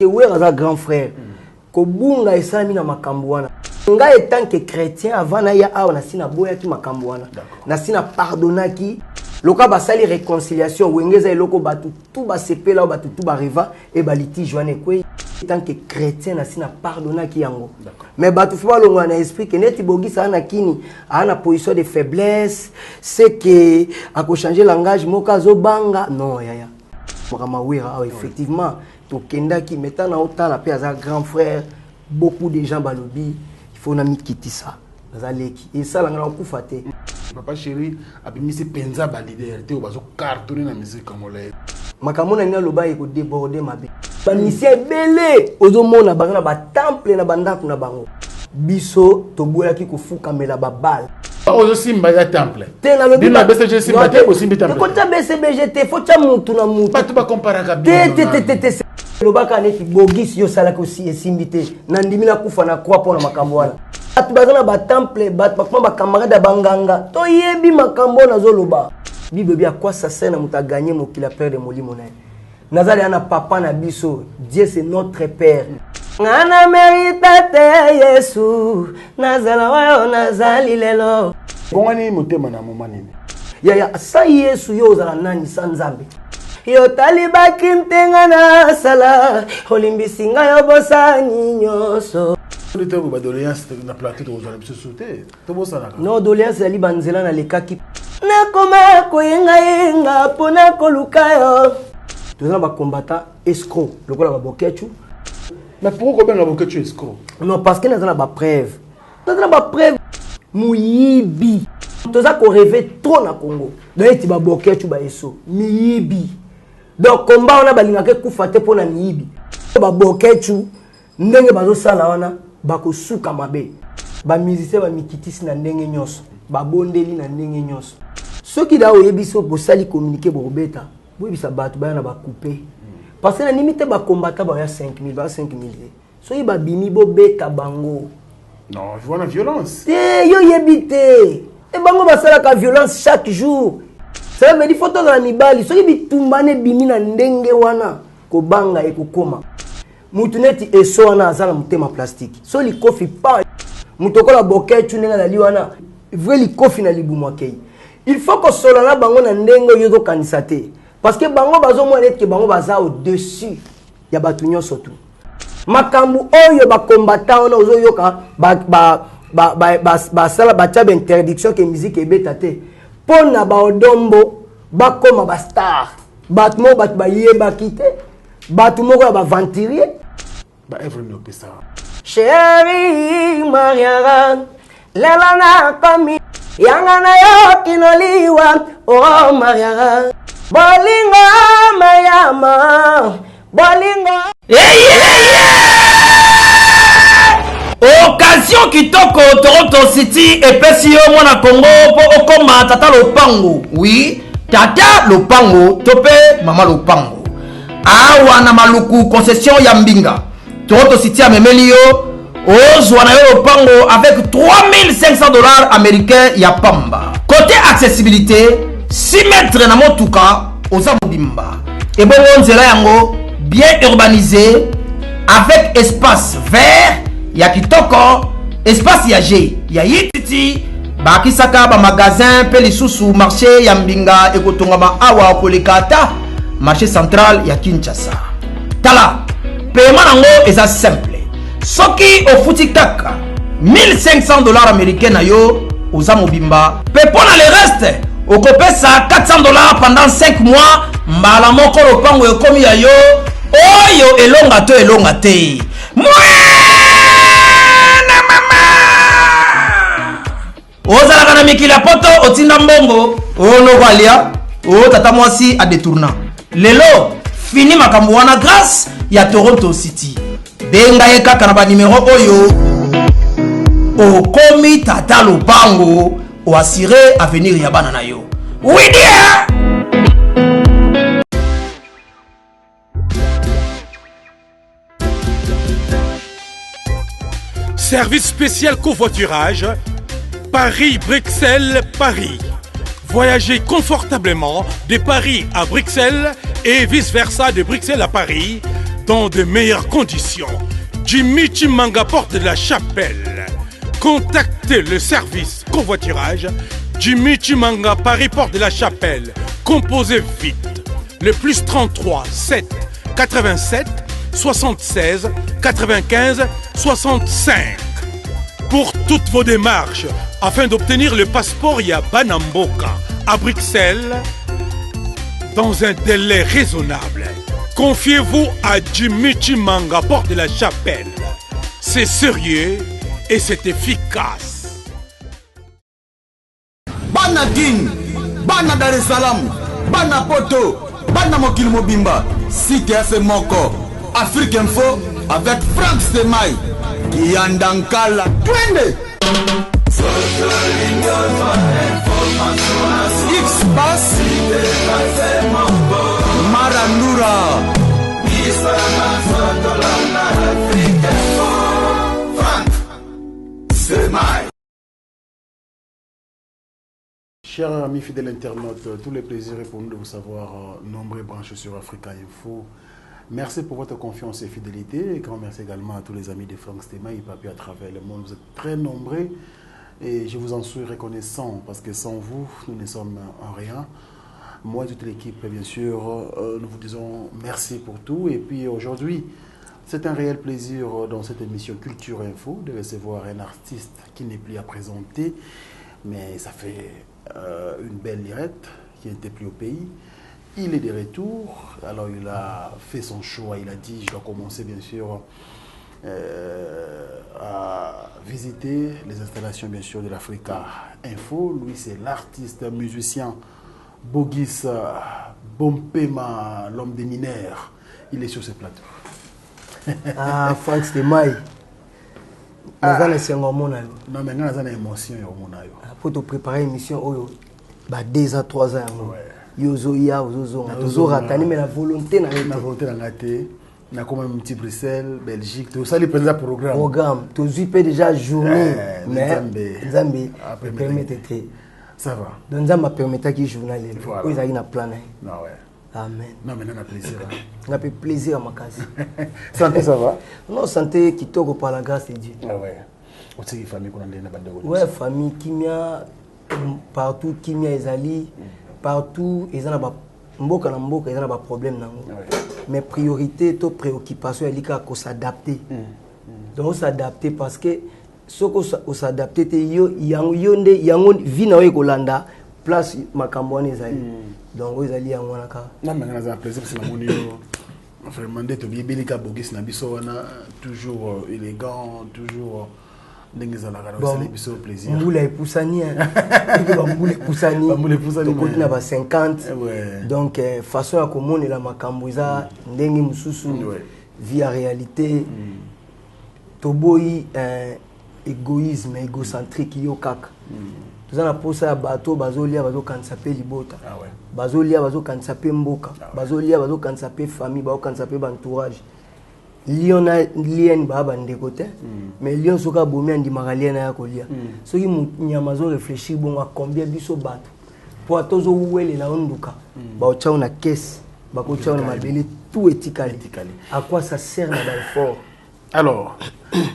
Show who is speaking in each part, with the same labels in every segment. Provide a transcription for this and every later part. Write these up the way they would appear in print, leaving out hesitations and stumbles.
Speaker 1: Ouais, un grand frère. Kobunga esami na makambo wana. Nga étant que chrétien avant na ya awa na sina boya ki makambo wana. Na sina pardonnaki. Loka basali réconciliation wengeza eloko batu tout ba sepela batu tout ba reva et ba litige wana kwe. Tant que chrétien na sina pardonnaki yango. Mais batu fiba longo na esprit que neti bogisa na kini ana position de faiblesse, c'est que a ko changer langage moka zo banga non yaya. Makamawira effectivement to kenda qui mettant na otala pe aza grand frère beaucoup de gens balobi il faut na mikiti ça azaleki et ça langa kufa te
Speaker 2: papa chéri abimisi penza ba leader te obazo cartonner na musique congolaise
Speaker 1: makamona ni loba e ko déborder mabe ba misien belé ozomona banga ba temple na bandako na bango biso to boya ki ko fuka mela ba balle
Speaker 2: ozo simba ya temple
Speaker 1: te na lobi
Speaker 2: na BCG simba te ko simbi temple
Speaker 1: ko ta BCBGT faut ta mutu na mutu
Speaker 2: pas to ba comparer ka
Speaker 1: te lobaka neti bogisi yo sala ko si esimbité na ndimi na kufa na kwa pona makambo wana atu bazana ba temple ba camarade banganga to yebi makambo na zoloba bible bia quoi ça sert na muta gagner mo kila père de molimo na nazali ana papa na biso Dieu c'est notre père ngana merita te Yesu nazala wayo nazali lelo
Speaker 2: bongani motema na moma nini
Speaker 1: ya sa Yesu yo zala nani sa Nzambe yo talibaki mtenga na sala olimbisi ngayo bosani nyoso
Speaker 2: te ba doléance na plateau to zala biso sauter to bosana
Speaker 1: no doléance ali banzela na lekaki na koma koyenga pona kolukayo tozana ba combattant escroc lokola ba bokechu.
Speaker 2: Mais pourquoi ben avocat tu escroc?
Speaker 1: Non parce que nous avons pas preuve. Nous avons pas preuve. Muyibi. Toza ko rêver trop na Congo. Donc tu ba bokechu tu ba eso. Miyibi. Donc combat on a balinga ke kufate pona miyibi. Ba bokechu ndenge bazo sala wana bako suka mabe. Ba musicien ba mikitisi na ndenge nyoso. Ba bondeli na ndenge nyoso. Ceux qui da oyebiso bo sali communiquer bo beta. Bo bisa batu ba na ba couper. Parce que la limite ba combattant ba ya 5000 ba 5000. So yi ba bimi bo beta bango.
Speaker 2: Non, je vois la violence.
Speaker 1: Te yo yebite. E bango ba sala ka violence chaque jour. Ça veut dire photo na mibali so yi bitumbane bimi na ndenge wana ko banga e ko koma. Mutu neti eso wana azala mutema plastique. So li kofi pa mutokola boketu nenga na liwana. Vrai li kofi na libumu akei. Il faut que solo na bango na ndenge yo zo kanisa te. Parce que bango bazo mo net que bango baza au dessus ya batu nyonso tout. Makambu oyo ba combattant na ozo yoka ba sala ba tcha interdiction que musique ebeta te. Pona ba odombo ba koma ba star. Bat mo bat ba yeba kite. Batu moko ba venturier.
Speaker 2: Ba every no pesa.
Speaker 1: Chérie Mariara lelana komi yanga na yo kinoliwa oh Mariara. Bolingo mayama bolingo
Speaker 3: occasion kitoko Toronto City et pesio mwana Congo po okoma tata lopango oui tata lopango tope mama lopango awa na maluku concession ya mbinga Toronto City amemelio ozwa na yo lopango avec $3500 américains ya pamba. Côté accessibilité 6 mètres na motuka oza mobimba et bon nzela yango bien urbanisé avec espace vert ya kitoko espace ya G ya yititi bakisaka ba magasin pe lisusu marché ya mbinga ekotongama awa kolekata marché central ya Kinshasa. Tala paiement nango eza simple soki ofuti kaka $1500 américains na yo oza mobimba pe pona le reste okopesa $400 pendant 5 mois mbala moko lopango ekomi ya yo oyo elonga te mwana mama ozalaka na mikila poto otinda mbongo onokwalia o tata mwasi a détourna lelo fini makambo wana grâce ya Toronto City benga ye kaka na ba numéro oyo okomi tata lopango ou assurer avenir ya bana na yo. Oui dia.
Speaker 4: Service spécial covoiturage Paris-Bruxelles, Paris. Voyagez confortablement de Paris à Bruxelles et vice-versa de Bruxelles à Paris dans de meilleures conditions. Jimmy Chimanga, porte de la Chapelle. Contactez le service covoiturage Jimmy Chimanga, Paris, porte de la Chapelle. Composez vite. Le plus 33 7 87 76 95 65. Pour toutes vos démarches, afin d'obtenir le passeport Yabanamboka à Bruxelles, dans un délai raisonnable, confiez-vous à Jimmy Chimanga, porte de la Chapelle. C'est sérieux et c'est efficace.
Speaker 5: Bana Guine, Bana Dar es Salaam, Bana Poto, Bana Mokil Mobimba, Cité AC Moko, Afrique Info avec Frank Stemai, Yandankala, Twende. X-Bass, Marandura, Frank Stemai.
Speaker 2: Chers amis fidèles internautes, tous les plaisirs et pour nous de vous savoir nombreux branchés sur Africa Info. Merci pour votre confiance et fidélité. Et grand merci également à tous les amis de Frank Stemai, papier à travers le monde. Vous êtes très nombreux et je vous en suis reconnaissant parce que sans vous, nous ne sommes en rien. Moi et toute l'équipe, bien sûr, nous vous disons merci pour tout. Et puis aujourd'hui, c'est un réel plaisir dans cette émission Culture Info de recevoir un artiste qui n'est plus à présenter, mais ça fait une belle lirette qui n'était plus au pays. Il est de retour, alors il a fait son choix, il a dit je dois commencer bien sûr à visiter les installations bien sûr de l'Africa Info. Lui c'est l'artiste musicien Bogis Bompema, l'homme des mineurs. Il est sur ce plateau.
Speaker 1: Ah, Frank Stemai. Non,
Speaker 2: mais nous avons une émotion.
Speaker 1: Pour te préparer une émission, 2 ans, 3 ans. Yozo ya, Yozo ratani, mais la volonté n'a
Speaker 2: la volonté n'a été. On a quand même un petit Bruxelles, Belgique, tout ça, les présidents programme.
Speaker 1: Programme, tu as déjà journée. Mais Zambé, permettez.
Speaker 2: Ça va.
Speaker 1: Donc, ça m'a permis de journal.
Speaker 2: Voilà.
Speaker 1: Vous avez un plan.
Speaker 2: Non, ouais.
Speaker 1: Amen.
Speaker 2: Non, mais on a plaisir.
Speaker 1: On a plaisir à ma case.
Speaker 2: Santé, ça va?
Speaker 1: Non, santé qui toque par la grâce de Dieu.
Speaker 2: Ah ouais. Où c'est famille qu'on a des
Speaker 1: ouais, famille, Kimia, partout, Kimia, Ezali, partout, ils ont des problèmes. Mais priorité, to préoccupation, il y a qu'on s'adapter. Donc, s'adapter parce que ce qu'on s'adapter, il y a une vie dans Kolanda, place Makambouane Ezali. Donc, ils allaient en Wanaka.
Speaker 2: Non, mais on a plaisir, c'est la monnaie. Vraiment, d'être bien, Belika Bogis, toujours élégant, toujours. C'est un plaisir.
Speaker 1: Mboula Poussani. Mboula Poussani. Côté na 50. Donc façon à comment la makambuza ndengi mususu via réalité. Toboyi égoïsme égocentrique yo kaka. Tout ça na posa bateau bazolia bazo kansape libota. Bazolia bazo kansape mboka. Bazolia bazo kansape famille, bazo kansape entourage. Lion a lien baba ndekote mais lion soka bomi andi magalien ya kolia soki nyamazo réfléchir bon à combien biso bato pour atozo wele la onduka ba ochao na caisse ba ko chao na mabele tout étikali à quoi ça sert na l'effort.
Speaker 2: Alors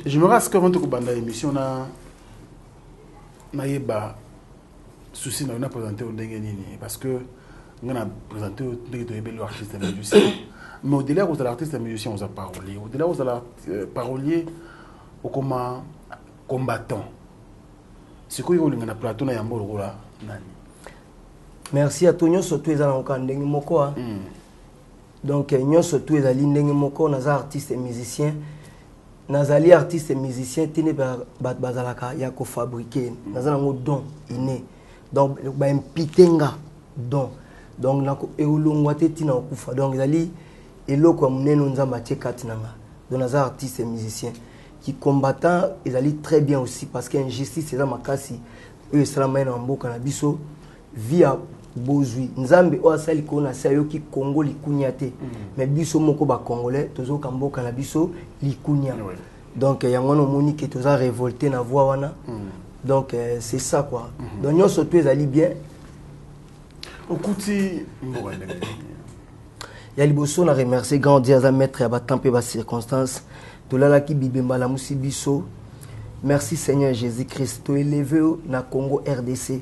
Speaker 2: je me rase que avant de kubanda émission na yeba souci na on présenté au ndenge nini parce que on a présenté au ndenge to yebelo artiste musicien. Mais au-delà de l'artiste et musicien, on a parolier. Au-delà de parolier, on comment combattant. C'est quoi qu'on a plateau na yambo là.
Speaker 1: Merci à tous nous surtout les alans ndenge moko. Donc nous surtout les alins ndenge moko, nas artistes et musiciens. Nazali artistes et musiciens tene bazalaka ya ko fabriquer. Nazala ngo don inné. Donc ba impitenga don. Donc nako eulongwa te tina okufa. Donc zali et là, comme nous avons des artistes et musiciens qui combattent, ils allaient très bien aussi parce que l'injustice, c'est dans ma casse. Eux, c'est la main en beau cannabis, via Bozui. Nous avons des qui Congo, les Kounyate. Mais biso moko ba Congolais, tous au Cambo cannabis, les Kounya. Donc, il y a un moni qui est révolté dans la voie. Donc, c'est ça quoi. Donc, nous surtout, ils allaient bien.
Speaker 2: Au Kouti,
Speaker 1: ya liboso na remercier grand Dieu à maître ya batempe ba circonstances tolala ki bibemba la musibiso. Merci Seigneur Jésus-Christ to élevé na Congo RDC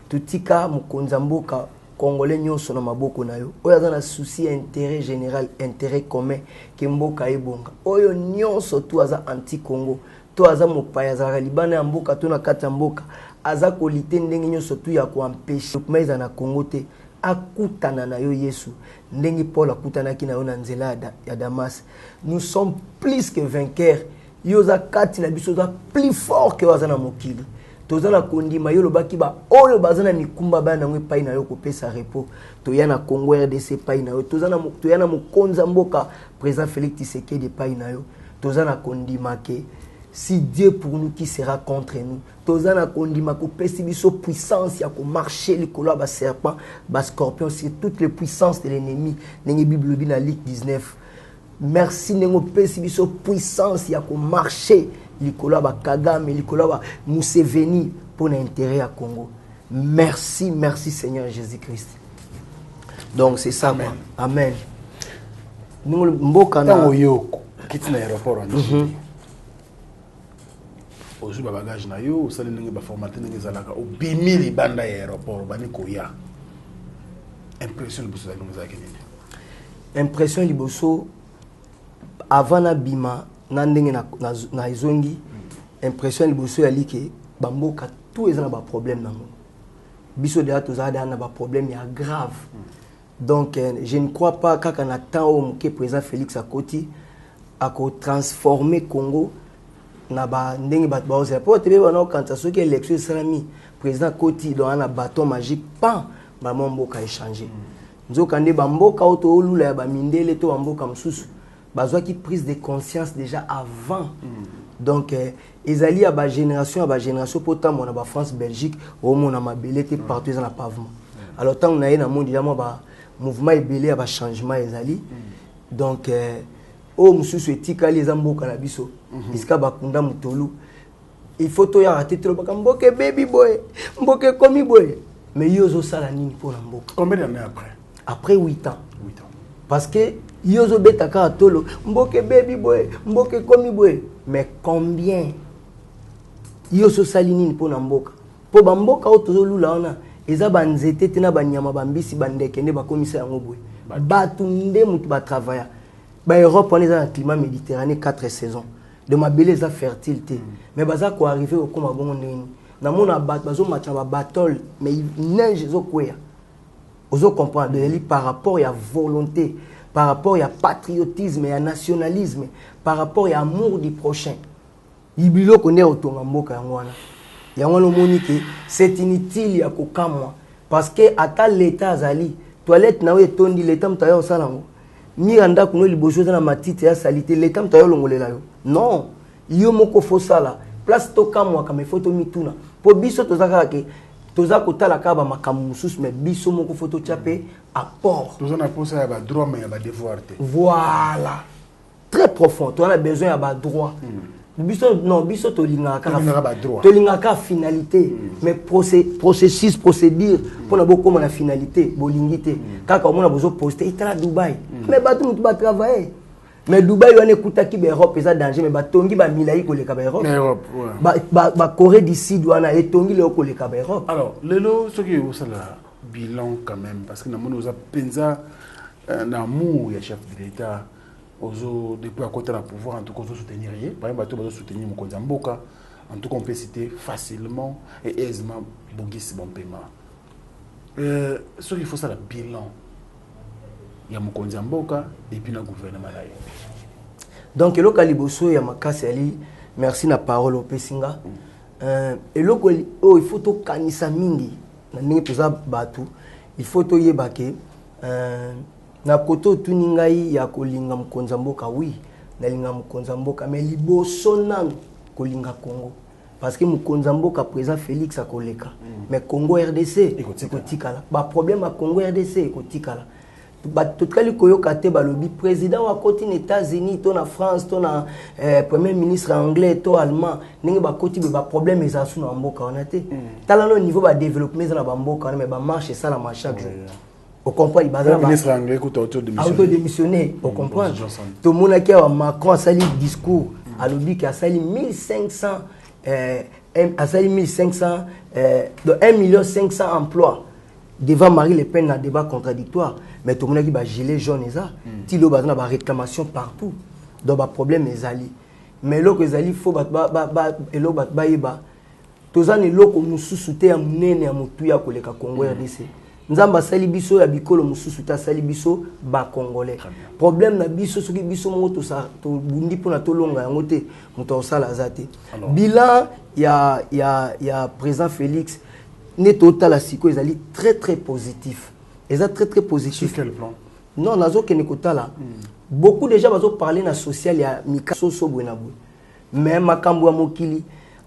Speaker 1: tutika mukonza mboka congolais nyonso na maboko na yo oyo aza na souci intérêt général intérêt commun ke mboka ebonga oyo nyonso tu aza anti Congo to aza mopaya za libana ya mboka to na kati ya mboka aza kolite ndenge nyonso tu ya koempêcher maiza na Congo te akutana na yo Yesu ndenge Paul akutanaki na yo na nzela ya Damas. Nous sommes plus que vainqueurs. Yoza kati na biso za plus fort que wazana mokili. Tozana kondima yo lobaki ba oyo bazana mikumba ba na ngwe pai na yo kopesa repos. Toyana Congo RDC pai na yo. Toyana mokonza mboka président Félix Tshisekedi pai na yo. Tozana kondima ke si Dieu pour nous qui sera contre nous. Tozana kondima ko pesi biso puissance ya ko marcher likolo ba serpent, ba scorpion sur toutes les puissances de l'ennemi. Nengi Bible bi na Luc 19. Merci nengo pesi biso puissance ya ko marcher likolo ba Kagame, likolo ba Museveni pour l'intérêt à Congo. Merci, merci Seigneur Jésus-Christ. Donc c'est ça. Amen. Amen. Nous mboka na
Speaker 2: yoko kitina aéroport en ozu ba bagage na yo osali ndenge ba formater ndenge zalaka obimi libanda ya aéroport bani koya impression liboso za ndenge zake nini
Speaker 1: impression liboso avant na bima na ndenge na izongi impression liboso ya like bamboka tout ezana ba problème nango biso de ato za na ba problème ya grave. Donc je ne crois pas kaka na temps au que président Félix Akoti a ko transformer Congo na ba ndenge bat ba oza po tebe bana kanta soki élection salami président Koti do na bâton magique pan ba mboka échanger nzoka nde ba mboka auto olula ya ba mindele to mboka msusu bazwa ki prise de conscience déjà avant. Donc ezali ya ba génération potam na ba France Belgique au mona mabele te partout na pavement. Alors tant na na monde ya mo ba mouvement ebele ya ba changement ezali. Donc o mususu etikali eza mboka na biso iska bakunda mutolu il faut to ya rater trop baka mboke baby boy mboke komi boy mais yozo sala nini pour la mboka.
Speaker 2: Combien d'années après?
Speaker 1: Après 8 ans. Parce que yozo betaka tolo mboke baby boy mboke komi boy mais combien yozo sali nini pour la mboka po ba mboka oto lula ona eza banzete tena banyama bambisi bandeke nde bakomisa yango boy batu nde mutu ba travailler. Bah, Europe, on est dans un climat méditerranéen 4 saisons. De ma belleza fertilité. Mais baza ko arriver au comme bon nini. Na mona bazo matcha ba battle mais il neige zo kwea. Ozo comprendre par rapport à volonté, par rapport à patriotisme et à nationalisme, par rapport à amour du prochain. Ibilo connaît autonga mboka yangwana. Yangwana monike c'est inutile ya kokamwa parce que ata l'état azali toilette na we tondi l'état mtayo osalango. Ni anda kuno liboso na matite ya salité l'état mtayo longolela yo. Non, yo moko fosala place to kamwa kama photo mituna. Po biso tozaka ke toza kotala ka ba makamu mususu mais biso moko photo chape apport.
Speaker 2: Toza na posa ya ba droit mais ya ba devoir te.
Speaker 1: Voilà. Très profond, tu as besoin ya ba droit. Biso non biso to lingaka finalité mais processus procédure pour na boko na finalité bolingité kaka on a besoin poster itala Dubaï mais batu mutu ba travailler mais Dubaï on écouta ki ba Europe eza danger mais batongi ba milai ko leka ba Europe ba Corée du Sud wana etongi le ko leka ba Europe.
Speaker 2: Alors lelo ce qui est la bilan quand même parce que na mono za penza na amour ya chef de l'État. Depuis à côté de la pouvoir, en tout cas, soutenir. Par exemple, on peut soutenir Mokonza Mboka. En tout cas, on peut citer facilement et aisément Bogis Bompema. Ce qu'il faut, c'est le bilan. Il y a Mokonza Mboka et puis le gouvernement.
Speaker 1: Donc, le Kaliboso, il y a Makasi Ali. Merci la parole au Pessinga. Et le il faut que Kanisa Mingi. Il faut que Yebake. Na koto tuningai ya kolinga mkonza mboka oui na linga mkonza mboka mais liboso nanu kolinga Congo parce que mkonza mboka président Félix akoleka mais Congo RDC ekotikala ba problème à Congo RDC ekotikala ba totali koyoka te balobi président wa koti na États-Unis to na France to na premier ministre anglais to allemand ningi ba koti ba problème ezasu na mboka on a te tala no niveau ba développement na ba mboka mais ba marche ça la chaque jour. Au comprendre,
Speaker 2: le ministre anglais qui a
Speaker 1: autodémissionné. Au comprendre. Tout le monde qui a Macron a sali discours. À l'oubli qu'il a sali 1500 1 500 000 emplois devant Marie Le Pen dans un débat contradictoire. Mais tout le monde qui a gilet jaune et ça. Il y a des réclamations partout. Donc, le problème est ali. Mais là, il faut que tous les gens qui soutient les Congo RDC. Nzamba sali biso ya bikolo mususu ta sali biso ba congolais. Problème na biso soki biso mo to sa to bundi pona to longa yango te muto sala zate. Bilan ya président Félix ne total asiko ezali très positif. Eza très positif.
Speaker 2: Sur quel plan?
Speaker 1: Non, nazo ke nekotala. Beaucoup déjà bazo parler na social ya mikaso so bwenabwe. Mais makambo ya mokili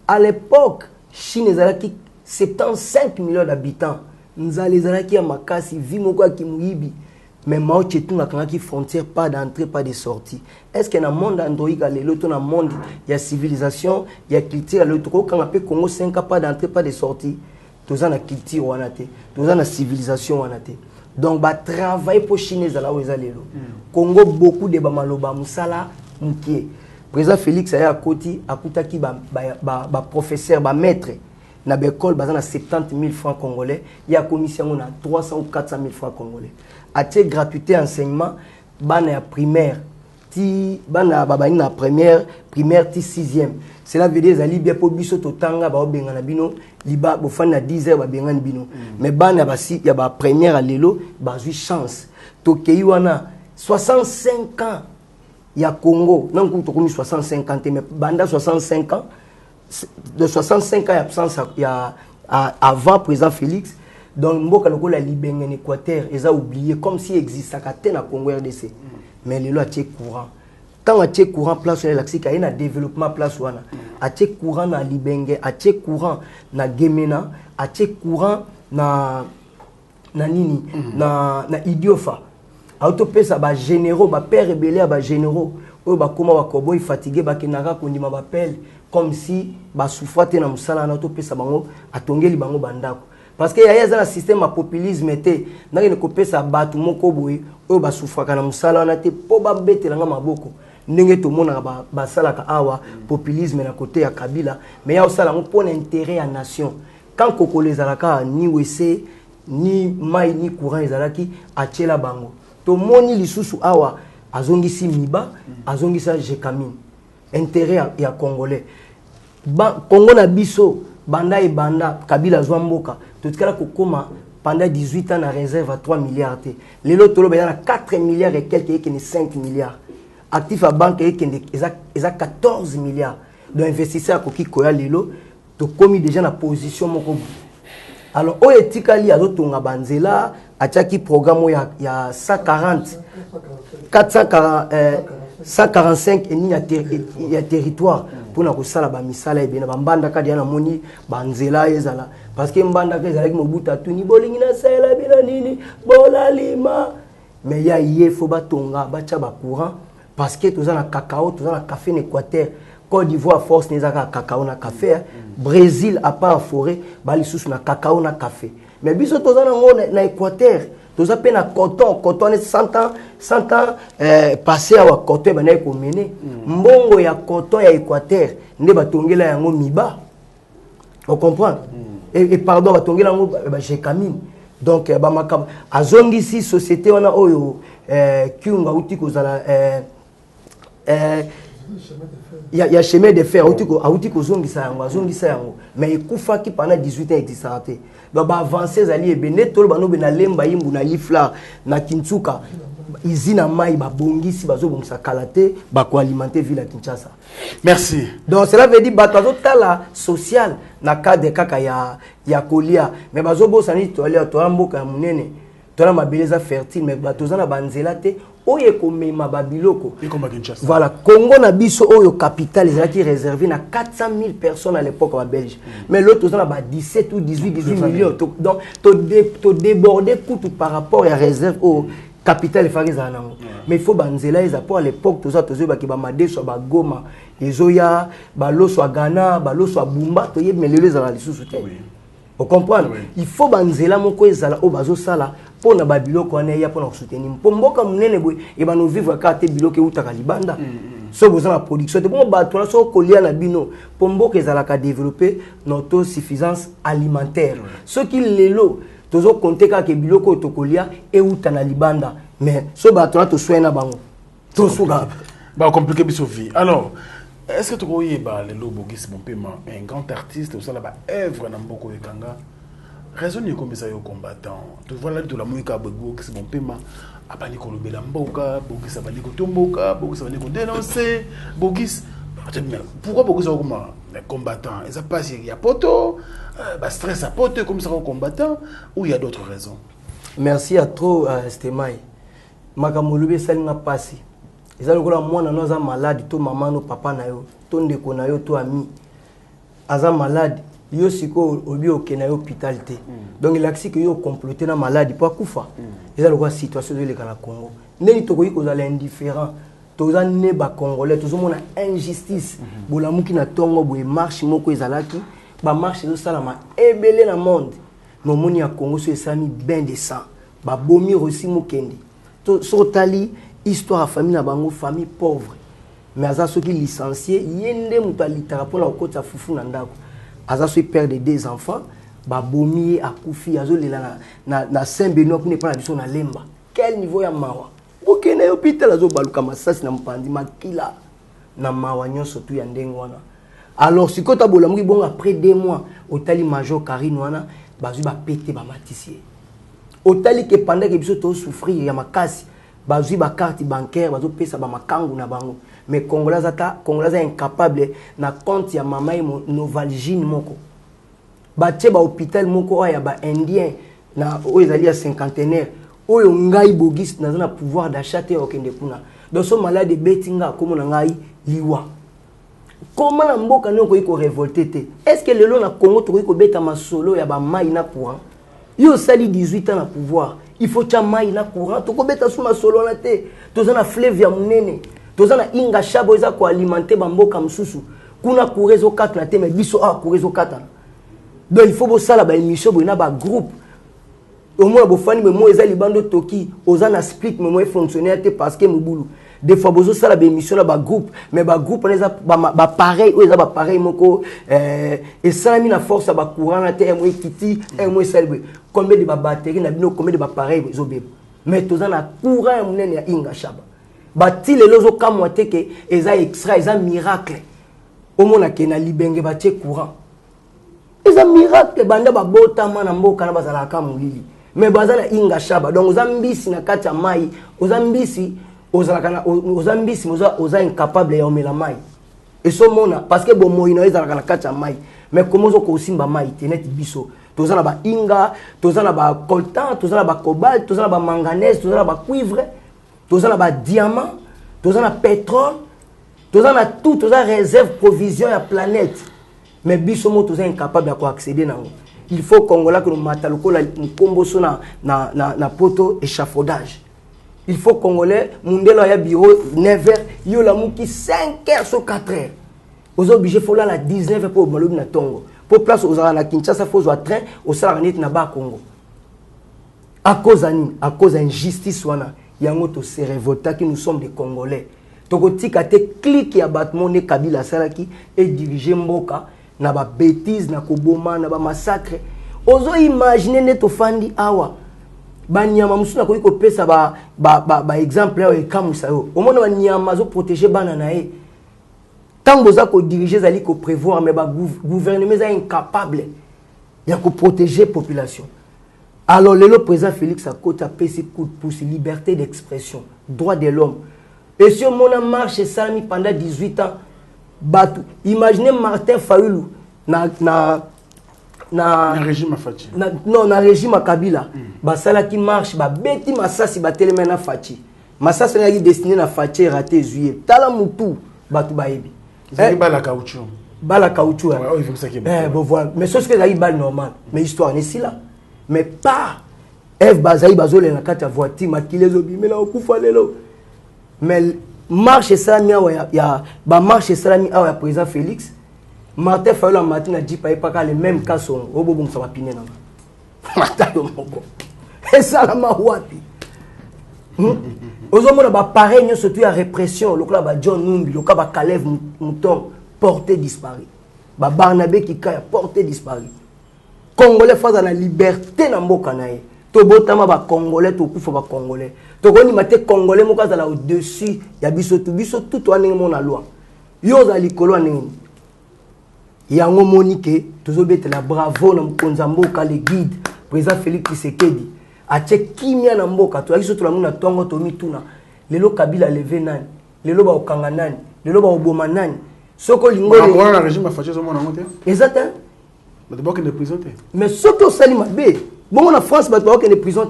Speaker 1: à l'époque Chine ezalaki 75 millions d'habitants. Nous allons qui a makasi vimoko ki muibi mais Mao Tse-tung a kangaki frontière pas d'entrée pas de sortie. Est-ce que dans le monde androïde l'autre dans le monde il y a civilisation il y a culture l'autre quand on peut Congo 5 pas d'entrée pas de sortie tous en la culture on a té tous en la civilisation on a té donc ba travail pour Chine za la lelo Congo beaucoup de ba maloba musala mkie président Félix aya koti akutaki ba professeur ba maître na l'école bazana 70 000 francs congolais il y a commission on a 300 ou 400 000 francs congolais atie gratuité enseignement bana ya primaire ti bana babani na primaire ti 6e cela veut dire zali bien pour biso totanga ba obenga na bino liba bofana na 10h ba benga bino mais bana basi ya ba première lelo bazui chance to kei wana 65 ans ya Congo non ko to komi 65 ans mais banda 65 ans de 65 ans d'absence avant président Félix donc mboka lokola libenge en Équateur ils ont oublié comme si existe à na Congo RDC mais les lois tiennent courant tant à tiennent courant place sur l'axika il y a développement place wana à tiennent courant na libenge à tiennent courant na Gemena à tiennent courant na nini na Idiofa autopesa ba généraux ba père rebelle ba généraux eux ba comment ba koboy fatigué ba kenaka kondima ba pelle comme si ba souffrate na musala na autopesa bango atongeli bango bandako parce que yaya za na système a populisme était na ne kopesa batu moko boy eux ba souffraka na musala na te po ba betela nga maboko ndenge to mona ba salaka awa populisme na côté ya Kabila mais ya osala ngo pour intérêt à nation quand kokolo ezalaka ni wese ni mai ni courant ezalaki achela bango to moni lisusu awa azongisi miba azongisa jekamine intérêt ya congolais Congo na biso banda e banda Kabila Zwamboka totikala kokoma pendant 18 ans na réserve à 3 milliards te lelo tolo ba na 4 milliards et quelques qui 5 milliards actif à banque et qui eza 14 milliards donc investisseur ko ki koya lelo to komi déjà na position moko alors o etikali azotonga banzela atiaki programme ya 140 145 et ni ya territoire pour na kosala ba misala e bena bambanda kadi na moni banzela ezala parce que mbanda ka ezala ki mobuta tuni bolingi na sala bena nini bola lima mais ya yefo batonga bacha ba courant parce que tous na cacao tous na café en Équateur Côte d'Ivoire force nezaka cacao na café Brésil à part forêt bali sous na cacao na café mais biso tous na Équateur tous a peine à coton est 100 ans passé à coton bana ko mené mbongo ya coton ya Équateur nde batongela yango miba on comprend et pardon batongela yango ba jekamine donc ba makam azongisi société wana oyo kiunga uti kozala il y a chemin de fer auti kozongisa yango mais ekufa ki pendant 18 ans exisate donc ba avancer zali e bene tolo bano be na lemba yimbu na lifla na Kinsuka izina mai ba bongisi bazo bongisa kalate ba ko alimenter ville à Kinshasa.
Speaker 2: Merci.
Speaker 1: Donc cela veut dire bato tala social na cadre kaka ya kolia mais bazo bosani to ali to amboka ya munene to na mabeleza fertile mais bato zana banzela te oye komema babiloko voilà Congo na biso oyo capital ezalaki réservé na 400 000 personnes à l'époque en Belgique mais l'autre on a 17 ou 18 millions donc to déborder tout par rapport à réserve au capital efariza nango mais il faut banzela eza pour à l'époque to za tozo ba ki ba madeso ba Goma ezoya ba loso a Ghana ba loso a Bumba to yemelelo za la lisusu te. Vous comprenez? Il faut banzela moko ezala o bazo sala pour na ba biloko wana ya pour na soutenir pour mboka munene boy et ba no vivre ka te biloko utaka libanda so besoin la production te bon ba to so kolia na bino pour mboka ezalaka développer notre suffisance alimentaire ce qui lelo tozo compter ka ke biloko to kolia et utana libanda mais so ba to soina bango to suga
Speaker 2: ba compliqué biso vie. Alors est-ce que tu connais le Bogis Bompema, un grand artiste, ça là-bas, œuvre dans beaucoup de Kanga, raisonne comme ça, combattant. Tu vois là, de la musique à Bogis Bompema, à Paniko Belamboka, Bogis Abaniko Tomboka, Bogis Abaniko dénoncer, Bogis. Pourquoi Bogis comme les combattants? Ils passent, il y a poto, stress à poto comme ça, combattant, ou il y a d'autres raisons?
Speaker 1: Merci à trop, Stemai. Makamolobe Salina passé. Ils ont le moi na malade to maman no papa na yo to ndeko na yo to ami aza malade yo siko obi okena yo hôpital te donc il a que yo comploter na malade pour kufa ils ont le situation de la Congo neni to ko iko za indifférent to za ne ba congolais to zo mona injustice bolamuki na tongo boye marche moko ezalaki ba marche zo sala ma ebele na monde no moni ya Congo so esami ben de sang ba bomi aussi mokende to sotali histoire à famille na bango famille pauvre mais aza soki licencié yende muta litara pour la kota fufu na ndako aza so père de 2 enfants ba bomi akufi azo lela na Saint-Benoît pour ne pas na biso na lemba quel niveau ya mawa okene hôpital azo baluka masasi na mpandi makila na mawa nyonso tu ya ndenge wana alors sikota bolamuki bon après 2 mois otali major Karine wana bazui ba pété ba matisier otali que pendant que biso to souffrir ya makasi bazui ba carte bancaire bazo pesa ba makangu na bango mais congolais incapable na compte ya mama Novalgine moko batie ba hôpital moko ya ba indien na oezali ya cinquantenaire oyo ngai Bogis na pouvoir d'achat te okende kuna donc so malade betinga comme na ngai liwa comment na mboka noko iko révolter te est-ce que lelo na Congo to iko beta masolo ya ba mai na courant yo sali 18 ans na pouvoir il faut chamai na courant to ko beta suma solo na te to zana fleuve ya munene to zana inga shabo eza ko alimenter bamboka msusu kuna kurezo 4 na te mais biso kurezo 4 donc il faut bo sala ba émission bo na ba groupe au moins bo fani mo eza libando toki ozana split mais moi fonctionnaire te parce que mobulu des fois bozo sala ba émission na ba groupe mais ba groupe na eza ba pareil ou eza ba pareil moko et ça mi na force ba courant na te moi kiti moi selbe combien de batterie na bino combien de appareils zobe mais toza na courant ya munene ya inga shaba bati lelo zo kamwa te ke eza extra eza miracle au mona ke na libenge batie courant eza miracle banda babota mana mboka na bazala ka mulili mais bazana inga shaba donc ozambisi na kati ya mai ozambisi ozambisi oza incapable ya omela mai et so mona parce que bon moina eza na kati ya mai mais comment zo ko simba mai tenet biso tozana ba inga tozana ba coltan tozana ba cobalt tozana ba manganèse tozana ba cuivre tozana ba diamant tozana pétrole tozana tout tozana réserve provision ya planète mais biso mo tozana incapable ya ko accéder nango il faut congolais que nous mataloko la nkombo so na poto échafaudage il faut congolais mundelo ya bureau 9h yo la muki 5h sur 4h aux obligés faut là la 19h pour malobi na tongo pour place aux na Kinshasa faut au train au salanet na ba Congo à cause d'injustice wana yango to se révolta que nous sommes des Congolais tokotika te clique ya battement ne Kabila salaki et diriger mboka na ba bêtise na koboma na ba massacre ozo imaginer neto fandi awa banyama musuna ko pesa ba exemple ya ekamusa yo omona banyama zo protéger bana na e tant boza ko diriger zali ko prévoir mais ba gouvernement est incapable ya ko protéger population alors le président Félix Akota pesi coup de pouce liberté d'expression droit de l'homme et si on a marché sami pendant 18 ans batu imaginez Martin Fayulu na
Speaker 2: régime Fachi
Speaker 1: non na régime Kabila basala qui marche ba beti masasi ba telema na Fachi masasi na destiné na Fachi raté juillet tala mutu batu baebi
Speaker 2: bala caoutchouc
Speaker 1: bon voilà mais ce que ça bal normal mais histoire n'est si là mais pas Eve Bazaï Bazole na kata voiture makile zo bimela okufa lelo mais marche salami ya ba marche salami ya président Félix Martin Fayulu matin na dit pas le même cas son obo bon ça va piner na mata yo moko esalama wapi ozomona bapareil nyonso tu ya répression lokola John Numbi lokola Caleb Mouton porté disparu Barnabé Kikaya porté disparu Congolais faza na liberté na mboka na ye tobotama Congolais tokufa Congolais tokoni mate Congolais moko azala au-dessus ya biso tout wanenge mona loi yo za likolo nini yango monike tozobetela bravo na mkonza mboka le guide président Félix Tshisekedi ache kimia na mboka to akiso to na tongo to mituna lelo Kabila levé nani lelo ba okanga nani lelo ba oboma nani soko lingole
Speaker 2: on a régime fâché sur mon amour
Speaker 1: exact
Speaker 2: mais d'abord qu'il est prison
Speaker 1: mais soko sali mabe bon na France ba to qu'il est prison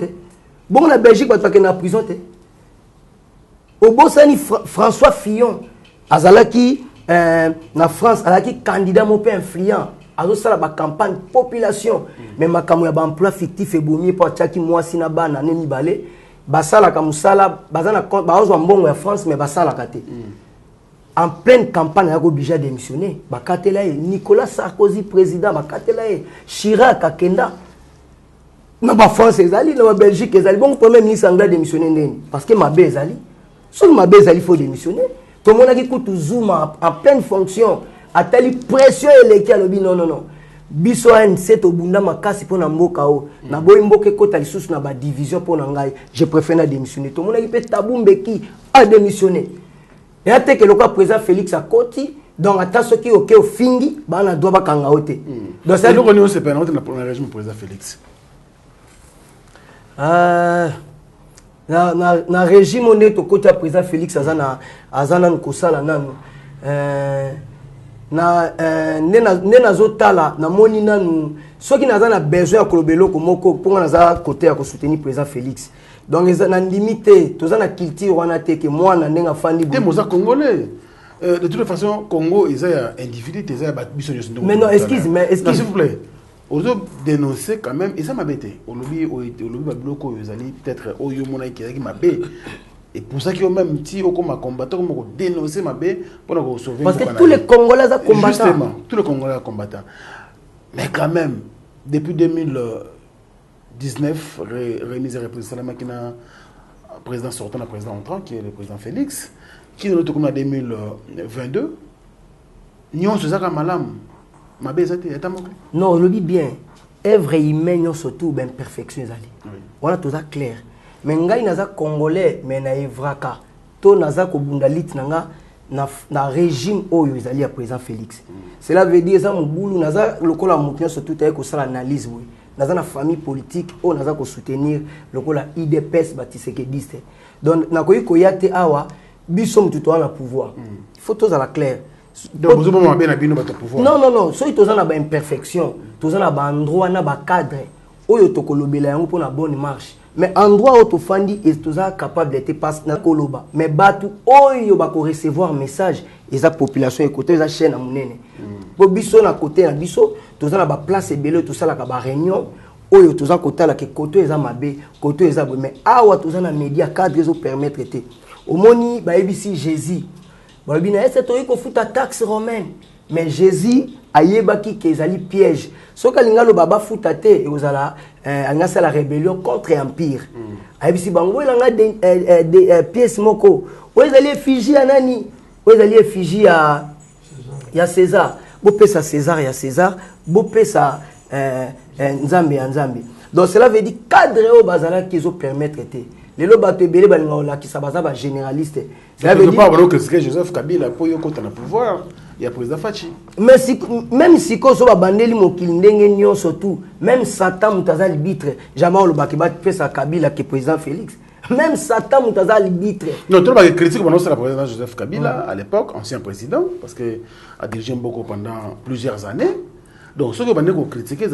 Speaker 1: bon na Belgique ba to qu'il est en prison au bosani François Fillon azalaki na France azalaki candidat mo peu influent azosala ba campagne population mais makambo ya ba emploi fictif ebomi po tchaki mwasi na bana ne mibale basala ka musala bazana baozwa mbongo ya France mais basala kate en pleine campagne ya obligé démissionner bakatela Nicolas Sarkozy président bakatela Chirac akenda na ba France ezali na ba Belgique ezali bon premier ministre anglais démissionner ndeni parce que mabe ezali sur mabe ezali faut démissionner tout le monde a dit que Zuma en pleine fonction a telle pression électorale non biso N7 obunda makasi pour na mboka o na boy mboka kota lisusu na ba division pour na ngai je préfère na démissionner tout le monde a dit peut Tabumbeki a démissionné et a te que le président Félix a koti donc ata soki au fingi bana doit bakanga ote
Speaker 2: donc ça nous on se permet na premier régime président Félix
Speaker 1: na régime on est au côté président Félix azana nkosala nanu na zotala na moni nanu soki nazana besoin ya kolobelo ko moko ponga naza côté ya ko soutenir président Félix donc na limité tozana culture wana te que moi na ndenga fandi
Speaker 2: te moza congolais de toute façon Congo ils a individu ils a biso
Speaker 1: mais non excuse
Speaker 2: s'il vous plaît ozo dénoncer quand même et ça m'a bêté au lobby bloco ils allaient peut-être au yomona qui m'a bé et pour ça qu'ils ont même dit au comme combattant comme dénoncer m'a bé pour nous sauver
Speaker 1: parce que tous les Congolais sont combattants
Speaker 2: justement tous les Congolais sont combattants mais quand même depuis 2019 remise représentant Salama qui n'a président sortant le président entrant qui est le président Félix qui est comme en 2022 nous sommes ça malam
Speaker 1: non, je le dis bien. Œuvre humaine, surtout, ben perfection. Voilà tout ça clair. Mais ngai naza congolais, mais na evraka. To naza ko bundalit na régime oyo ezali à président Félix. Cela veut dire ça mon boulot naza lokola mutnya surtout taye ko sala analyse oui. Naza na famille politique o naza ko soutenir lokola IDPS batisekediste. Donc na koyi ko yate awa biso mututo na pouvoir. Il faut tout à la clair.
Speaker 2: Donc vous avez bien habillé votre pouvoir.
Speaker 1: Non, so ils ont une imperfection, ils ont un endroit na ba cadre, oyo to kolobela yango pour la bonne marche. Mais endroit où to fandi et tous capable d'être passe na koloba. Mais batu oyo ba ko recevoir message, les population écouter les chaîne à munene. Bo biso na côté na biso, tous na ba place ebele tout ça la ba réunion, oyo tous à côté la que côté eza mabe, côté eza bon. Mais awa tous na média cadre ils permettre te. Au moni ba ABC Jésus. Bon, bien, c'est toi qui fout ta taxe romaine. Mais Jésus a yébaki qu'ils allaient piège. Ce que l'ingalo baba fout à te et vous allez à la rébellion contre l'empire. Aïe si bango il a des pièces moko. Où ils allaient effigie à nani? Où ils allaient effigie à César. Beau pèse à César et à César. Beau pèse à Nzambe à Nzambe. Donc cela veut dire cadre au bazala qu'ils ont permettre te. Les lois battent belé balinga qui s'abasa généraliste.
Speaker 2: Ça veut pas que c'est Joseph Kabila pour y contre le pouvoir, il y a président Fachi.
Speaker 1: Mais si même si ko so ba bandeli mokili ndenge nyo surtout même Satan mutaza libitre jamais le bakiba pesa Kabila que président Félix. Même Satan mutaza libitre.
Speaker 2: Non, tout le monde critique pendant le président Joseph Kabila à l'époque, ancien président parce que a dirigé beaucoup pendant plusieurs années. Donc ceux qui ont critiqué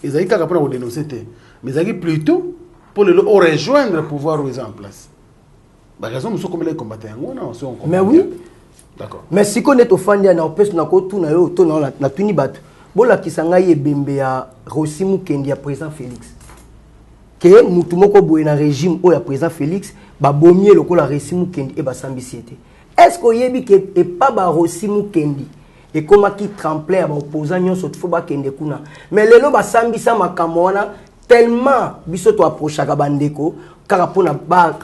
Speaker 2: ils ont qu'à pour dénoncer mais ils ont plutôt pour le rejoindre le pouvoir où ils sont en place. Bah raison nous sommes comme les combattants
Speaker 1: mais oui.
Speaker 2: D'accord.
Speaker 1: Mais si on est au fond na opes na ko tuna yo to na tuni batu. Bola kisanga yebembe ya Rosimu Kendi ya président Félix. Que mutu moko boye na régime o ya président Félix ba bomie lokola Rosimu Kendi e ba sambisiete. Est-ce que yebi que et pas ba Rosimu Kendi et comment qui tremplait ba opposant nyonso faut ba kende kuna. Mais lelo ba sambisa makambo wana tellement biso to approchaka bandeko kaka pona ba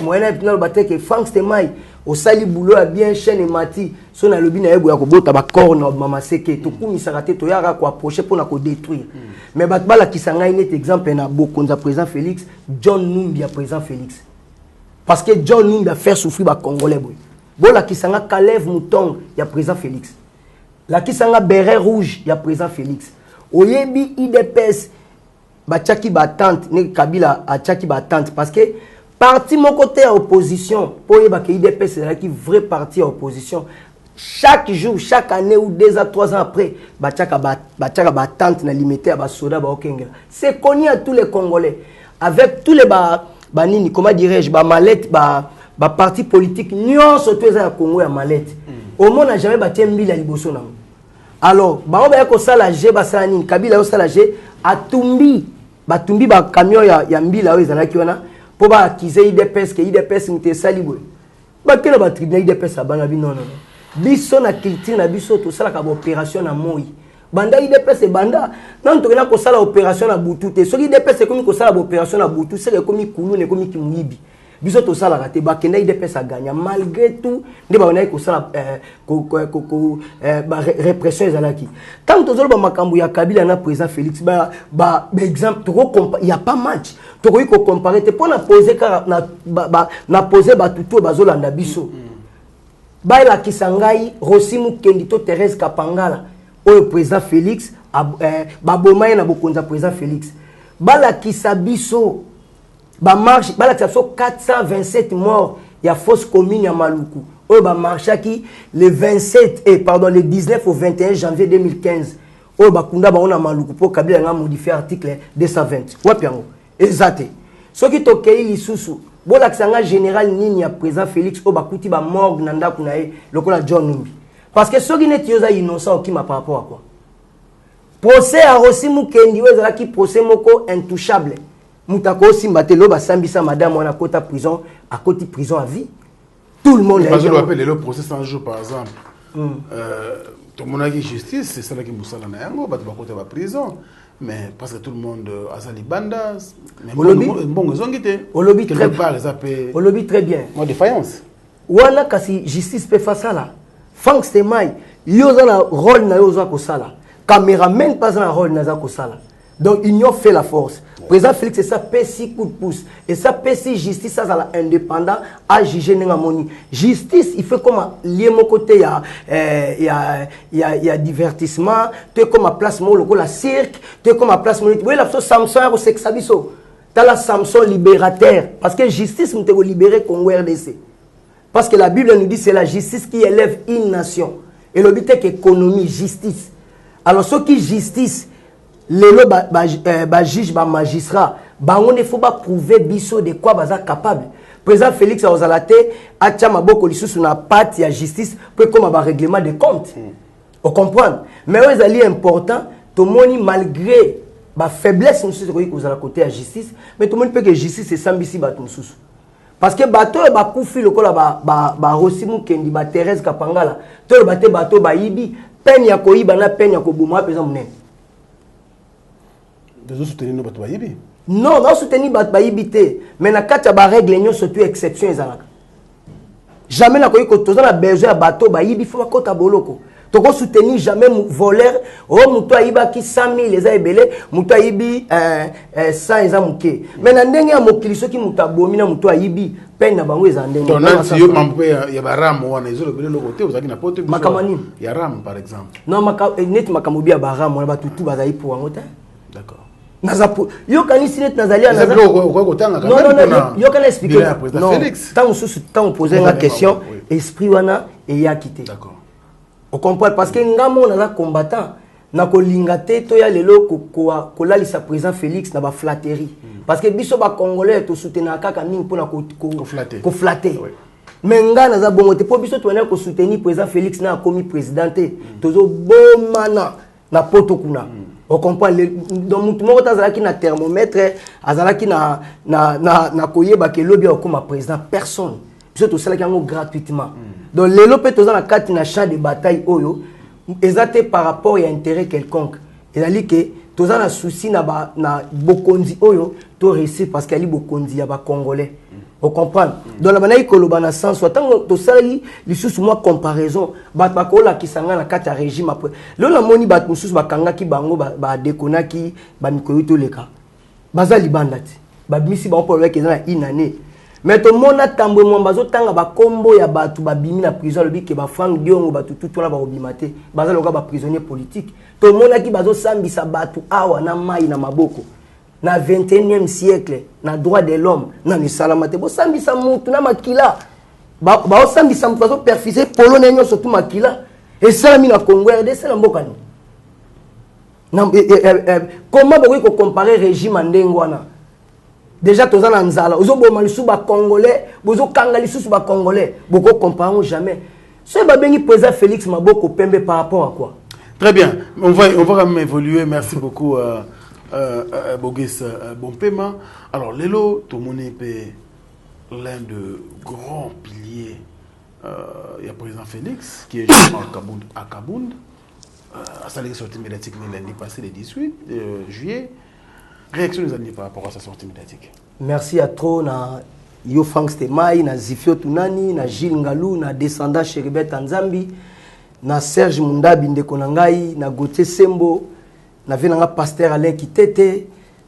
Speaker 1: moyen na baté que Frank Stemai au sali boulot a bien chaîne et mati so na lobi na yebo ya ko bota ba corne mama seke to kumisa raté to yaka ko approcher pona ko détruire mais bat bala kisanga net exemple na bokonza président Félix John Numbi président Félix parce que John Numbi a fait souffrir ba congolais boy bola kisanga Kalev Mouton ya président Félix la kisanga béret rouge ya président Félix oyebi IDPS Bachaki batante ne Kabila a Tchaki batante parce que parti mon côté à opposition pour y que IDPS c'est qui vrai parti à opposition chaque jour chaque année ou 2 à 3 ans après Bachaka batante na limité à basoda ba okengela c'est connu à tous les Congolais avec tous les banini comment dirais-je ba mallette ba parti politique nyon surtout à Congo ya mallette au monde n'a jamais battu mbila liboso na alors ba ba ko sala G ba sani Kabila yo sala G atumbi batumbi ba camion ya mbila oyo ezalaki wana po ba akize IDPS ke IDPS mute salibo ba kela ba tribunal IDPS abana bi non biso na culture na biso to sala ka opération na moi banda IDPS banda non to na ko sala opération na butu te so IDPS komi ko sala opération na butu c'est komi kulu ne komi kimuibi biso to sala ka te ba kenda IDPS a gagné malgré tout ndi ba na ko sala répression ezalaki tant to zolo ba makambu ya Kabila na président Félix ba exemple to il y a pas match to ko comparer te pona poser car na poser ba tutu bazolanda biso ba la kisangai Rosimu Kendi to Thérèse Kapangala o président Félix ba bomaye na bokonza président Félix ba la kisabiso ba marche ba la kisabiso 427 morts ya fausse commune ya Maluku o ba marche qui le 27 et pardon le 19 au 21 janvier 2015 o ba kunda ba ona Maluku pour Kabila nga modifier article 220 wapiango exacté ce qui tokei lisusu bola kisanga général nini ya président Félix o ba kuti ba morgue nanda kunae lokola John Numbi parce que ce qui n'est yoza innocent qui m'a par rapport à quoi procès à Rosimu Kendi wezala ki procès moko intouchable mutako simbate lo ba sambisa madame wana kota prison à côté prison à vie tout le monde
Speaker 2: a appelle le procès 100 jours par exemple tout le monde a dit justice c'est ça qui moussala na yango ba côté ba prison mais parce que tout le monde a sali bandas mais bon zongité
Speaker 1: au lobby
Speaker 2: très bien
Speaker 1: au lobby très bien
Speaker 2: moi défaillance
Speaker 1: wana kasi justice peut faire ça là Frank Stemai yoza na rôle na yoza ko sala caméraman pas un rôle na za ko sala donc ils ont fait la force président Félix c'est ça PC coup de pouce et ça PC justice ça la indépendant à juger ninga moni justice il fait comme lié mon côté il y a divertissement tu comme à place mon loco la cirque tu comme à place mon oui la Samson au sexe abisso t'as la Samson libérateur parce que justice nous te libérer Congo RDC parce que la Bible nous dit c'est la justice qui élève une nation et le but est qu'économie justice alors ce qui justice les juges, les magistrats, on ne faut pas prouver biso de quoi baza capable. Président Félix a osalaté a tchama boko lisu sur la patte ya justice pour comme un règlement de compte. On comprend. Mais ouais c'est important. Tout le monde malgré la faiblesse nous sommes aux à côté de la justice, mais tout le monde peut que justice c'est sambisi batum sous. Parce que bateau ba koufi le kola ba Rosimu Kendi ba Thérèse Kapangala, tout le bateau ba yibi peine ya koyiba na peine ya kobuma pesa mnen.
Speaker 2: Vous soutenez nos bateaux.
Speaker 1: Non, non soutenir bateau mais na kati ba règle ño surtout exception ezalaka. Jamais na koyi ko tozana besoin ya bateau ba yibi faut kota boloko. Toko soutenir jamais voleur o muto ayiba ki 100 000 les ebele muto ayibi 100 eza muke. Mais na ndenge ya mokili soki muto abomi na muto ayibi peine na bango eza ndenge.
Speaker 2: Donc nanti yo mampe ya baram wana ezolo bele lokote ozaki na pote
Speaker 1: makamani
Speaker 2: ya ram par exemple.
Speaker 1: Non net makamobi ya baram wana batutu bazali pour ngota.
Speaker 2: D'accord.
Speaker 1: Nazapo yo kanisi net nazali
Speaker 2: na za ko kotanga
Speaker 1: quand même. Non, yo kana expliquer.
Speaker 2: Non, Félix.
Speaker 1: Tant poser une question, esprit wana et ya quitté.
Speaker 2: D'accord.
Speaker 1: On comprend parce que ngamo na combattant na ko lingate to ya lelo ko la lisa président Félix na ba flatterie parce que biso ba congolais to soutenir kaka mingi pona ko flatter. Mais ngana za bongo te po biso to na ko soutenir président Félix na komi présidenté tozo bomana na poto kuna. On comprend donc tout le monde azalaki na thermomètre azalaki na koyeba ke lobi comme président personne biso to sala kango gratuitement donc les lopé toza na kati na champ de bataille oyo ezate par rapport à intérêt quelconque ezali que tous un souci na bokonzi oyo to réussir parce qu'il y a bokonzi ya ba congolais. Vous comprenez? Dans la manière que le sens soit tant to sali li sous moi comparaison ba kola ki sanga na kata régime après. Le la moni ba mususu ba kanga ki bango ba dekona ki ba mikoyo to leka. Baza libandati. Ba misi ba pour avec na inane. Mais tout le monde a tambour mon bazo tanga ba combo ya batu ba bimi na prison le bi ke ba Frank Diongo ba tout la ba obimate baza loka ba prisonnier politique tout le monde a ki bazo sambisa batu awa na mai na maboko na 21e siècle na droit de l'homme na ni salamate bo sambisa mutu na makila ba sambisa mutu bazo perfiser polonais nyo surtout makila et ça mi na Congo RDC na mboka ni na comment ba ko comparer régime ndengwana. Déjà, tous en Anzala, vous avez dit Congolais, vous avez dit Congolais, beaucoup ne comparons jamais. Ce que le président Félix Maboko Pembe par rapport à quoi?
Speaker 2: Très bien, on va quand même évoluer. Merci beaucoup, Bogis Bompema. Alors, Lelo, tout le monde est l'un de grands piliers. Il y a le président Félix, qui est justement à Kabound. À sa sortie médiatique lundi passé, le 18 juillet. Réaction des amis par rapport à sa sortie médiatique.
Speaker 1: Merci à trop na Yo Frank Stemai, na Zifio Tunani, na Gilles Ngalou, na descendant Cheribet Tanzambi, na Serge Mundabi Ndekonangai, na Gauthier Sembo, na venanga Pasteur Alain Kitete,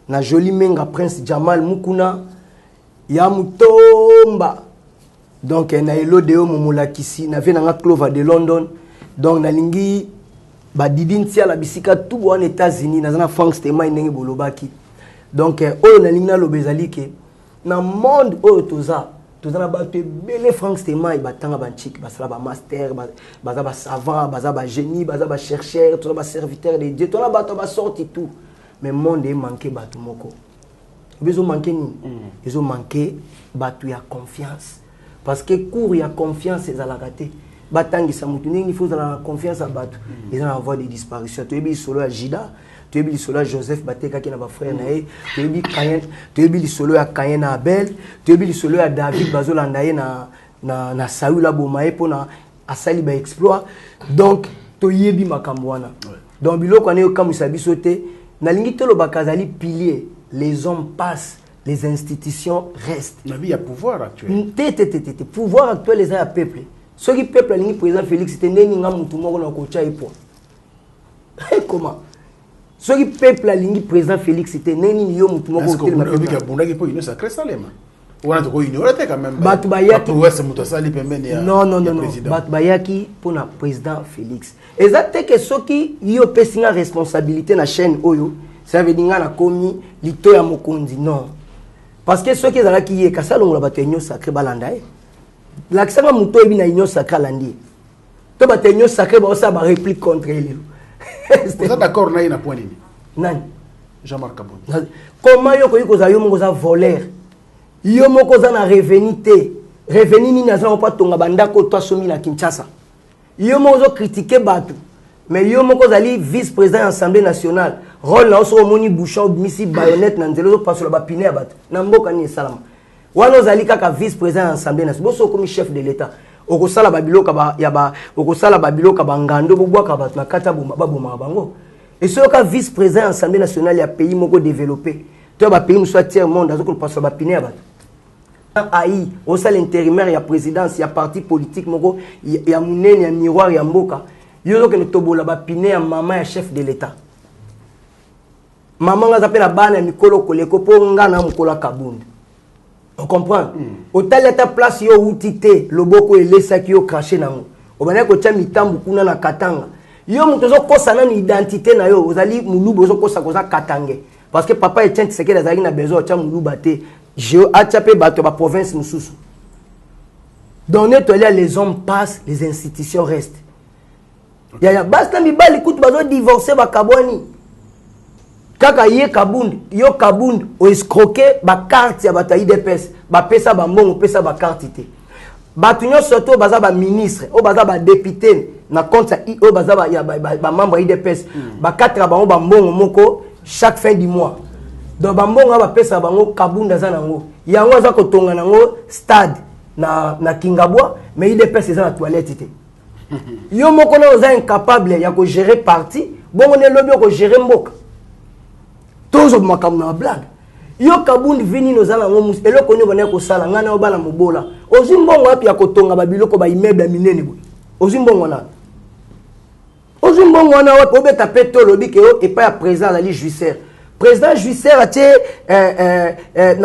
Speaker 1: na Joli Menga Prince Jamal Mukuna, ya Mutomba. Donc na Elo Deo Momolakisi, na venanga Clova de London. Donc na lingi ba Didintia la bisika tout en États-Unis, na Frank Stemai ndenge bolobaki. Donc, on a l'imna l'obésali que dans le monde où toza na battu belé Frank Stemai batanga banchik basala ba master ba savant ba génie ba chercheur tout ba serviteur de Dieu tout la bato ba sorti tout mais monde est manqué batu moko ils ont manqué ni ils ont manqué batu ya confiance parce que cours ya confiance c'est à la raté batangi sa mutu il faut la confiance à batu ils ont envoyé des disparitions tu es solo à Jida tu es solo à Joseph Bateka qui n'a pas frère nae tu es solo à Cayen Abel tu es solo à David Bazolandaye na Saoula Bomae pour na asali ba exploit donc to yebi makambwana donc biloko ane comme sabi sauter na lingi to lo bakazali pilier les hommes passent les institutions restent
Speaker 2: na vie ya pouvoir actuel
Speaker 1: pouvoir actuel les a peuple ce qui peuple lingi président Félix c'était neni nga mutu moko na ko tcha ipo comment ce qui peuple a lingi président Félix c'était neni yo mutu moko
Speaker 2: ko tele mabi ka bunda ki po ino sacré salema on a ko ignorer quand même batu bayaki prouesse mutu sali pembeni ya
Speaker 1: non batu bayaki pour na président Félix exacte que ce qui yo pesinga responsabilité na chaîne oyo ça veut dire na komi lito ya mokonzi non parce que ceux qui zala ki ye kasalo ngula batu enyo sacré balanda la kisanga muto ebi na enyo sacré landi to batu enyo sacré ba osa ba réplique contre lui.
Speaker 2: Vous êtes d'accord na ina point nini?
Speaker 1: Nani?
Speaker 2: Jean-Marc Kabon.
Speaker 1: Comment yo ko za yo moko za voleur? Yo moko za na revenu te. Revenu ni na za pas tonga bandako to somi na Kinshasa. Yo moko zo critiquer batu. Mais yo moko zali vice-président de l'Assemblée nationale. Rôle na so moni bouchon misi baïonnette na nzelo zo passo la bapine ya batu. Na mboka ni salama. Wano zali kaka vice-président de l'Assemblée nationale. Boso comme chef de l'État. Okosala babiloka ba ya ba okosala babiloka bangando bobwaka batu na kata baboma bango et ce ka vice président de l'Assemblée nationale ya pays moko développé to ba pays soit tiers monde azoko passe ba piner batu ai osala intérimaire ya présidence ya parti politique moko ya munene ya miroir ya mboka yozo ke tobola ba piner ya mama ya chef de l'état mama nga zapela bana mikolo koleko po ngana mukola kabunda. On comprend. Au tel ta place yo outité loboko elesa ki yo craché nango. Obana ko tia mitambu kuna na katanga. Yo muto zo kosa na identité na yo, ozali mulubu zo kosa kosa katange. Parce que papa Etienne Tshisekedi azali na besoin tia muluba te. Je atchape bato ba province mususu. Dans notre les hommes passent, les institutions restent. Ya basta mi bali kutu bazo divorcer ba kabwani. Kaka ye Kabund, yo Kabund o escroquer ba carte ya bata IDPS, ba pesa ba mbongo pesa ba carte te. Batu nyo soto baza ba ministre, o baza ba député na compte o baza ba ya ba membre IDPS, ba 4 ba ba mbongo moko chaque fin du mois. Donc ba mbongo ba pesa bango Kabund za nango. Yango za ko tonga nango stade na Kingabwa, mais IDPS za na toilette te. Yo moko na oza incapable ya ko gérer parti, bongo ne lobby ko gérer mboka. tozo makambo na blague yo kabundi vini nozala ngomus eloko ni bana ko sala ngana obala mobola ozimbongo api ya kotonga babiloko ba immeuble minene boy ozimbongo na ozimbongo na wapi obeta peto lobi ke o epa ya président ali Juisser président Juisser a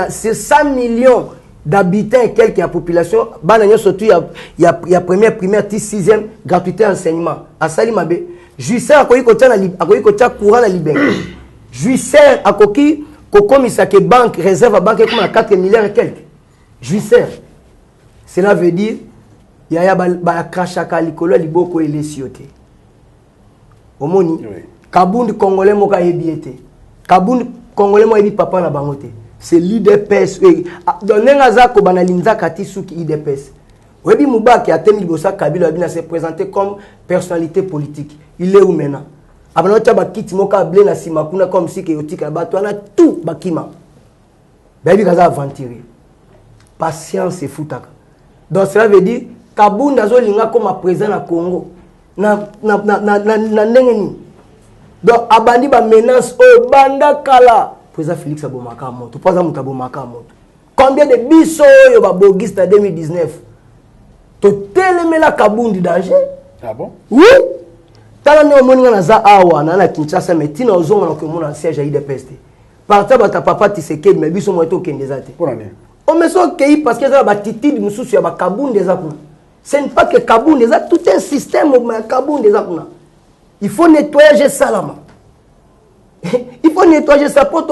Speaker 1: c'est 100 millions d'habitants et quelques la population bana surtout il y a première primaire 6e gratuité enseignement à Sali Mabe Juisser akoyi ko tia courant na Libenga Juisser akoki kokomisa ke banque réserve à banque comme 4 milliards et quelques Juisser cela veut dire il y a ba krachaka likolo liboko elesiote omoni kabundi congolais moka ebiete kabundi congolais mo ebi papa na bangote c'est l'IDPS donner ko banalinza kati suki IDPS webi mubaki atemi libosa Kabila abina se présenter comme personnalité politique il est où maintenant abana ba kiti moka blé na simakuna comme si ke yotika bato ana tout bakima baby kaza aventurer patience et futaka donc cela veut dire kabunda zo linga comme président na Congo na ndenge ni donc abandi ba menace o banda kala président Félix Abomaka moto pas amuta Abomaka moto combien de biso yo ba bogista 2019 to telemela kabundi danger
Speaker 2: ah bon
Speaker 1: oui tala ne omoninga na za awa na Kinshasa metina ozonga na komona siège ya IDPS parta bata papa Tshisekedi mais biso mo to kendezate
Speaker 2: pour année
Speaker 1: on me so kei parce que ça ba titidi mususu ya ba kabundi za kuna ce n'est pas que kabundi za tout un système mais kabundi za kuna il faut nettoyer salama il faut nettoyer ça pour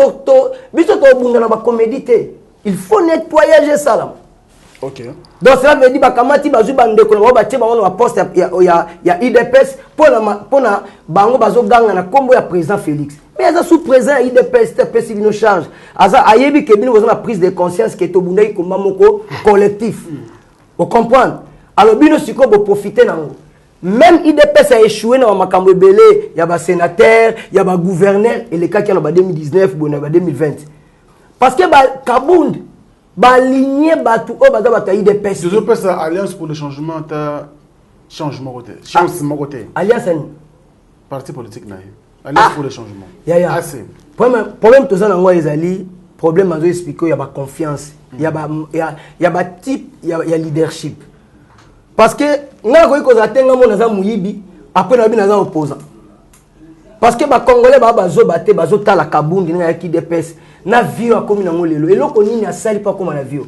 Speaker 1: biso to bunga na ba comédité il faut nettoyer salama
Speaker 2: ok
Speaker 1: donc cela veut dire bakamati bazu bandeko na ba tie bango na poste ya IDPS pona bango bazo ganga na kombo ya président Félix mais aza sous président IDPS TPS bino charge aza ayebi ke bino na prise de conscience que to bundai komba moko collectif vous comprenez alors bino siko bo profiter nango même IDPS a échoué dans makambo belé ya ba sénateur ya ba gouverneur et les cas qui en 2019 bon 2020 parce que ba Kabundi baligné batu o baza bata IDPS
Speaker 2: je pense à Alliance pour le changement ta changement côté changement côté
Speaker 1: Alliance ani
Speaker 2: parti politique na Alliance pour le changement
Speaker 1: ya
Speaker 2: assez
Speaker 1: problème toza nango ezali problème azo expliquer ya ba confiance ya ba type ya leadership parce que nga ko ikoza tenga mona za muyibi après na bina za opposant parce que ba congolais bazo baté bazo tala Kabundi nga ki DPS na vio akomi na ngolelo eloko nini asali pa koma na vio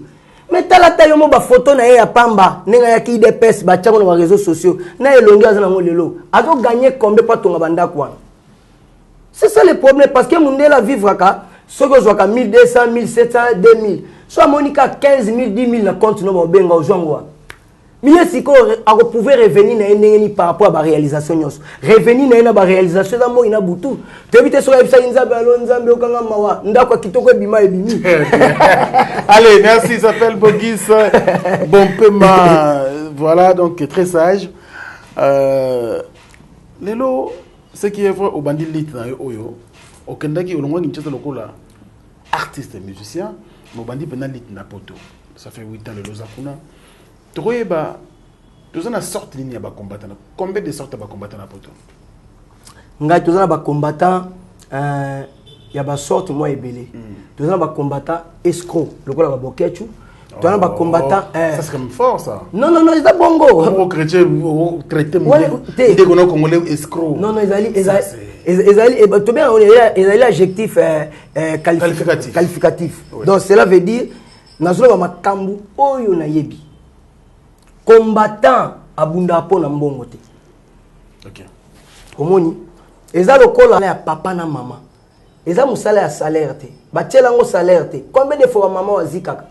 Speaker 1: mais tala tayo mo ba photo na ya pamba nga ya ki DPS ba tchako na réseaux sociaux na elongi aza na ngolelo azo gagner combien pa tonga banda kwa c'est ça le problème parce que mundela vivre ka soko zoka 1200 1700 2000 soit monika 15000 10000 na compte no benga ozongwa mais si ko a pouvoir revenir na ndenge par rapport à la réalisation nyos revenir na ba réalisation da mo ina butu to bité so ebisa nzambe alonzambe okanga mawa ndako kitoko bima ebimi
Speaker 2: allez merci il s'appelle Bogis Bompema voilà donc très sage lelo ce qui est vrai au bandi lit na oyo okendaki olongwa nchete lokola artiste musicien mo bandi penali na poto ça fait 8 ans le lozakuna Troyeba, tu as une sorte de ligne à combattre. Combien de sortes de combattants à poto?
Speaker 1: Ngai tu as un combattant, il y a une sorte moi ébélé. Tu as un combattant escroc, le quoi la bokechu. Tu as un combattant.
Speaker 2: Ça c'est comme fort ça.
Speaker 1: Non c'est bongo.
Speaker 2: Comment chrétien traité mon. Dès qu'on a congolais escroc.
Speaker 1: Non ils tout bien il a l'adjectif qualificatif. Donc cela veut dire nazola makambu oyo na yebi. Combattant abunda po na mbongo te.
Speaker 2: OK.
Speaker 1: Komoni eza lokola ya papa na mama. Eza musala ya salaire te. Batiela ngo salaire te. Combien de fois maman wazikaka?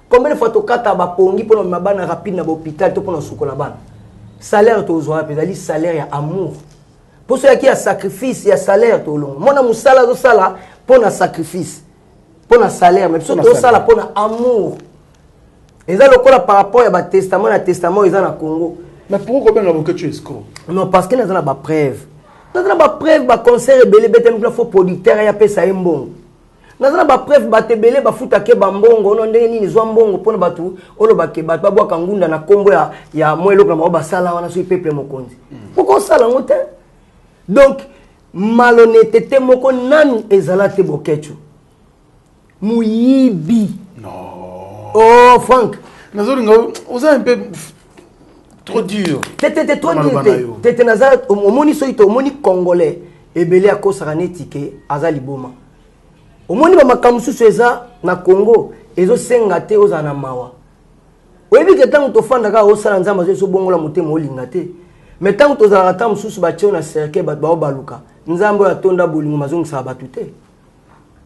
Speaker 1: Combien de fois to kata ba pongi po na mabana rapide na hôpital to po na sukola bana. Salaire to zo ezali salaire ya amour. Pour ceux qui a sacrifice ya salaire to longo. Mona musala zo sala po na sacrifice. Po na salaire mais surtout sala po na amour. Ils ont le par rapport à testament, le testament ils ont au Congo.
Speaker 2: Mais pourquoi bien avocat tu es escroc?
Speaker 1: Non parce que nous avons pas preuve. Nous avons pas preuve ba concert belé betem la faux producteur ya pesa mbongo. Nous avons pas preuve ba tebele ba futa ke ba mbongo no ndenge nini zo mbongo pona batu olo ba ke ba bwa kangunda na kombo ya moelo kwa ba sala wana so peuple mokonzi. Pourquoi sala ngote? Donc malhonnêteté moko nani ezala te Bokecho muyibi.
Speaker 2: Non.
Speaker 1: Oh Franck,
Speaker 2: vous êtes un peu trop dur.
Speaker 1: T'étais trop dur. T'étais naza omoni soito omoni congolais ebele akosaka netike azali boma. Omoni ba makamsu eza na Congo ezo senga te ozana mawa. Oyebi ke tango tofanda ka osala nzamba zo bongola motema olinga te. Mais tango tozala ta mususu batio na cercle bat ba baluka. Nzambo ya tonda bolingo mazongisa batu te.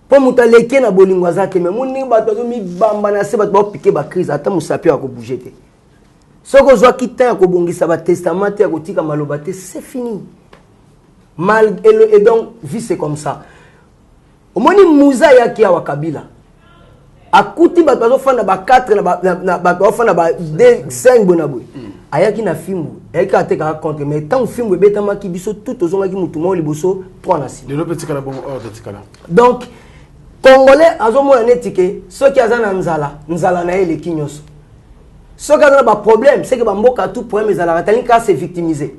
Speaker 1: Po mutaleke na bolingo azake mais moni bato zo mi bamba na se bato ba piquer ba crise ata musapi ya ko bouger te. Soko zwa kita ya ko bongisa ba testament ya ko tika maloba te, c'est fini. Mal et donc vie c'est comme ça. Omoni muza yaki ya wakabila. Akuti bato zo fanda ba 4 na bato fanda ba 5 bonaboy. Ayaki na fimbu ayaki ateka contre mais tant fimbu betama ki biso tout ozonga ki mutu mo liboso 3 na 6
Speaker 2: de l'opétique la bon ordre tikala
Speaker 1: donc congolais azomona netike soki azana nzala na ele kinyoso soki azana ba problème c'est que ba mboka tout problème ezala ratali ka se victimiser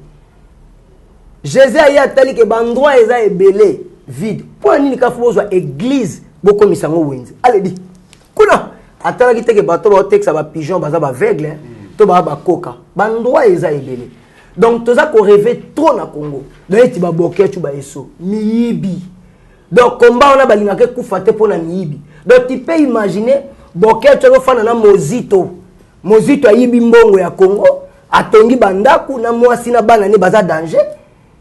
Speaker 1: Jésus ayi atali ke ba endroit eza ebele vide pour nini ka fozwa église boko misango wenzi allez dit kuna atala ki teke bato ba texte ba pigeon baza ba aveugle to ba koka bandroit eza ebele donc toza ko rêver trop na Congo donc ti ba Bokecho ba eso miyibi donc combat on a balinga ke kufa te pona miyibi donc tu peux imaginer Bokecho ko fana na Mozito ayibi mbongo ya Congo atongi bandaku na mwasi na bana ne baza danger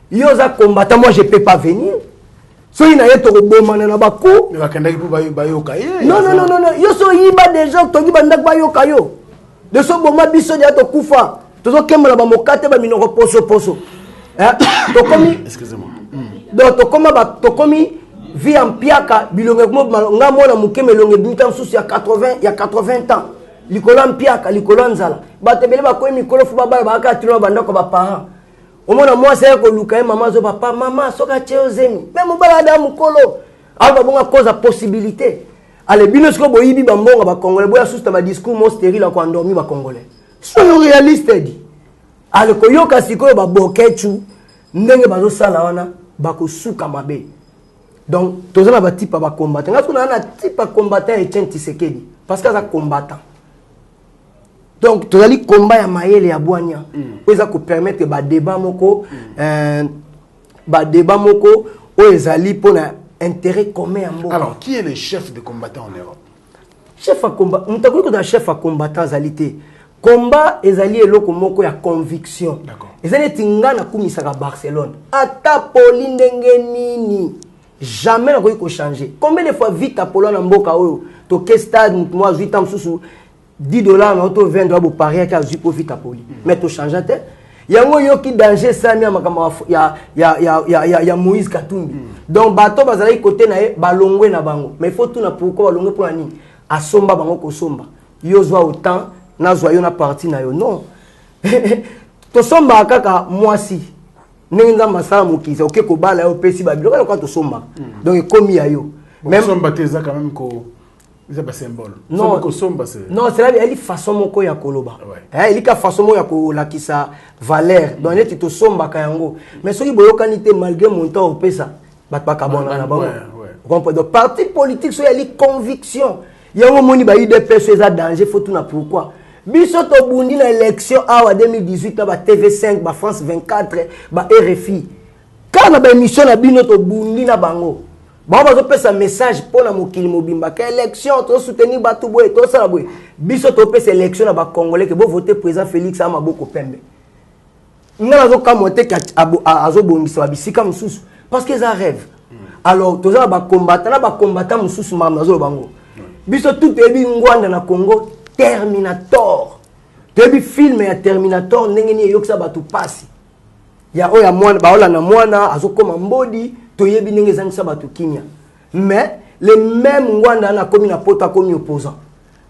Speaker 1: yo za combattant moi je peux pas venir so ina yeto ko bomana na baku
Speaker 2: mais bakendaki po bayoka ye
Speaker 1: non yo so yiba déjà tongi bandaku bayoka yo de so boma biso dia to kufa tozo kemela ba mokate ba minoko poso to komi
Speaker 2: excusez-moi
Speaker 1: donc to komi vie en piaka bilonge mo nga mona mukemelonge bitam susu ya 80 ans likola mpiaka likola nzala batebele ba ko mikolo fu baba ba ka tino bandako ba parents omona moi c'est ko luka mama zo papa mama soka cheozemi même bala da mukolo aba bonga cause possibilité. Allez, bino siko boyibi bambonga ba congolais boya susta ba discours mo stérile ko endormi ba congolais. Soyons réalistes dit. Allez ko yoka siko ba Bokecho ndenge bazo sala wana ba ko suka mabe. Donc tozana ba type ba combattant. Ngaso na type ba combattant Etienne Tshisekedi parce que ça combattant. Donc tozali combat ya mayele ya bwanya. Oza ko permettre ba débat moko o ezali pona intérêt commun à moi.
Speaker 2: Alors, qui est le chef de combattant en Europe?
Speaker 1: Chef à combat, nous t'avons dit que chef à combattant zalité. Combat ezali eloko moko ya conviction.
Speaker 2: D'accord.
Speaker 1: Ezali tingana kumisaka Barcelone. Ata poli ndenge nini. Jamais na ko changer. Combien de fois vite Apollo na mboka oyo to ke stade moi 8 ans sous $10 na auto 20 doit parier ka zu vite Apollo. Mais to changer te. Yango yoki danger sami makama ya Moïse Katumbi. Donc bato bazali côté na balongwe na bango. Mais il faut tout na pourquoi balongwe pour nani asomba bango ko somba. Yo zwa autant na zwa yo na parti na yo non. To somba kaka mwasi. Nenza masala mukisa OK ko bala yo pesi babilo quand to somba. Donc komi ya yo.
Speaker 2: Même somba teza quand même ko c'est pas symbole.
Speaker 1: Non, non, c'est là elle est façon moko ya koloba. Elle est façon moko ya kolakisa valeur. Donc elle to somba kayango. Mais soki boyokanité malgré mon temps au pesa, bat pas kabona na bango. Donc parti politique so elle est conviction. Yango moni ba UDPS eza danger faut tout na pourquoi. Biso to bundi na élection awa 2018 ba TV5 ba France 24 ba RFI. Quand ba émission na bino to bundi na bango. Bon, on va un message pour la mokili mobimba. Quelle élection, tu soutenir Batouboé, tout ça. Biso topé cette élection à Congolais que vous votez président Félix Amaboko Pembe. Nous avons commenté à Zobongiso, parce qu'ils rêvent. Alors, tous les combattants, Moussous Mamazo Bango. Biso tout est bien dans le Congo, Terminator. Tu as vu film et Terminator, n'engeni yoksa batu passi. Ya oya mwana, baola na mwana, azokoma mbodi. Toyebi ndenge zangisa batu kimia. Mais les mêmes ngwanda na komi na pota komi opposant.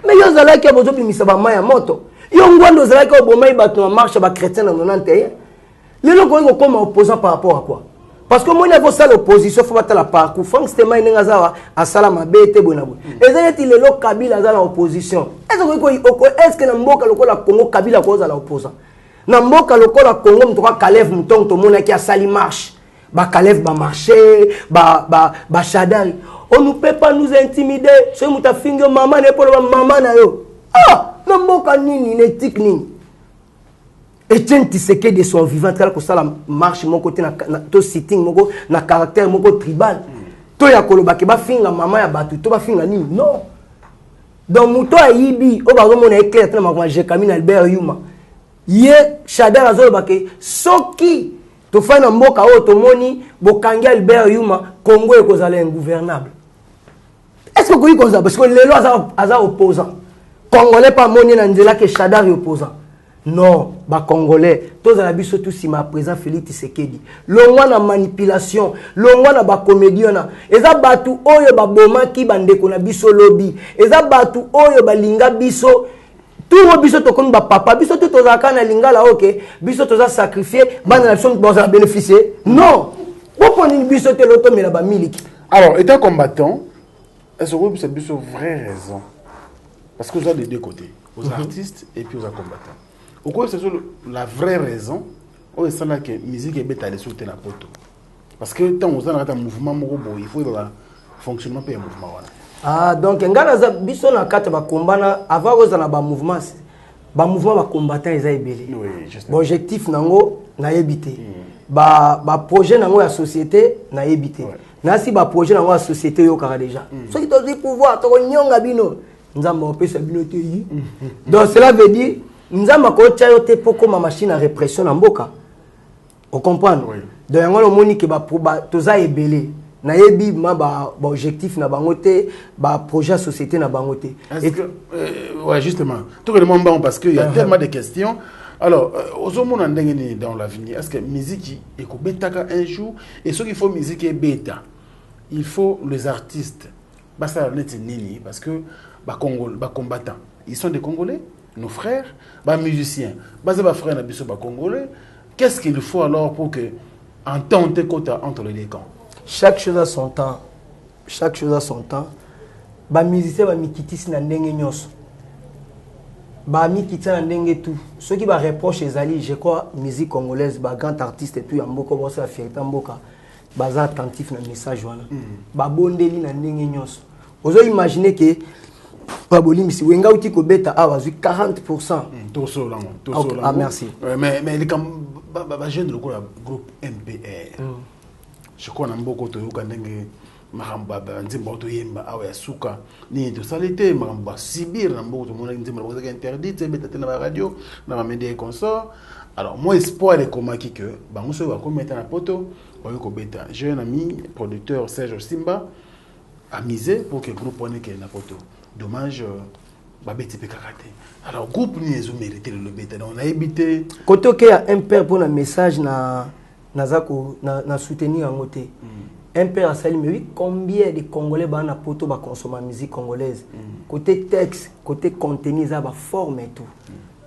Speaker 1: Mais yo zalaki bozo bimisa ba maya moto. Yo ngwanda zalaki obomai batu na marche ba chrétien na 91. Lelo ko koma opposant par rapport à quoi? Parce que moi n'avons ça l'opposition faut battre la parcours. Franck Stéma ndenge zawa asala mabete bonabo. Ezaleti lelo Kabila za la opposition. Est-ce que na mboka lokola Congo Kabila ko za la opposant? Na mboka lokola Congo mtoka Kalev mtongo to mona ki asali marche. ba Caleb ba marché ba Shadari. On ne peut pas nous intimider. Ce muta fingo maman ne pour maman na yo. Ah, na mboka nini netik nini. Etienne Tshisekedi de son vivant tel que ça la marche mon côté na to sitting moko na caractère moko tribal. To ya koloba ke ba finga maman ya batu to ba finga nini. Non. Donc muto ayibi o ba mona éclair tellement ma j'ai Camille Albert Yuma. Ye Shadari azolo ba ke soki to fa na mboka o to moni bokangi Albert Yuma Congo est kozala ingouvernable. Est-ce que vous avez parce que les lois sont opposants. Congolais pas moni na nzela que Shadari opposant. Non, ba Congolais, tous à la biso tout si ma présent Félix Tshisekedi. Longwa na manipulation, longwa na ba comédiona. Eza batu oyo ba boma ki bandeko na biso lobby. Eza batu oyo ba linga biso. Tout biso to kon ba papa, biso tout ozaka na linga la OK, biso toza sacrifier, bana na biso boza bénéficier. Non. Pourquoi ni biso te loto mais la ba miliki.
Speaker 2: Alors, étant combattant, est-ce que c'est une vraie raison? Parce que vous avez les deux côtés, aux artistes et puis aux combattants. Au quoi c'est la vraie raison, c'est ça que la musique est bête à soutenir la poto. Parce que tant que vous avez un mouvement, il faut le fonctionnement de mouvement.
Speaker 1: Ah, donc, ngana biso na kata ba combat avant que na ba mouvement ba combattant ils aient belé.
Speaker 2: Oui, justement.
Speaker 1: Objectif nango na yebité. Ba projet nango ya société na yebité. Na si ba projet nango ya société yo kara déjà. Ceux qui ont pouvoir to nyonga bino. Nzamba opesa bino te yi. Donc cela veut dire nzamba ko chayo te poko ma machine à répression na mboka. On comprend? Oui. Donc yango moni ke ba toza ebelé. Na yebi ma ba objectif na bangote ba projet société na bangote.
Speaker 2: Et que ouais justement. Tout le monde bon parce que il y a tellement de questions. Alors, aux hommes dans l'avenir, est-ce que musique est bêta un jour et ce qu'il faut musique est bêta. Il faut les artistes. Parce que les combattants, ils sont des Congolais, nos frères, les musiciens, les frères congolais. Qu'est-ce qu'il faut alors pour que entente entre les deux camps?
Speaker 1: Chaque chose a son temps. Chaque chose a son temps. Les musiciens, les mikitis na ndenge nyonso. Bami kitana ndenge tout ceux qui va reprocher Zali je crois musique congolaise ba grand artiste et puis amboko bossa la fierté mboka baza attentif na message wana ba bondeli na ndenge nyonso ozo imaginer que ba bolimisi wenga uti ko beta awa 40%
Speaker 2: toso là
Speaker 1: ah merci
Speaker 2: mais les comme ba jeune le groupe MPR je crois na mboko to yoka ndenge maramba nzimba to yemba awa suka ni to salite maramba sibir na mboko to mona nzimba ko interdit te na radio na média et consort. Alors moi espoir est comme qui que bango so va mettre na poto ko beta j'ai un ami producteur Serge Simba a misé pour que groupe on que na poto dommage ba beti pe kakate. Alors groupe ni ezo mériter le beta on a évité
Speaker 1: côté que a un père pour un message na zako na soutenir en côté. Un père a sali, mais oui, combien de Congolais na poto ba consommer musique congolaise. Côté texte, côté contenu, ça va forme et tout.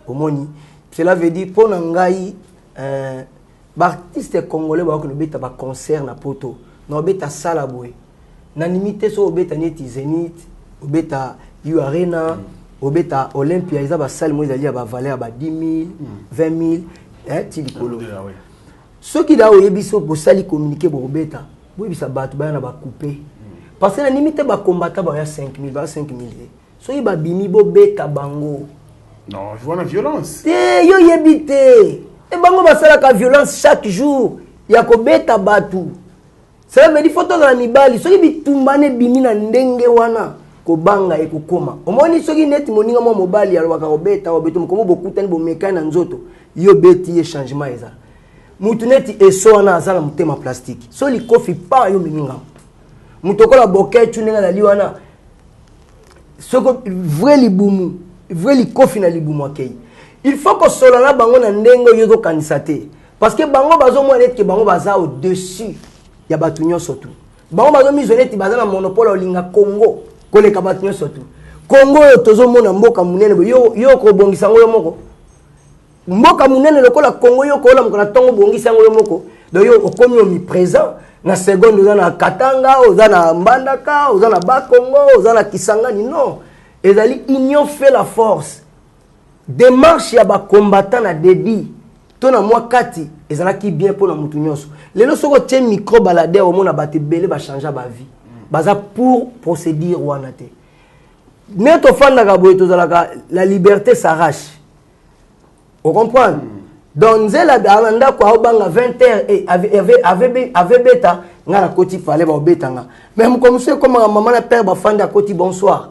Speaker 1: Au moni, cela veut dire pour nangai artiste congolais ba ko beta ba concert na poto. Na beta sala boy. Na limité so beta neti Zénith, beta U Arena, beta Olympia, ils ba salle moi ils ba valeur ba 10 000, 20 000, tilikolo. Ceux qui da oyebiso bo sali communiquer bo beta. Oui, ça bat na ba couper. Parce que la limite ba combattant ba 5 000, ba 5 000. So y ba bimi bo beta bango.
Speaker 2: Non, il faut la violence.
Speaker 1: Yo yebite. Et bango ba sala ka violence chaque jour. Ya ko beta batu. Ça veut dire photo na mibali. So y bitumbane bimi na ndenge wana ko banga e ko koma. Omoni so ki net moninga mo mobali ya waka ko beta o betu ko bokutani bo mekana nzoto. Yo beti ye changement eza. Mutuneti eso na azala mutema plastique. So li kofi pa yo minga. Mutokola boke tunenga na liwana. Soko vrai libumu, vrai li kofi na libumu akei. Il faut que solo na bango na ndengo yo do kanisate. Parce que bango bazo mo net ke bango baza au dessus ya batu nyonso tu. Bango bazo mizoneti baza na monopole olinga Congo. Kole ka batu nyonso tu. Congo yo tozo mona mboka munene yo ko bongisa ngo yo moko. Mboka munene lokola Congo yo kola mokona tongo bongisa ngo yo moko do yo okomi omi présent na seconde ozana Katanga ozana Mbandaka ozana Bakongo ozana Kisangani non ezali union fait la force démarche ya ba combattant na dédi to na moi kati ezalaki bien pour na mutu nyonso lelo soko tie micro balader au mona baté belé ba changer ba vie baza pour procéder wana te neto fandaka boye tozalaka la liberté s'arrache on comprend donc nzela alanda kwa obanga 20h et avait beta ngana koti fallait ba betanga même comme c'est comme maman na père ba fanda koti bonsoir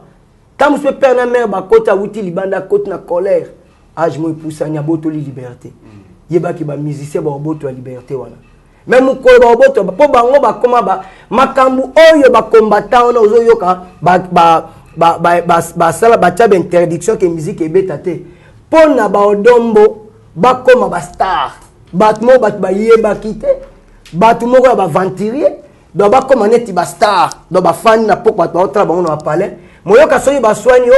Speaker 1: tant monsieur père na mère ba kota wuti libanda koti na colère age mo poussa nya boto li liberté yeba ki ba musicien ba boto la liberté wana même ko ba boto po bango ba koma ba makambu oyo ba combattant na ozo yoka ba sala ba tia interdiction que musique ebeta te pona ba odombo ba koma ba star batmo bat ba yeba kite batmo ko ba venturier do ba koma neti ba star do ba fan na poko ba otra bango na palais moyoka soyi ba swani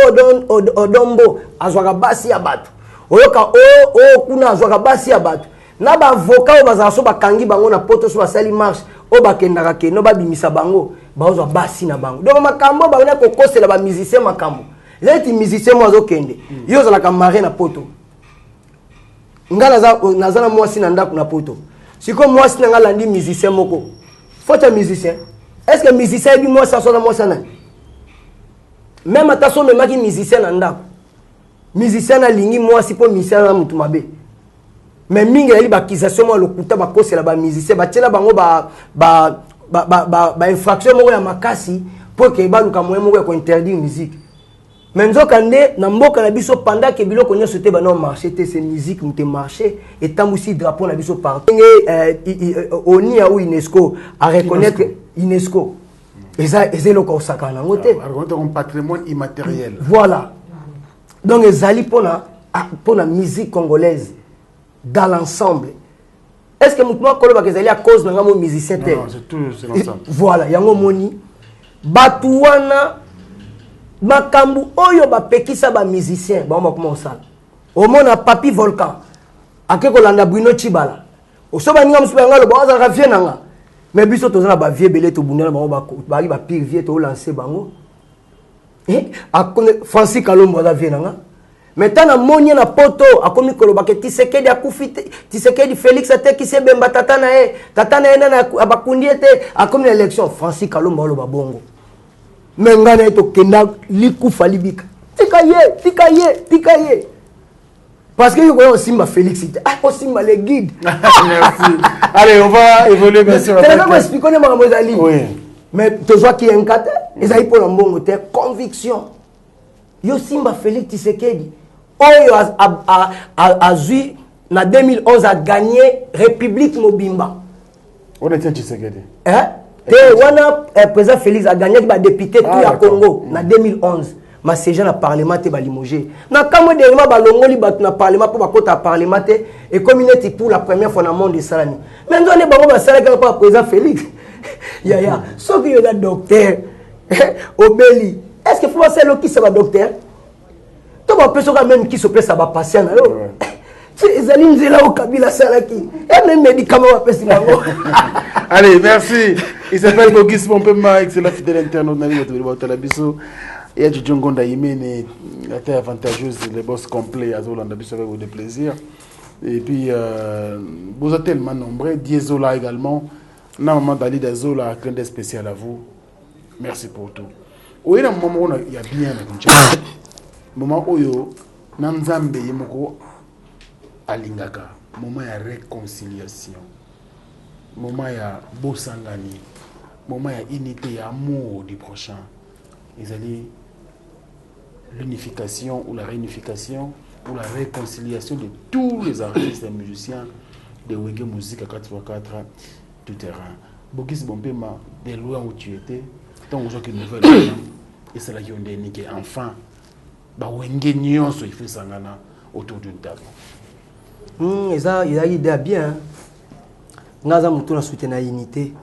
Speaker 1: odombo azwaka basi ya bato oyoka kuna azwaka basi ya bato na ba avocat bazala so bakangi bango na poto so basali marche o bakendaka ke no babimisa bango bazwa basi na bango donc makambo babona kokosela ba musicien makambo leti musicien mo azokende yo zalaka mare na poto ngala nazana mwasi na ndako na poto siko mwasi na ngala ndi musicien moko faut musicien est-ce que musicien bi mwasi aso na mwasi na même ataso memaki musicien na ndako musicien alingi mwasi po musicien na mutu mabe mais mingi ali bakisation mo lokuta bakosela ba musicien batiela bango ba infraction moko ya makasi pour que baluka moyen moko ya ko interdire musique mais nzoka nde na mboka na biso pendant que biloko nyonso te bana marché te c'est musique nous te marché et tambusi drapeau na biso partout oni ya UNESCO à reconnaître UNESCO ezali loko osaka na ngote
Speaker 2: un patrimoine immatériel
Speaker 1: voilà donc ezali pona musique congolaise dans l'ensemble. Est-ce que mutumo koloba kezali à cause na ngamo musicien te?
Speaker 2: Non, c'est tout, c'est l'ensemble.
Speaker 1: Voilà, yango moni batuwana makambu oyo ba pekisa ba musicien ba ma comment ça. Au mona Papi Volcan. Akeko landa Bruno Chibala. Osoba ninga msupa ngalo ba za rafie nanga. Mais biso tozana ba vie belé to bundela ba pire vie to lancer bango. Akone Francis Kalombo za vie nanga. Maintenant moni na poto akomi koloba ke Tisekedi akufite Tisekedi Félix ate ki se bemba tata na na abakundi ete akomi na élection Francis Kalombo lo babongo mengana eto kenda likufa libika tika ye parce que yo simba Félix ite simba les guides.
Speaker 2: Merci. Allez, on va évoluer bien sûr.
Speaker 1: Comment expliquer ma mozali? Oui. Mais toi qui encate ezali pour mbongo te conviction. Yo simba Félix Tisekedi oyo a zui na 2011 a gagné République Mobimba.
Speaker 2: On était Tisekedi.
Speaker 1: Te wana président Félix a gagné ba député tout ya Congo na 2011. Ma séjour na parlement te ba limogé. Na kamo derima ba longoli ba na parlement pour ba kota parlement te et communauté pour la première fois dans monde de Salani. Mais ndone bango ba salaka pa président Félix. Ya so que yo na docteur Obeli. Est-ce que faut c'est le qui c'est ba docteur? To ba peso ka même qui se place ba patient na yo. C'est Zalinzela au Kabila Salaki. Et même médicament ba pesi bango.
Speaker 2: Allez, merci. Il s'appelle Gogis Pompema, excellent fidèle internaute na ligne de Telebiso. Et à Djongonda Yimene, la terre avantageuse, les boss complets à Zolanda Biso avec de plaisir. Et puis, vous êtes tellement nombreux. Diesola également. Normalement, Dali d'Azola, un clin d'œil spécial à vous. Merci pour tout. Oui, il y a un moment où il y a bien. Moment où il y a un Nzambe Yemoko Alingaka. Moment de réconciliation. Moment de Bosangani. Moment de unité, amour du prochain. Ils allaient l'unification ou la réunification ou la réconciliation de tous les artistes et musiciens de Wenge Musique à 4x4 tout terrain. Bogis Bompema, des lois où tu étais, tant aux gens qui nous veulent, et c'est là qu'ils ont déniqué. Enfin, Wenge Nyon, il fait sangana autour d'une table.
Speaker 1: Il a idée bien. Nous avons soutenu la unité.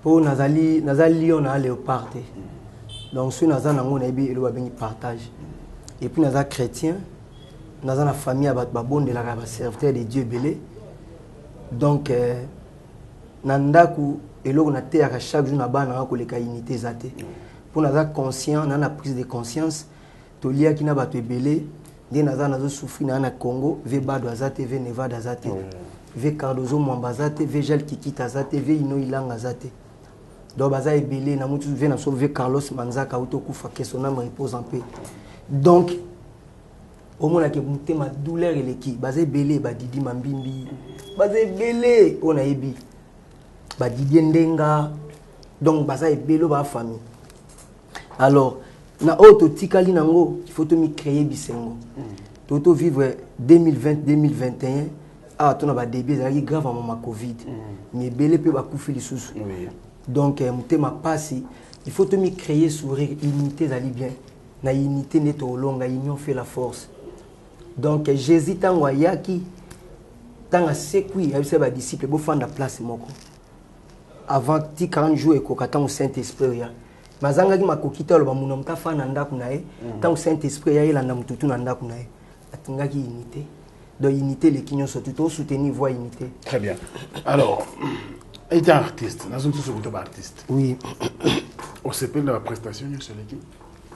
Speaker 1: Pour nous, on a léopard. Donc, si nous avons un partage. Et puis, nous avons chrétiens. Nous avons une famille de la serviteur de Dieu belé. Donc, nous avons chaque jour une unité. Pour nous être conscients, nous avons prise de conscience. Tolia qui n'a pas belé. nde naza nazosouffrir na Congo ve Bado aza te ve Nevada aza te ve Cardozo Mwamba aza te ve Gel Kikita aza te ve Ino Ilanga aza te donc baza ebele na mutu ve na so ve Carlos Manzaka autokufa que son âme repose en paix donc au moins que motema douleur eleki baza ebele ba Didi Mambimbi baza ebele ona yebi ba Didi Ndenga donc baza ebele ba famille alors na auto tikali nango il faut to mi créer bisengo toto vivre 2020 2021 ah to na ba début ezali grave à ma covid mais belé pe ba kufi lisusu donc mutema pasi il faut to mi créer sourire unité zali bien na unité neto longa union fait la force donc Jésus tango yaki tanga sekui ya ba disciple bo fanda place moko avant ti 40 jours et kokata au Saint-Esprit ya mazanga ki makokita lo ba muna mtafa na ndaku nae tango Saint-Esprit ya ila na mtutu na ndaku nae atingaki unité donc unité les kinyo so tout soutenir voix unité.
Speaker 2: Très bien. Alors étant artiste dans une société artiste.
Speaker 1: Oui.
Speaker 2: On se peut dans la prestation sur l'équipe.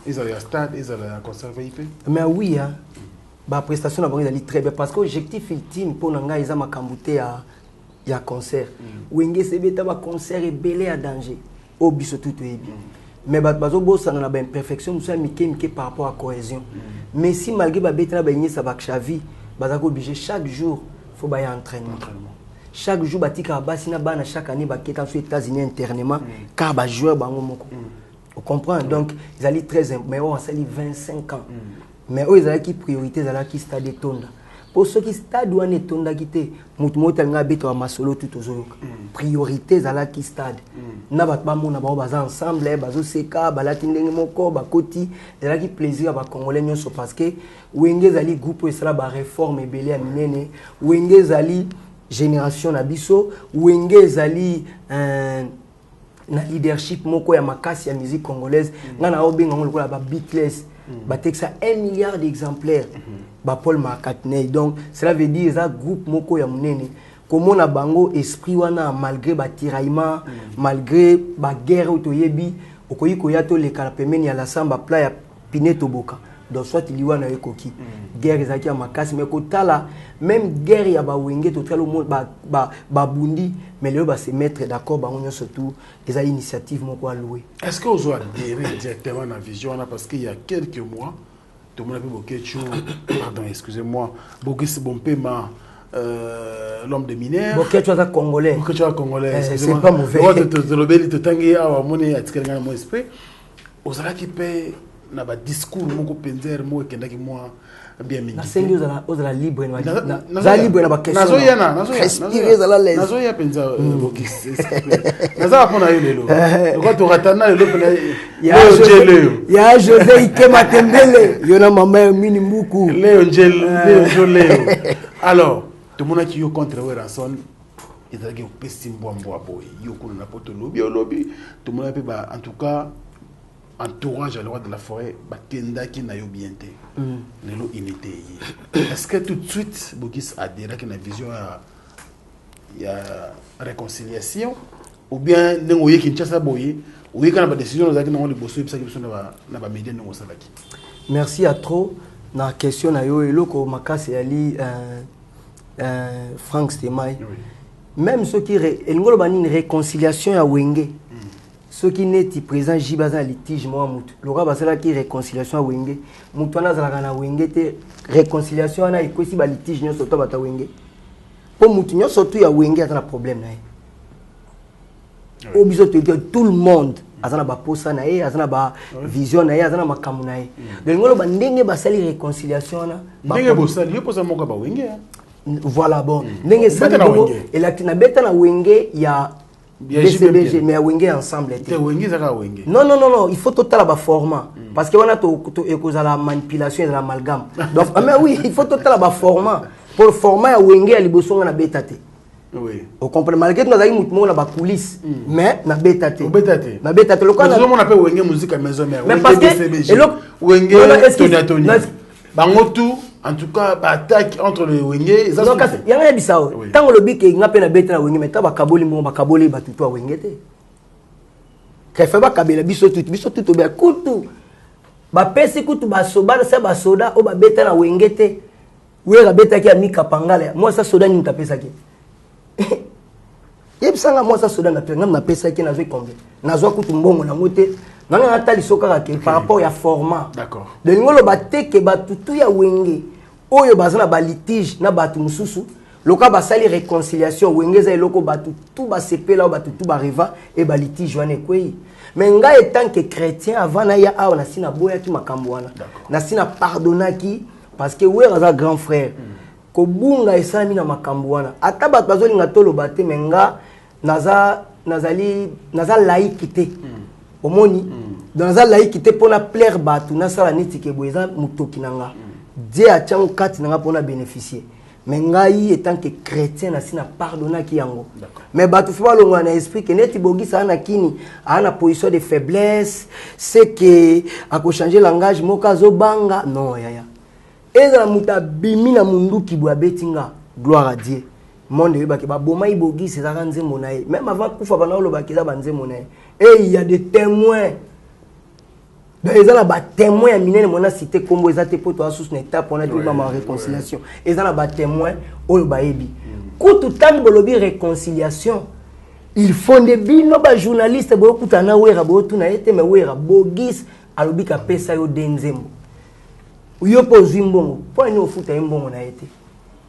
Speaker 2: Ils allaient à stade, ils allaient à concert VIP.
Speaker 1: Mais oui hein. Ba prestation na bango très bien parce que objectif ultime pour nanga ils ma kambouté ya concert. Wenge sebeta ba concert et belé à danger. Au biso tout est bien. Mais bazo bossa na ba imperfection musa mike par rapport à cohésion. Mais si malgré ba beta na ba nyesa ba chavi, bazako obligé chaque jour faut ba y entraînement. Chaque jour batika basi na bana chaque année ba keta aux États-Unis internement car ba joueur bango moko. On comprend donc ils allaient 13 mais on s'ali 25 ans. Mais eux ils allaient qui priorité ils allaient qui stade tonda. Pour ceux qui stade ouane tonda kité mutumota nga beto wa masolo tout ozoyoka. Priorité ils allaient qui stade. Na bat ba mona ba baza ensemble bazo seka balati ndenge moko ba koti ils allaient qui plaisir ba congolais nyonso parce que wenge zali groupe esala ba réforme ebele ya minene wenge zali génération na biso wenge zali na leadership moko ya makasi ya musique congolaise ngana obenga ngolo la ba Beatles ba texta 1 milliard d'exemplaires ba Paul McCartney donc cela veut dire ça groupe moko ya munene comment na bango esprit wana malgré ba tiraillement malgré ba guerre otoyebi okoyi koyato le kala pemeni ya la samba pla ya Pineto Boka donc soit il y a une coquille guerre zaki ya makasi mais kotala même guerre ya ba wenge total au monde ba bundi mais le va se mettre d'accord ba on surtout des initiatives moko alloué.
Speaker 2: Est-ce que vous avez adhéré directement dans la vision là parce qu'il y a quelques mois tout le monde a vu Bokecho pardon excusez-moi Bokis Bompema l'homme de mineur
Speaker 1: Bokecho est congolais.
Speaker 2: Bokecho est congolais
Speaker 1: c'est pas mauvais.
Speaker 2: Le lobby te tangi a monnaie atikanga mon esprit aux ala qui paye na ba discours moko penzer mo kendaki moi bien mingi
Speaker 1: na sengi ozala libre na libre na ba question respirer za la l'aise
Speaker 2: nazo ya penza bokis naza pona yelo ko to ratana lelo pena ya
Speaker 1: José Ike Matembele yona mama mini mbuku
Speaker 2: Léo Léo alors tout monde qui yo contre Weranson ezalaki opesi mbwambwa boy yo kuna na poto lobby tout le monde peut en tout cas entourage à l'endroit de la forêt batenda qui n'a eu bien té lelo unité est-ce que tout de suite Bokis adhéré à la vision il y a réconciliation ou bien n'engoyer Kinshasa boye ou y a une décision nous a dit non le bosso et ça qui sont na ba média non salaki.
Speaker 1: Merci à trop na question na yo eloko makasi ali Frank Stemai même ceux qui ngolo bani une réconciliation ya wenge ceux qui n'est présent jibaza litige moi mutu le roi basala qui réconciliation à wenge mutu ana zala na wenge te réconciliation na ikosi ba litige nyoso to bata wenge po mutu nyoso tu ya wenge atana problème na obiso te tout le monde azana ba posa na ye azana ba vision na ye azana makamu na ye donc ngolo ba ndenge basali réconciliation na
Speaker 2: ndenge bosali yo posa moko ba wenge
Speaker 1: voilà bon ndenge sali bongo elatina beta na wenge ya BCBG mais wenge ensemble
Speaker 2: te wenge zaka wenge
Speaker 1: non il faut total ba format parce que on a to ekoza la manipulation et l'amalgame donc mais oui il faut total ba format pour le format ya wenge ya libosonga na beta te
Speaker 2: oui
Speaker 1: on comprend malgré nous avons mutumo na ba coulisses mais na beta te
Speaker 2: le cas on appelle wenge musique maison
Speaker 1: mais parce que
Speaker 2: wenge Tony bango tout en tout cas attaque entre les wenge ça
Speaker 1: donc il y a un bisao tant le bic nga pe na beta na wenge mais ta ba kaboli mo ba kaboli ba tutu wenge te ka fa ba kabela biso tout be kutu bapesi kutu basoda sa basoda o babeta na wengete wera beta ki amika pangala moi sa soda ni mtapesa ki yebsanga moi sa soda na pesa na pesa ki na zwe combien na zwa kutu mbongo na ngote nanga atali soka ke par rapport ya format
Speaker 2: d'accord
Speaker 1: de ngolo bateke batutu ya wenge oyo bazana ba litige na batu mususu loka basali réconciliation wengeza eloko batutu basepela batutu ba reva et ba litige wane kwei mais nga étant que chrétien avant na ya awa na sina boya ki makambo wana na sina pardonnaki parce que wera za grand frère ko bunga esami na makambo wana ata bato bazolinga toloba te mais nga naza laïcité omoni dans la laïcité pour na plaire bato na sala neti ke boeza mutoki nanga Dieu a tiango kati nanga pour na bénéficier mais ngai étant que chrétien na sina pardonnaki yango mais bato fa balongwa na esprit que neti bogisa na kini ana position de faiblesse c'est que a ko changer langage moka zo banga non yaya eza muta bimi na munduki bwa betinga gloire à Dieu monde yebaki ba boma ibogisa za kanzembo na ye même avant kufa bana lo bakiza banzembo na ye et il y a des témoins. Ils ont des témoins à minene mona cité comme ils ont été pour toi sous une étape on a dit ma réconciliation. Ils ont des témoins au baebi. Quand tout temps bolobi réconciliation, il faut des bino ba journalistes beaucoup tana wera botu na ete me wera bogis alobi ka pesa yo denzembo. Yo pozimbongo, po ni ofuta mbongo na ete.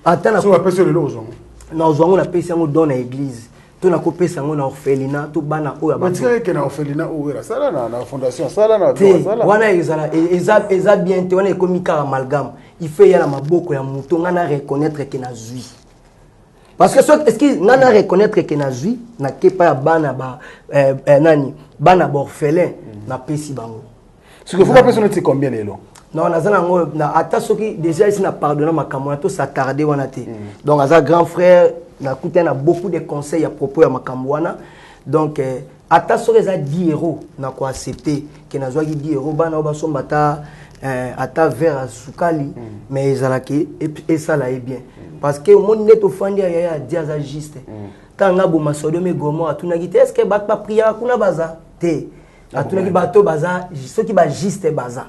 Speaker 1: Atana
Speaker 2: so pesa le lozo.
Speaker 1: Na ozongo na pesa ngo don na église. Na kopesa ngo na orphelinat to bana oya ba
Speaker 2: batika ke na orphelinat oya sala na fondation sala na
Speaker 1: sala wana eza bien te wana ekomika amalgame il fait ya na maboko ya muto ngana reconnaître que na zui parce que est-ce que ngana reconnaître que na zui na kepa ya bana ba nani bana orphelin na pesi bango
Speaker 2: ce que faut pas personne te combien lelo
Speaker 1: non nazana ngo na ata soki déjà ici na pardonner makamona to s'attarder wana te donc aza grand frère na kuta na beaucoup de conseils à propos ya makambwana donc ata so les 10 euros na ko accepter que na zwa 10 euros bana ba somba ata vers sukali mais ezalaki et ça là est bien parce que au monde net ofandi ya dia za juste tanga bo masodome gomo atuna gite est-ce que bat pas prier kuna baza te atuna ki bato baza ceux qui ba juste baza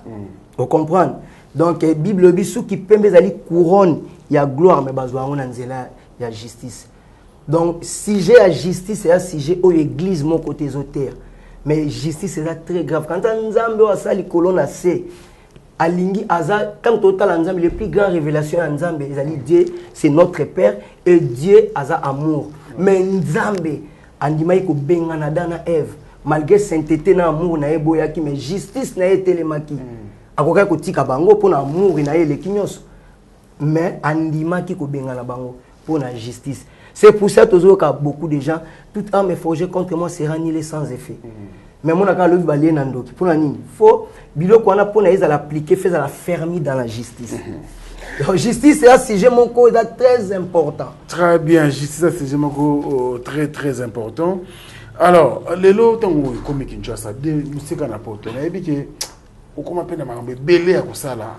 Speaker 1: vous comprenez donc bible bisu qui pembe zali couronne ya gloire mais bazwa ngona nzela il y a justice. Donc, si j'ai la justice, c'est si j'ai l'église mon côté ésotere. Mais justice, c'est très grave. Quand Nzambe a ça, les colonnes a c'est. Alingi Aza, quand total Nzambe, les plus grandes révélations à Nzambe, Dieu, c'est notre Père et Dieu a amour. Mais Nzambe, Andima ko benganada na Ève, malgré sainteté na amour na eboyaki, mais justice na été les maki. Akoka ko tika bango pour amour na ele kinyos. Mais Andima ki ko bengana bango pour la justice. C'est pour ça que beaucoup de gens, toute arme forgée contre moi sera annulée sans effet. Mais mon accord le balé nandoki pour la nini. Faut bilo qu'on a pour l'appliquer, faire la fermer dans la justice. La justice c'est un sujet mon cause très important.
Speaker 2: Très bien, justice c'est un sujet mon cause très très important. Alors les lots tango comme Kinshasa, de musique en apporte. On a dit que au comment peine à m'embêter belé à ça là.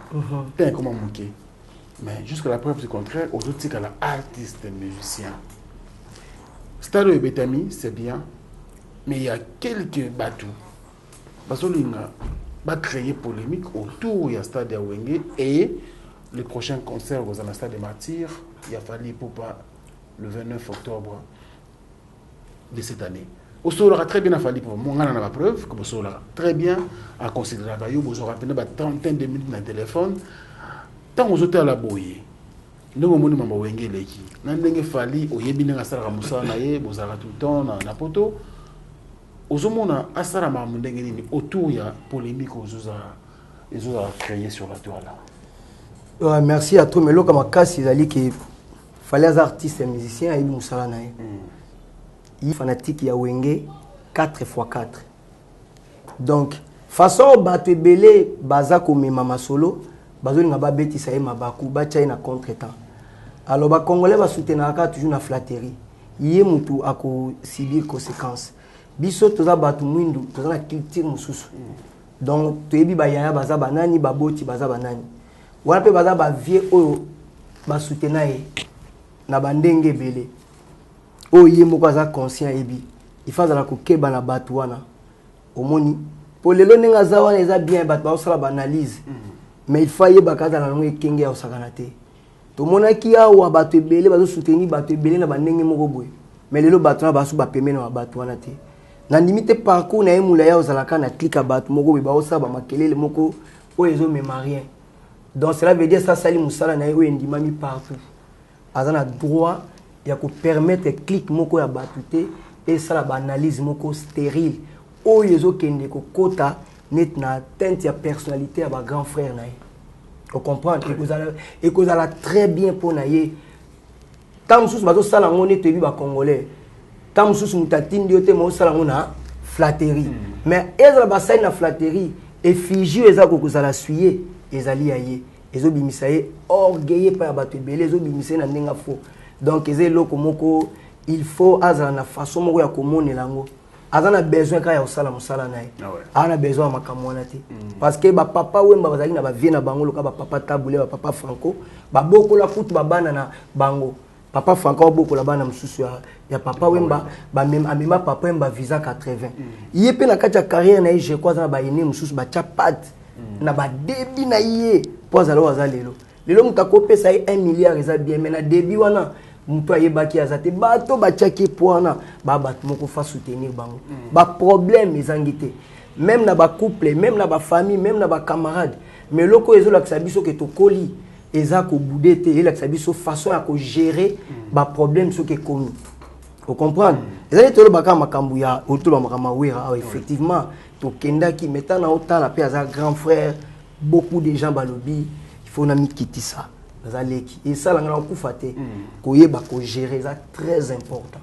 Speaker 2: T'es comment manquer. Mais jusqu'à la preuve du contraire, aujourd'hui, c'est l'artiste musicien. Stade de Betami, c'est bien, mais il y a quelques bateaux. Parce qu'on va créer polémique autour du stade de Wenge et le prochain concert dans le stade de Martyrs, il a fallu pour pas le 29 octobre de cette année. Au sol aura très bien fallu pour moi, on a la preuve que vous sol très bien à considérer. Vous aurez une trentaine de minutes dans le téléphone. Tant aux hôtels à la boye, nous avons dit que nous avons dit que nous avons dit que nous avons dit que nous avons tout le temps na poto. Aux hommes à Sarama autour il y a polémique aux a créé sur la toile.
Speaker 1: Merci à toi, mais là comme casse il a dit qu'il fallait les artistes et musiciens et nous ça là. Il fanatique il y a Wenge 4x4. Donc façon battre belé baza comme mama solo. Bazoli nga babeti sa yema baku bacha ina contre-temps. Alors ba congolais ba soutenaka toujours na flatterie. Yé mutu ako subir conséquences. Biso toza batu mwindu toza na culture mususu. Donc toyebi ba yaya baza banani baboti baza banani. Wana pe baza ba vie oyo ba soutena ye na bandenge belé. O yé moko aza conscient ebi. Il faut la ko keba na batu wana. Omoni pour les lois n'engazawa les a bien battu on sera analyse mais il faut y bakaza na ngwe kingi ya osakanate to mona ki ya wa battu belé bazo soutenir battu belé na bandenge moko boy mais les lois battu na basu ba pemene na battu wana te na limite parcours na emula ya ozalaka na clique battu moko be ba osaba makelele moko o ezo mémarien donc cela veut dire ça sali musala na yo endimami partout azana droit ya ko permettre clique moko ya battu te et ça la analyse moko stérile o yezo kende ko kota net na atteinte ya personnalité ya ba grand frère na ye on comprend et que ça très bien pour na ye tam sous bazo sala ngone te bi ba congolais tam sous mutatindi yote mo sala ngona flatterie mais ezala ba sai na flatterie effigie eza ko kozala suyer ezali aye ezo bimisa ye orgueillé pa bato belé ezo bimisa na ndinga fo donc ezé loko moko il faut azala na façon moko ya komone lango azana besoin ka ya osala musala naye ana besoin makamwana te parce que ba papa wemba bazali na ba vie na bango loka ba papa tabule ba papa franco ba bokola kutu ba bana na bango papa franco bokola bana mususu ya papa wemba ba même amema papa wemba visa 80 yepe na kati ya carrière na je crois na ba ine mususu ba chapat na ba débit na ye poza lo azalelo lelo mutakopesa 1 milliard eza bien mais na débit wana mutu ayebaki azate bato bachaki poana ba bato moko fa soutenir bango ba problème ezangi te même na ba couple même na ba famille même na ba camarade mais loko ezo la kisabiso ke tokoli eza ko boudé te la kisabiso façon ya ko gérer ba problème so ke komi vous comprenez ezali tolo baka makambu ya autolo makama wera effectivement to kendaki mettant na otala pe aza grand frère beaucoup de gens balobi il faut na mi quitter ça et ça la ngana kufa te ko yeba ko gérer ça très important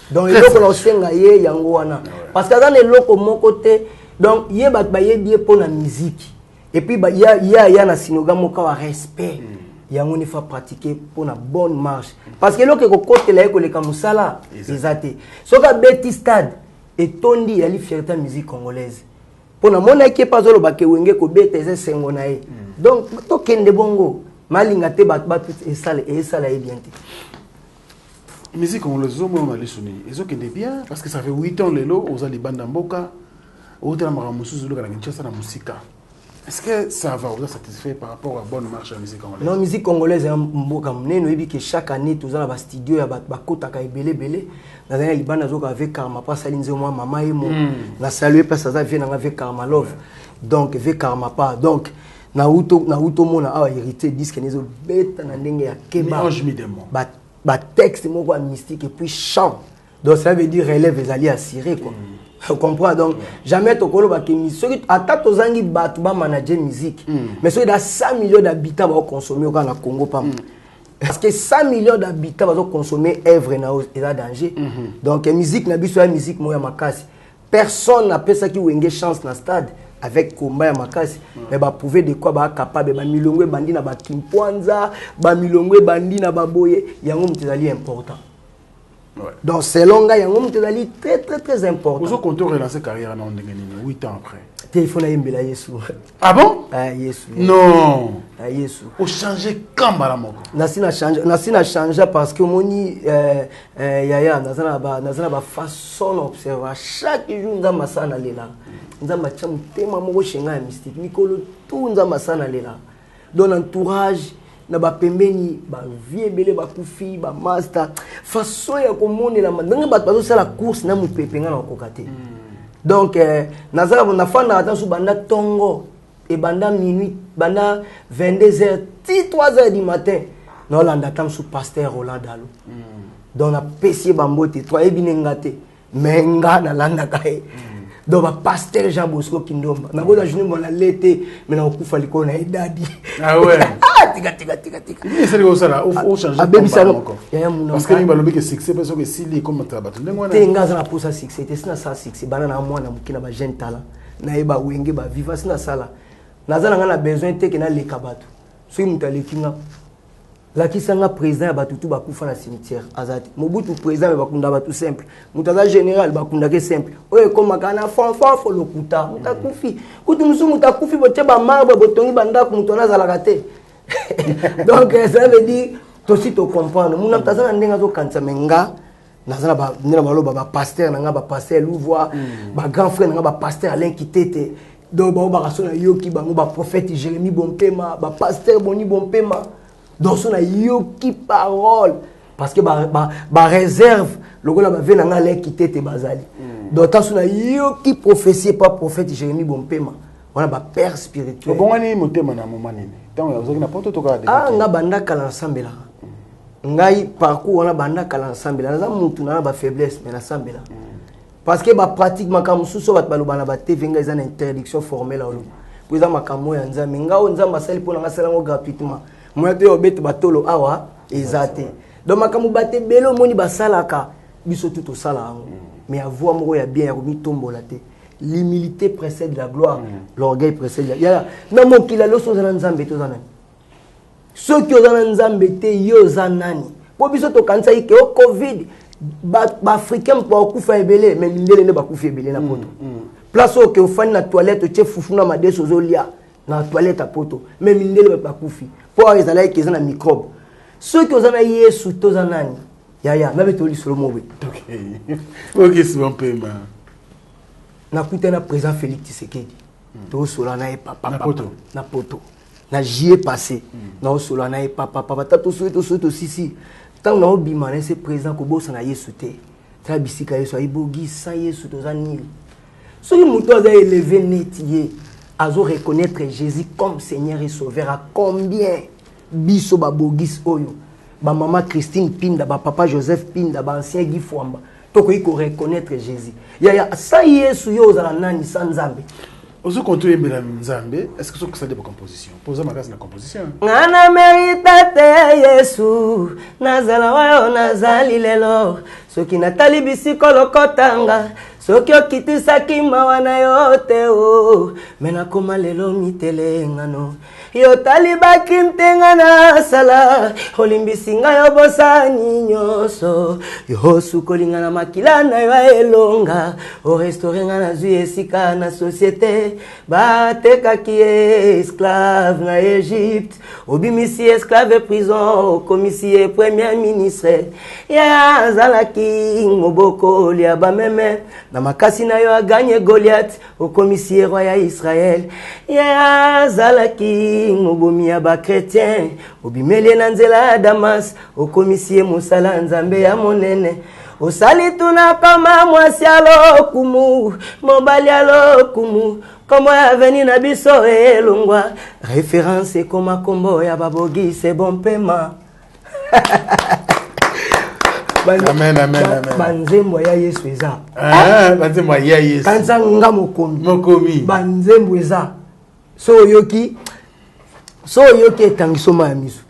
Speaker 1: donc eloko na osenga ye yango wana parce que dans eloko moko te donc yeba ba yebi pour la musique et puis ba ya na sinoga moko wa respect yango ne fa pratiquer pour la bonne marche parce que eloko ko kote la ko le kamusala ezate soka beti stade et tondi ya li fierté musique congolaise pour na mona ki pas zolo ba ke wenge ko bete ze sengo na ye donc to kende bongo malinga te bat et ça est bien.
Speaker 2: Musique on le zoom on a les soni. Ils ont bien parce que ça fait 8 ans les lots aux ali bandamboka au tellement ramusu zulu kana kinchasa na musique. Est-ce que ça va vous satisfait par rapport à bonne marche à musique congolaise?
Speaker 1: Non, musique congolaise est mboka mneno ebi que chaque année tous na ba studio ya ba kota ka belé na zana libanda zoka avec Karma pas salinze moi mama et moi na saluer pas ça vient avec Karma Love. Donc avec Karma pas donc na uto mona awa hérité disque nezo beta na ndenge ya keba ba texte moko mystique et puis chant donc ça veut dire relève ezali assuré quoi vous comprenez donc jamais tokolo ba kemi soki ata tozangi batu ba manager musique mais soki da 100 millions d'habitants ba consommer au Congo pas parce que 100 millions d'habitants va consommer œuvre na eza danger donc musique na biso ya musique moya makasi personne n'a pas ça qui wenge chance na stade avec combat ya makasi mais ba prouver de quoi ba capable ba milongwe bandi na ba kimpwanza ba milongwe bandi na baboye yango mtezali important donc selon ga yango mtezali très important
Speaker 2: vous comptez relancer carrière na ndenge nini 8 ans après
Speaker 1: téléphone yembela Yesu
Speaker 2: ah bon
Speaker 1: Yesu
Speaker 2: non
Speaker 1: Yesu
Speaker 2: o changer kambala moko
Speaker 1: nasina changer parce que moni yaya nazana ba façon observer chaque jour nzamba sana lela nzamba chamu tema moko shenga ya mystique mikolo tout nzamba sana lela dans l'entourage na ba pembeni ba vie belé ba kufi ba master façon ya komonela ndenge bato bazo sala course na mupepenga na kokate donc nazala na fana attention banda tongo et banda minuit banda 22h 3h du matin no landa tam sous pasteur Roland Dalo donc na pesier bambote 3 ebinengate menga na landa kae donc ba pasteur Jean Bosco Kindomba na boza journée mon l'été mais na okufa liko na edadi
Speaker 2: ah ouais
Speaker 1: tika
Speaker 2: il c'est que ça au changer parce que ni balobi que succès parce que si les comme tabato ndengwana
Speaker 1: tenga za na posa succès te sina sa succès bana na mwana mukina ba jeune talent na eba wenge ba viva sina sala nazala ngana besoin te que na leka bato so mutalekinga la kisanga président ba tutu ba kufa na cimetière azati mobutu président ba kunda ba tout simple mutaza général ba kunda ke simple oye koma kana fo lokuta mutakufi kutu musu mutakufi bote ba marbre botongi banda ku mutona za la raté donc ça veut dire to si to comprendre muna mutaza ndenga zo kanisa menga nazana ba ndina baloba ba pasteur nanga ba pasteur Louvois ba grand frère nanga ba pasteur Alain Kitete donc ba rasona yoki bango ba prophète Jérémie Bompema ba pasteur Boni Bompema donc sona yoki parole parce que ba réserve lokola ba ve nanga Alain Kitete bazali donc ta sona yoki prophétie pas prophète Jérémie Bompema wana ba père spirituel
Speaker 2: bon ngani motema na moment nini tant ozoki na poto to ka de
Speaker 1: nga banda kala nsambela ngai parcours wana banda kala nsambela naza mutu na ba faiblesse mais na sambela parce que ba pratique makamu suso bat baloba na ba TV nga eza na interdiction formelle olo pour eza makamu ya nzambe ngao nzamba sali pona ngasala ngo gratuitement moya te obete batolo awa ezate donc makamu bate belo moni basalaka biso tout au sala mais avoir moko ya bien ya komitombola te l'humilité précède la gloire l'orgueil précède la ya na mokila loso za nzambe to za nani ceux qui ont nzambe te yo za nani po biso to kanisa ike o covid ba africain po kufa ebele mais mindele ne ba kufa ebele na poto place o ke ofani na toilette che fufu na madeso zolia na toilette a poto mais mindele ba kufi po ezala ike za na microbe ceux qui ont na Yesu to za nani ya na beto li solo mobe
Speaker 2: OK c'est un peu ma
Speaker 1: na kutana président Félix Tshisekedi to solo na papa na poto na j'y passé na solo na papa tato soto sisi tant na obima na ce président ko bossa na Yesu te ta bisika Yesu aibogi sans Yesu to za nil so ki muto za élevé netier azo reconnaître Jésus comme Seigneur et Sauveur à combien biso ba bogis oyo ba maman Christine Pinda ba papa Joseph Pinda ba ancien Guy Fwamba to ko reconnaître Jésus ya sa Yesu yo za nani sans Nzambe.
Speaker 2: Ozo contrôler mbela Nzambe, est-ce que ça dépend composition? Poser ma case na composition.
Speaker 1: Ngana merita te Yesu, nazala wayo nazali lelo, soki natali bisiko lokotanga, soki okitisaki mawana yote o, mena koma lelo mitele ngano. Yo taliba kimtenga na sala, olimbisi nga yo bosani nyoso, yo sukolinga na makila na yo elonga, o restaurer nga na zui esika na société, bateka ki esclave na Égypte, obimisi esclave prison, komisi premier ministre, ya zalaki ngoboko lia bameme, na makasi na yo aganye Goliath, o komisi roi ya Israël, ya zalaki mobomi ya ba chrétien obimeli na nzela Damas okomisie mosala nzambe ya monene osali tuna kama mwasi alokumu mobali alokumu komo ya veni na biso elongwa référence koma kombo ya babogi c'est bon pema
Speaker 2: Amen.
Speaker 1: Banzembo ya Yesu eza
Speaker 2: banzembo ya Yesu
Speaker 1: kanza nga mokomi banzembo eza so yoki etangiso ma miso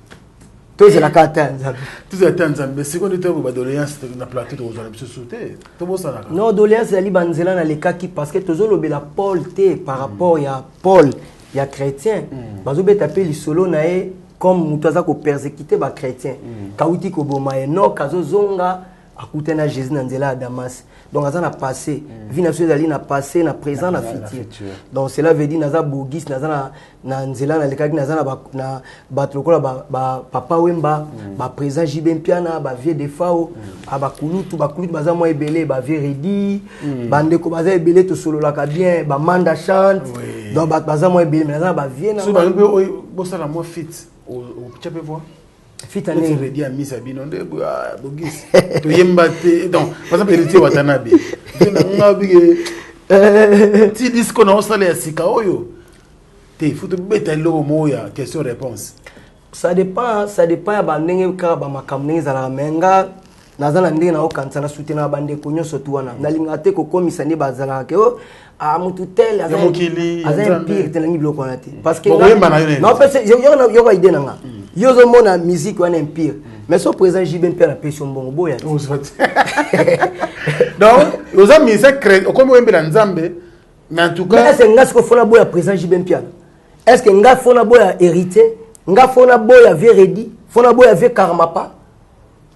Speaker 1: tozela ka ta Nzambe
Speaker 2: tozela ta Nzambe seconde temps ba doléance na plateau to zala biso sauter to bosala
Speaker 1: non doléance ali banzela na lekaki parce que tozolobela Paul te par rapport ya Paul ya chrétien bazobeta pe lisolo na e comme mutaza ko persécuter ba chrétien kauti ko boma Enoch azozonga akutana Jésus na nzela ya Damas donc aza na passé vie na sozali na passé na présent na futur donc cela veut dire naza bogis naza na nzela na lekaki naza na batlokola ba papa wemba ba présent jibempiana ba vieux de fao aba kulutu baza mo ebele ba vieux redi bande ko baza ebele to solo la ka bien ba manda chante donc baza mo ebele naza ba vieux na
Speaker 2: so ba bosala mo fit au chape voix
Speaker 1: fit ane
Speaker 2: redi a misa bino nde bogis to yemba te donc par exemple héritier watanabe nga bige ti disco na osala ya sika oyo te futu beta lo moya question réponse
Speaker 1: ça dépend ya bandenge ka ba makamne zala menga nazana ndenge na okanza na soutenir bande ko nyoso tu wana nalinga te ko komisa ne bazala ke o a mutu tel azan pire telangi bloko na te parce que non parce yo ko idée nanga yo zo mona musique wana empire mais so présent JB Mpia la pression bongo boya
Speaker 2: donc aux amis c'est créé comme wembela Nzambe mais en tout cas
Speaker 1: est-ce que nga siko fona boya présent JB Mpia est-ce que nga fona boya hérité nga fona boya Véredi fona boya ve Karmapa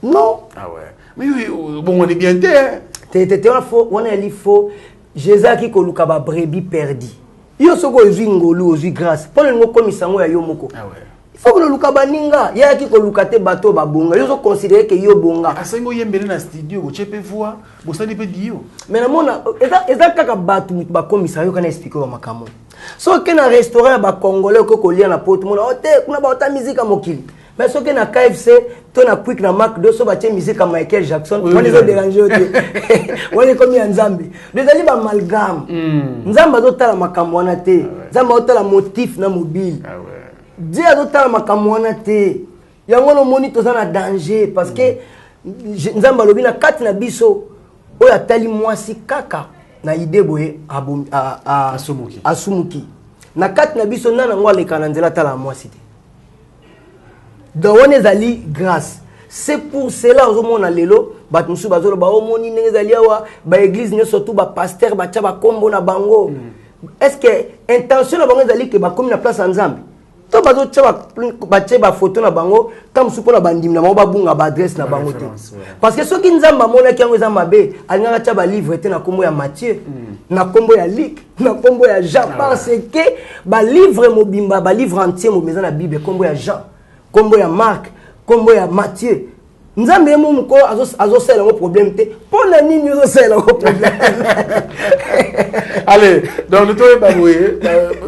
Speaker 1: non
Speaker 2: ah ouais mais bon on est bien
Speaker 1: te on est faux Jésus qui koluka ba brebis perdu yo soko ezui ngolu ozui grâce pour le ngoko misango ya yo moko
Speaker 2: ah ouais
Speaker 1: faut que le luka baninga ya ki ko lukate bato babonga yo so considérer que yo bonga
Speaker 2: asengo yembele na studio bo chepe voix bo sali pe dio
Speaker 1: mais na mona eza kaka bato ba komisa yo kana expliquer ba makamo so que na restaurant ba congolais ko kolia na poto mona ote kuna ba ota musique mokili mais so que na KFC to na quick na Mac do so ba che musique comme Michael Jackson on les a dérangé ote on est comme Nzambe désolé ba amalgame Nzamba zo tala makamo wana te Nzamba zo tala motif na mobile Dieu a d'autres makamwana te. Yango no moni toza na danger parce que nzamba lobi na kati na biso oya tali mwasi kaka na idée boye asumuki. Na kati na biso nana ngwa leka na nzela tala mwasi te. Donc on ezali grâce. C'est pour cela ozomona lelo bat musu bazolo ba omoni ndenge ezali awa ba église nyoso tout ba pasteur ba tia ba kombo na bango. Est-ce que intention na bango ezali que ba komi na place nzambe? To bazo tche ba photo na bango comme supo na bandim na ba bunga ba adresse na bango te parce que soki nzamba mona ki yango eza mabe alingaka tcha ba livre te na kombo ya Matthieu na kombo ya Luc na kombo ya Jean parce que ba livre mobimba ba livre entier mobimba na Bible kombo ya Jean kombo ya Marc kombo ya Matthieu nzambe mo mko azo sela ngo problème te pona nini azo sela ngo problème
Speaker 2: allez donc le toy ba boye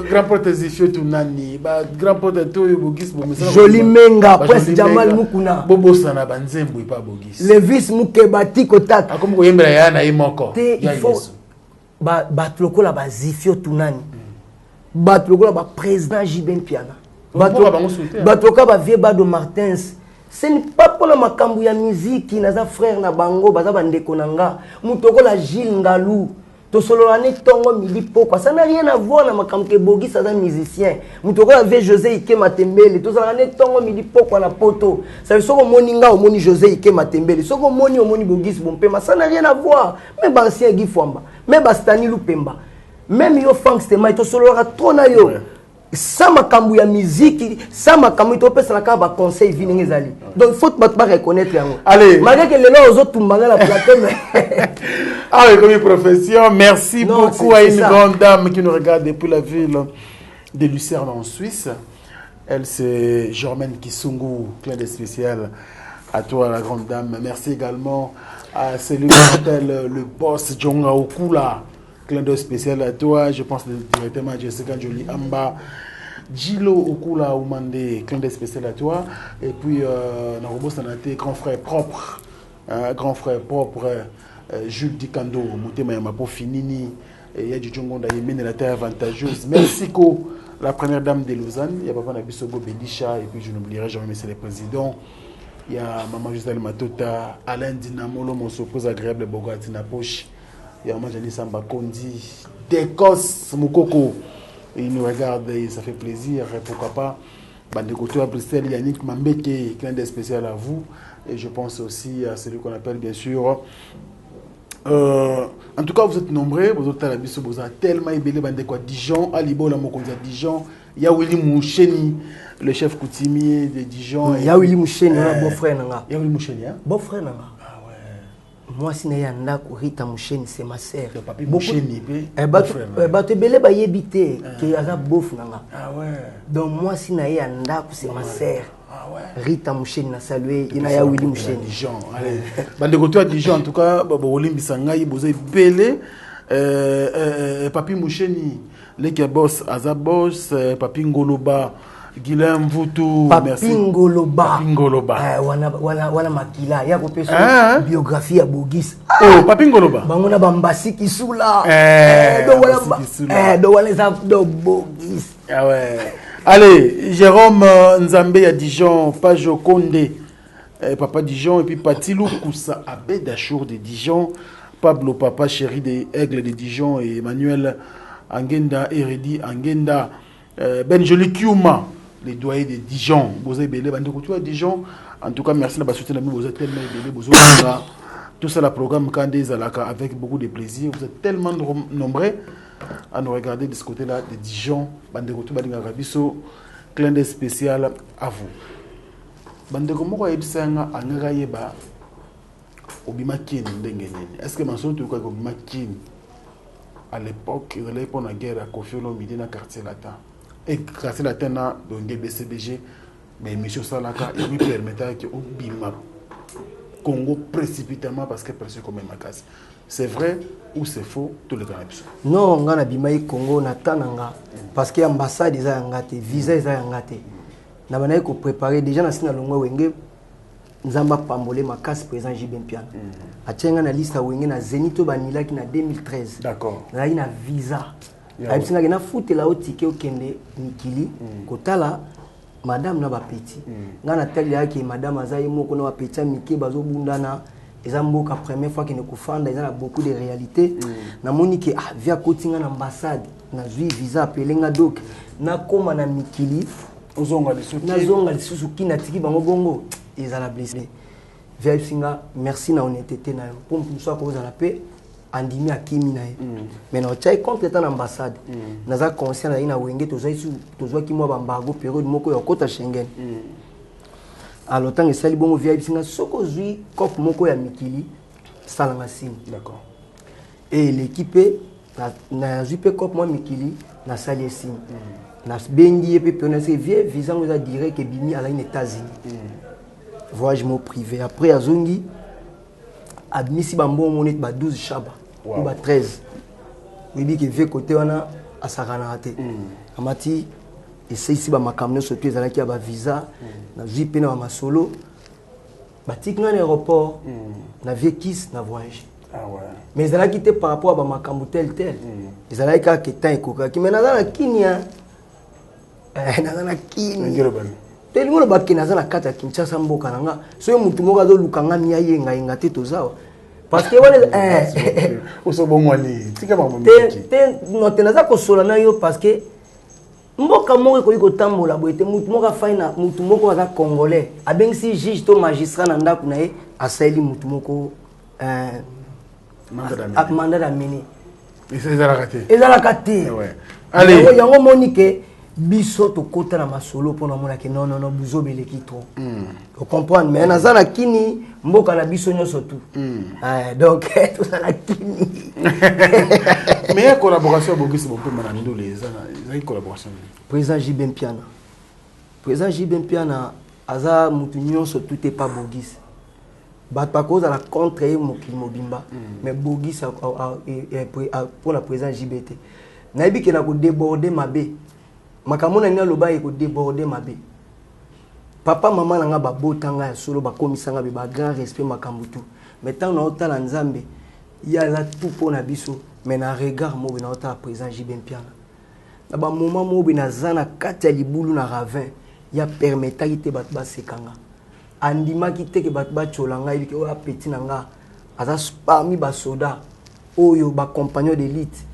Speaker 2: grand protégé tout nani ba grand protégé to bogis bo mesana
Speaker 1: joli menga prince Jamal mukuna
Speaker 2: bobo sana banzembo pa bogis
Speaker 1: Levis mukebati kotaka
Speaker 2: akomo ko yembela ya na imoko
Speaker 1: il faut ba lokola ba zifio tout nani ba lokola ba président Jiben Piana ba lokola ba vie ba de Martins. Ce n'est pas pour la makambu ya musique qui naza frère na bango baza bandeko nanga mutoko la Gilles Ngalou to solo ane tongo midi poko ça n'a rien à voir na makambu ke bogi ça un musicien mutoko la vie José Ike Matembele to solo ane tongo midi poko na poto ça veut soko moninga o moni José Ike Matembele soko moni o moni Bogis Bompema ça n'a rien à voir même ba ancien Guy Fwamba même ba Stani Lupemba même yo Frank Stema to solo ra trona yo ça makambu ya musique ça makambu to pesa na ka ba conseil vinenge zali donc faut pas reconnaître yango
Speaker 2: allez
Speaker 1: malgré que les gens autres tumbanga la plateau
Speaker 2: ah oui comme profession merci non, beaucoup à une grande dame qui nous regarde depuis la ville de Lucerne en Suisse. Elle c'est Germaine Kisungu, clin d'œil spécial à toi la grande dame. Merci également à celui qui s'appelle le boss Djonga Okula. Clin d'œil spécial à toi, je pense directement à Jessica Jolie Amba, Gilo Okula Oumande, clin d'œil spécial à toi, et puis Narobo Sanate, grand frère propre, Jules Dikando, Moutema Yamapo Finini, et Yadji Djongonda Yemene la terre avantageuse, Mexico, la première dame de Lausanne, il y a Papa Nabisogo Belisha, et puis je n'oublierai jamais Monsieur le Président, il y a Maman Gisèle Matota, Alain Dinamolo, mon suppose agréable Bogati Napoche. Il y a Majani Samba Kondi, Dekos Moukoko. Il nous regarde et ça fait plaisir. Pourquoi pas Bandekoto à Bruxelles, Yannick Mambeke, clin d'œil spécial à vous. Et je pense aussi à celui qu'on appelle bien sûr. En tout cas, vous êtes nombreux. Vous êtes à la Bissau, vous êtes tellement ébélé. Bandeko à Dijon, Alibo la Mokonzi à Dijon. Il y a Willy Moucheni, le chef coutumier de Dijon.
Speaker 1: Il y a Willy Moucheni, beau-frère.
Speaker 2: Il y a Willy Moucheni, hein
Speaker 1: beau-frère. Moi si naya ndako Rita Moucheni c'est ma sœur.
Speaker 2: Papi Moucheni pe.
Speaker 1: Bato belé ba yebité que aza bof nanga.
Speaker 2: Ah ouais.
Speaker 1: Donc moi si naya ndako c'est ma sœur.
Speaker 2: Ah ouais.
Speaker 1: Rita Moucheni na saluer inaya Willy Moucheni.
Speaker 2: Dijon. Allez. Bande ko toi Dijon en tout cas ba olimbisa ngai bozai belé Papi Moucheni le boss aza boss Papi Ngoloba Guilhem Mvutu, merci.
Speaker 1: Papingoloba. Wana makila ya kopesa biographie ya Bogis.
Speaker 2: Oh, Papingoloba.
Speaker 1: Bangona bambasi kisula. Do wana za do Bogis.
Speaker 2: Ah ouais. Allez, Jérôme Nzambe à Dijon, Pajo Konde, Papa Dijon et puis Patilou Koussa Abed Achour de Dijon, Pablo Papa chéri des Aigles de Dijon et Emmanuel Angenda Eredi Angenda Benjoli Kiuma. Les doyers de Dijon, vous avez belé, vous avez Dijon. En tout cas, merci de soutenir vous êtes tellement belé, vous avez tout ça, le programme Kandé Zalaka avec beaucoup de plaisir. Vous êtes tellement nombreux à nous regarder de ce côté-là de Dijon. Bandeko tout badinga rabiso, clin d'œil spécial à vous. Bandeko moko yebisanga angaka yeba obima kin ndengene. Est-ce que manso tu quoi obima kin à l'époque, il allait pour la guerre à Kofi Olomide dans quartier latin. Et grâce à la TENA, donc BCBG, mais monsieur Salaka il lui permettait que au bima Congo précipitamment parce que pression comme ma casse. C'est vrai ou c'est faux tout le temps.
Speaker 1: Non, on a bima Congo na tananga parce que ambassade eza ngate, visa eza ngate. Na bana ko préparer déjà na sina longo wenge nzamba pambole makasi président JB Mpiana. Atenga na liste wenge na Zenito banila ki na 2013.
Speaker 2: D'accord.
Speaker 1: Na ina visa. Aïpsinga na foute la otike okende Mikili kotala madame na ba petit. Ngana tali yake madame azaye moko na ba petit mike bazo bundana ezamboka première fois que ne kufanda ezana beaucoup de réalité. Na monike ah via kotinga na ambassade na zui visa apelenga donc na koma na Mikili
Speaker 2: ozonga lisuki
Speaker 1: na zonga lisusu kina tiki bango bongo ezala blessé. Via Aïpsinga merci na honnêteté na yo pour nous soit cause à la paix. Andimi akimi na ye mais na tchai contre étant ambassade naza conscient na ina wenge tozwa ki mwa bambago période moko ya kota Schengen alors tant esali bongo via bisinga soko zui cop moko ya Mikili salanga signe
Speaker 2: d'accord
Speaker 1: et l'équipe na zui pe cop moi Mikili na sali signe na bengi pe pona se vie visa nous a direct que bimi à la États-Unis voyage mo privé après azongi admisi bambo monet ba 12 chaba ou ba 13 oui dit que vie côté wana asakana raté amati et c'est ici ba makamno surtout ezala ki ba visa na zipe na masolo ba tikna aéroport na vie kiss na voyage
Speaker 2: ah ouais
Speaker 1: mais ezala ki te par rapport à ba makambo tel ezala ka que temps ekoka ki mais na kinia na kinia telingo ba kinaza na kata Kinshasa mboka nanga so mutu moko azo lukanga miya yenga yenga te tozawa parce que wale
Speaker 2: oso bomwali tika ba momiki
Speaker 1: te no tenaza ko sola na yo parce que mboka moko ko tambola boete mutu moko faina mutu moko aza congolais abengisi juge to magistrat na ndako na ye asali mutu moko mandat d'amener ezala kate allez yango monike biso to kota na masolo pona mona ke non buzo beleki trop on comprend mais naza na kini mboka na biso nyoso tout donc tout ça na kini
Speaker 2: mais la collaboration bogisi bon peu mana ndo les za collaboration
Speaker 1: président JB Mpiana aza mutu nyoso tout est pas bogisi bat pa cause à la contre mokili mobimba mais bogisi pour la président JBT na yebi ke na ko déborder mabe makamona ni aloba ko déborder mabe papa maman nanga ba botanga ya solo ba komisanga be ba grand respect makambu tout mais tant na otala nzambe ya la tout pour na biso mais na regard mo na otala président JB Mpiana na ba moment mo be na zana kati ya libulu na ravin ya permettre ite bat ba sekanga andima kite ke bat ba cholanga ibike o petit nanga aza parmi ba soda oyo ba compagnon d'élite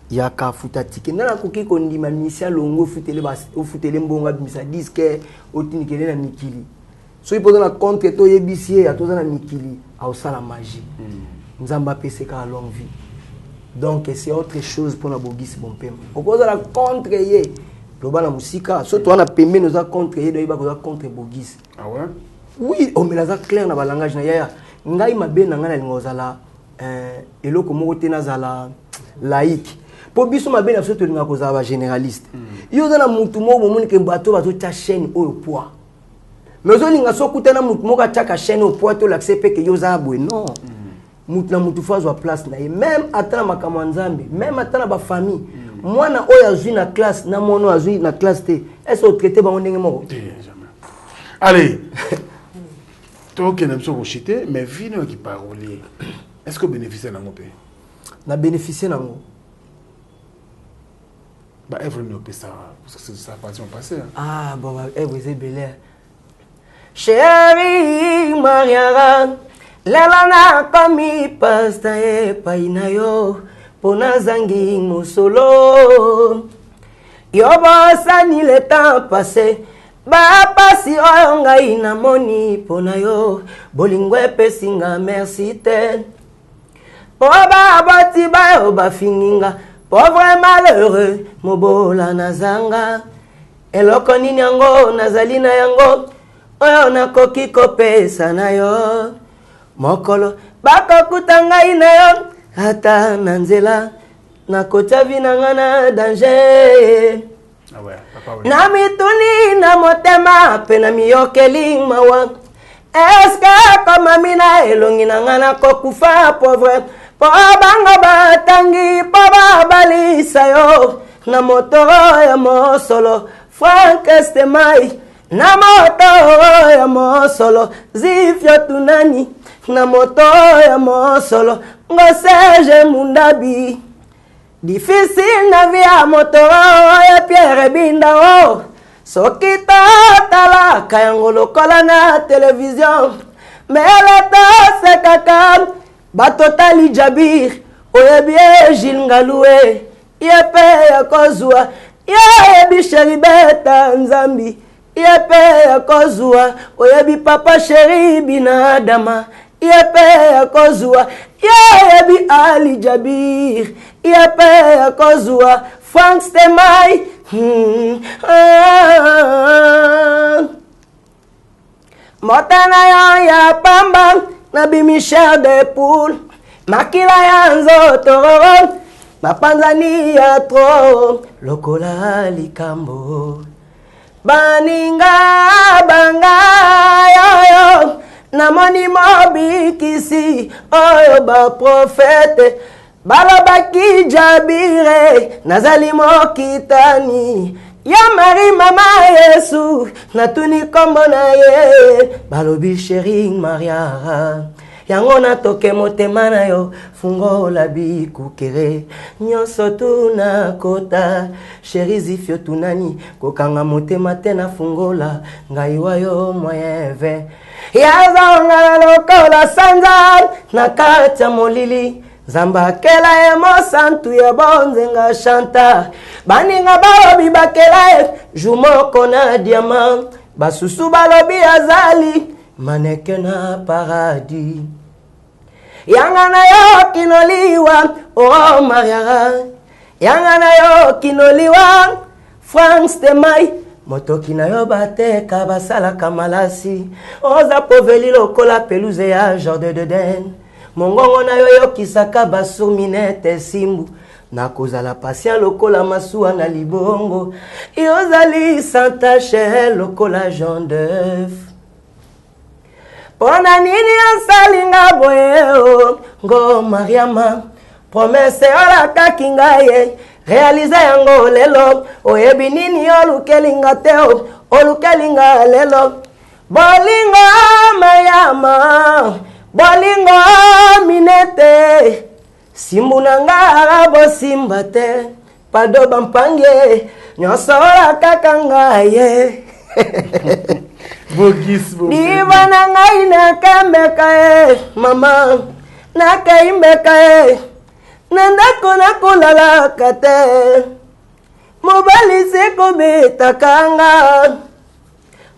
Speaker 1: ya ka futa tike na koki ko ndima misia longo futele ba futele mbonga bimisa disque otinikele na Mikili so ipoza na contre to yebisie ya toza na Mikili au sala magie nzamba pese ka longue vie donc c'est autre chose pour la bogisi bompema opoza la contre ye loba na musika so to na pembe nous a contre ye do iba ko contre bogisi
Speaker 2: ah ouais
Speaker 1: oui on me la clair na ba langage na ya ngai mabe na ngana lingozala eloko moko te na zala laïque pour biso mabe na soto linga koza ba généraliste yo za na mutu moko moni ke bato bato ta chaîne au poids mais zo linga so kutana mutu moko ataka chaîne au poids to l'accepter que yo za abwe non mutu na mutu fazo place na même atana makamwa nzambe même atana ba famille mwana oyo azui na classe na mono azui na classe te est-ce que traiter ba ndenge moko
Speaker 2: allez donc on aime ça chiter mais vino qui parole est-ce que bénéficier na ngopé
Speaker 1: na bénéficier na ngo
Speaker 2: bah Evre ne peut ça parce que c'est sa passion passée
Speaker 1: ah bon bah Evre c'est belle chérie Mariara lelana komi pasta e paina yo pona zangi mosolo yo bosani le temps passé ba pasi oyo ngai na moni pona yo bolingwe pesinga merci te po ba bati ba yo ba fininga pauvre malheureux mobola nazanga eloko nini yango nazali na yango oyo nakoki kopesa na yo mokolo bakokuta ngai na yo ata na nzela nakotya vi na nga na danger
Speaker 2: Ah ouais, papa ouais.
Speaker 1: Na mituni na motema pe na miyokeli mawa. Eske koma mina elongi na ngana kokufa pauvre. Po bango batangi po babalisa yo. Na motoro ya mosolo Frank Estemai. Na motoro ya mosolo Zifio Tunani. Na motoro ya mosolo Ngoseje Mundabi. Difficile na via motoro ya Pierre Bindao. Sokita tala kayango lokola na television. Meleta sekaka batotali Jabir. Oyebie Gilles Ngaloué. Yepe ya kozua. Yebi Sheribeta Nzambi. Yepe ya kozua. Oyebi Papa Sheri Binadama. Yepe ya kozua. Yebi Ali Jabir. Yepe ya kozua. Frank Stemai. Motana ya pamba. Nabi Michel de Poule. Makila ya nzoto. Mapanzani ya tro. Lokola likambo. Baninga banga yo. Namoni mobikisi. Oyo ba profete. Balobaki Jabire. Nazali mokitani. Ya Marie mama Yesu. Natuni kombo na ye. Balobi Sheri Maria. Yango na toke motema na yo. Fungo labi kukere. Nyonso tuna kota. Sheri Zifio Tunani. Kokanga motema tena fungola. Ngaiwa yo moyeve. Yazonga lokola sanza. Na kata molili. Zamba kela ye mo santu ya bonzenga chanta. Baninga balobi bakela ye. Jumo kona diamant. Basusu balobi azali. Maneke na paradis. Yangana yo kinoliwa. Oh Mariara. Yangana yo kinoliwa. Frank Stemai. Motoki na yo bateka basala kamalasi. Oza poveli lokola peluze ya Jardin d'Eden. Mongongo na yo yo kisaka basuminete simbu. Na kozala patient lokola masuwa na libongo. Yozali santache lokola Jean d'œuf. Pona nini ansalinga boyeo. Ngo Mariama. Promesse ola kakingaye. Realize yango lelo. Oyebi nini olukelinga teo. Olukelinga lelo. Bolingo Mariama. Bolingo minete. Simbunanga bo simbate. Pado bampange. Nyosola kakangaye.
Speaker 2: Bogis.
Speaker 1: Diva na ngai na kambeka mama. Na kaimbeka Nandako na kulala kate. Mobali seko beta kanga.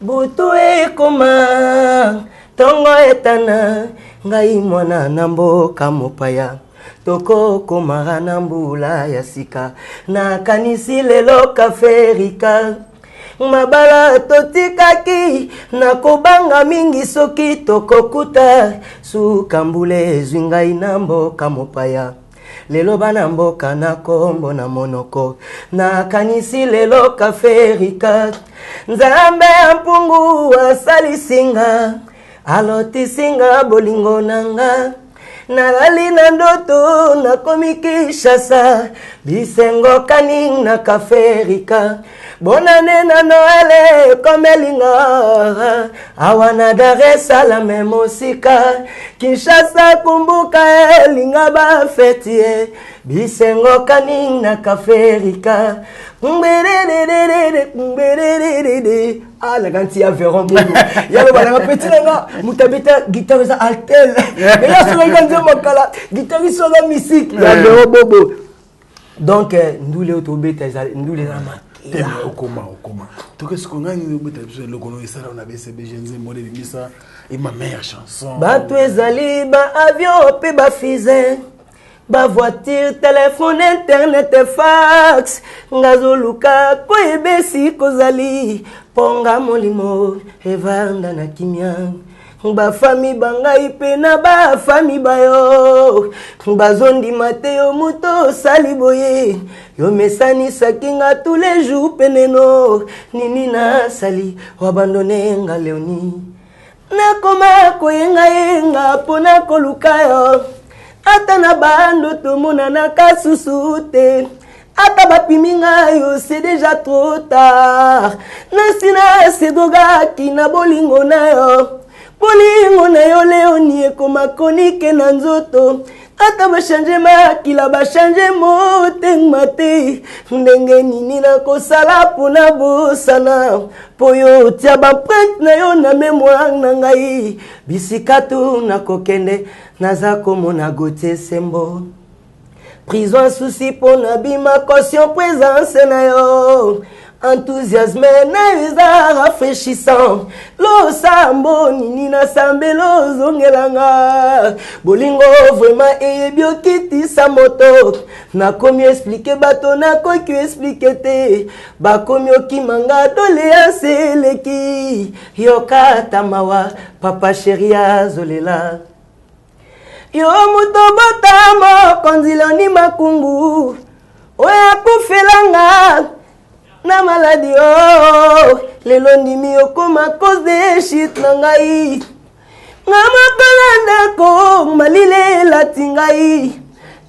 Speaker 1: Butu ekoma. Tongo etana. Ngai mwana namboka mopaya. Toko komara nambula ya sika. Na kanisi lelo kaferika. Mabala totikaki. Na kobanga mingi soki toko kuta. Sukambule zwingai namboka mopaya. Lelo bana mboka na kombo na monoko. Na kanisi lelo kaferika. Nzambe ampungu asali singa. Aloti singa bolingo nanga. Nalali na ndoto na komikishasa. Bisengo kaning na kaferika. Bonane na Noele komelinga. Awana Dar es Salaam mosika. Kinshasa kumbuka elinga ba fetie. Bisengo kaning na kaferika. Ah, la ganti ya Véron Bobo. Yalo balanga petit nga mutabeta guitare za altel. Mais ya so ganzi makala guitare so la musique ya Véron Bobo. Donc ndule otobeta ndule na
Speaker 2: Tema okoma. Tout ce qu'on a nous le kono isala on avait ces BGNZ modèle misa et ma meilleure chanson.
Speaker 1: Bato ezali ba avion pe ba fize. Ba voiture, téléphone, internet, fax. Ngazoluka koyebesi kozali. Ponga molimo evanda na kimia. ba fami bangai pe na ba fami bayo bazondi mateo muto saliboye yo mesani sakinga tous les jours peneno nini na sali wabandone nga leoni nakoma koyenga yenga pona koluka yo ata na bando tomona na kasusu te ata bapiminga yo c'est déjà trop tard nasina sedoga kina bolingo na yo bolingo na yo leoni ekoma konike na nzoto ata bachange makila bachange motema te ndenge nini nakosala mpona bosana mpo yo tia baprinte na yo na memoire na ngai bisika tu nakokende naza komona gotie sembo prison souci mpona bima caution présence na yo enthousiasme na eza rafraîchissant lo sambo nini na sambelo zongelanga bolingo vraiment eyebi okitisa moto nakomi explike bato nakoki explike te bakomi okimanga doléance eleki yokata mawa papa sheri azolela yo moto botamo konziloni makungu oya kufelanga na maladie oh lelo ndimi okoma cause de shit na ngai nga mapela ndako malile latingai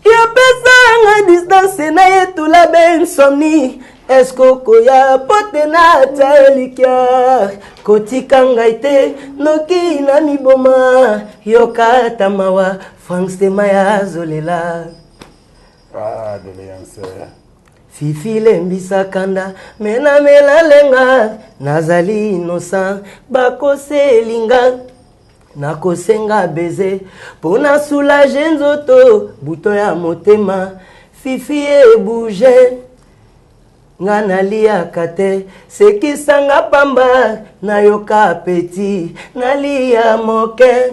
Speaker 1: yo pesa nga distance na yetula bensomni esko koya pote na taelikia kotika ngai te noki na miboma yokata mawa Frank Stema ya zolela
Speaker 2: doléance
Speaker 1: Fifi lembisa kanda mena melalenga nazali innocent bakoselinga nakosenga beze pona soulager nzoto buto ya motema Fifi ebouge nga naliaka te sekisanga pamba nayoka peti nalia moke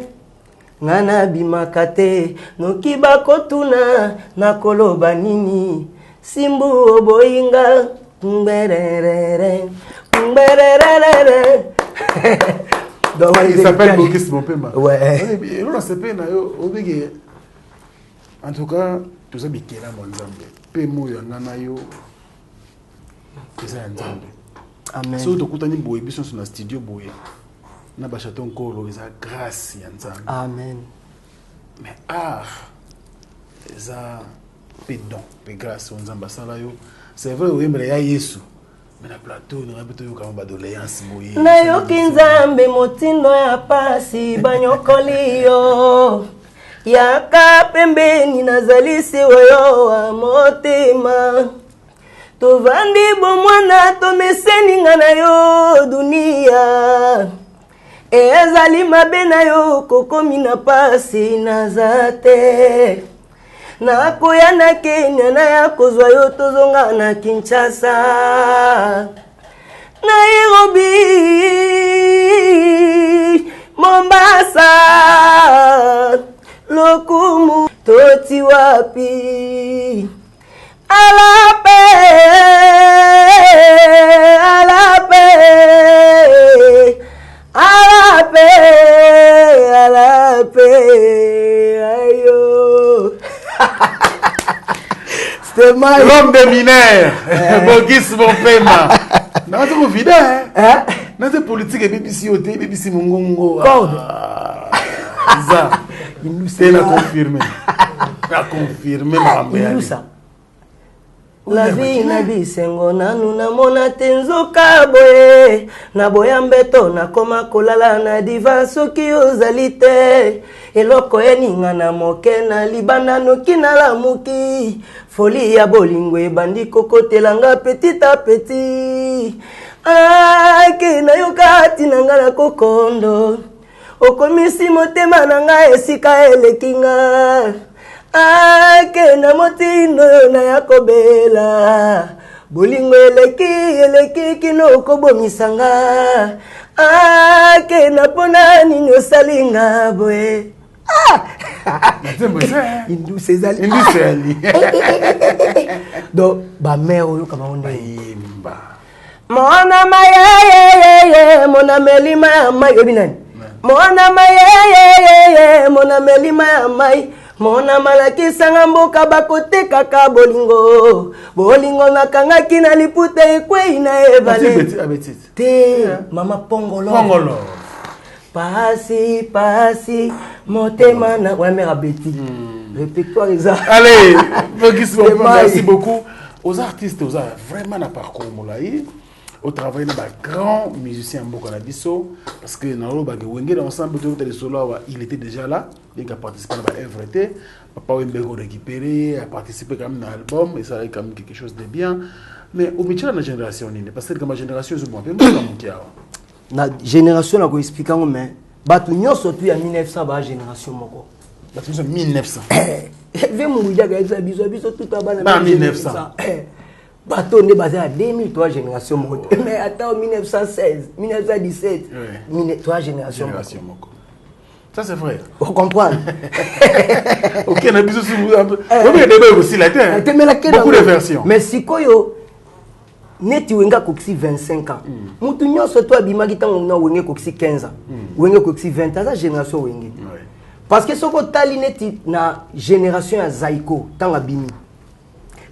Speaker 1: nga nabimaka te noki bakotuna nakoloba nini Simbu oboinga mbererere mbererere.
Speaker 2: Il s'appelle Bokis Mompema.
Speaker 1: Ouais.
Speaker 2: En tout cas, tout ça bikela mwanzambe. Pe moyo ngana yo. Eza nzambe.
Speaker 1: Amen.
Speaker 2: So tokutani boye biso na studio boye. Na ba chaton kolo eza grâce ya nzambe.
Speaker 1: Amen.
Speaker 2: Mais eza pédon, pe grâce on nzamba sala yo. C'est vrai oui mais ya Yesu. Mais na plateau na beto yo kama ba doléance boye.
Speaker 1: Na yo kinzambe motindo ya pasi banyokoli yo. Yaka pembeni nazalisi oyo wa motema. Tovandi bomwana tomeseni nga na yo dunia. Ezali mabe na yo kokomi na pasi nazate. Na koya na Kenya na ya kozwa yo tozonga na Kinshasa. Nairobi, Mombasa, Lokumu, Toti wapi. Alape, alape, alape, alape, ayo.
Speaker 2: C'était l'homme des mineurs. Bokis Mompema. Non, c'est mon vide, hein? Non, c'est politique et BBC OT, BBC Mungongo.
Speaker 1: Corde.
Speaker 2: Ça. C'est la confirmé. La confirmé, ma mère.
Speaker 1: La vie na bisengo nanu na mona tenzoka boye na boya mbeto na koma kolala na divan soki ozalite eloko eninga na moke na libanda noki na lamuki folie ya bolingo ebandi kokotelanga petit à petit ke na yokati nanga na kokondo okomisi motema nanga esika elekinga ke na motindo na yakobela bolingo eleki kino kobomisanga ke na pona nini osalinga boye
Speaker 2: Indou Césali.
Speaker 1: Donc ba mère oyo kama onde
Speaker 2: Imba.
Speaker 1: Mona maye mon amelima mayo binani mona maye mona melima ya mai mona malakisanga mboka bakotekaka bolingo nakangaki na liputa ekwei na ebale te mama pongolo pasi motema na ouais mère abeti répertoire exact.
Speaker 2: Allez merci beaucoup aux artistes aux vraiment na parcours molai au travail de grand musicien mboka na biso parce que na loba ke wenge dans ensemble tout les solo il était déjà là il a participé à l'œuvre papa Wembego récupéré a participé quand même dans l'album et ça a quand même quelque chose de bien mais au milieu de la génération parce que comme ma génération je bon peu
Speaker 1: na génération na ko expliquer mais batu nyonso tu ya 1900 ba génération moko
Speaker 2: batu 1900
Speaker 1: ve mu ya ga biso tout abana
Speaker 2: 1900
Speaker 1: bateau ne basé à 2003 génération moko mais attends 1916 1917 3 génération
Speaker 2: moko ça c'est vrai
Speaker 1: on comprend
Speaker 2: OK na biso aussi la terre beaucoup de versions
Speaker 1: mais sikoyo neti wenga koksi 25 ans mutu nyonso to abimaki tango na wenge koksi 15 ans wenge koksi 20 ans ça génération wenge parce que soko tali neti na génération ya Zaiko tanga bimi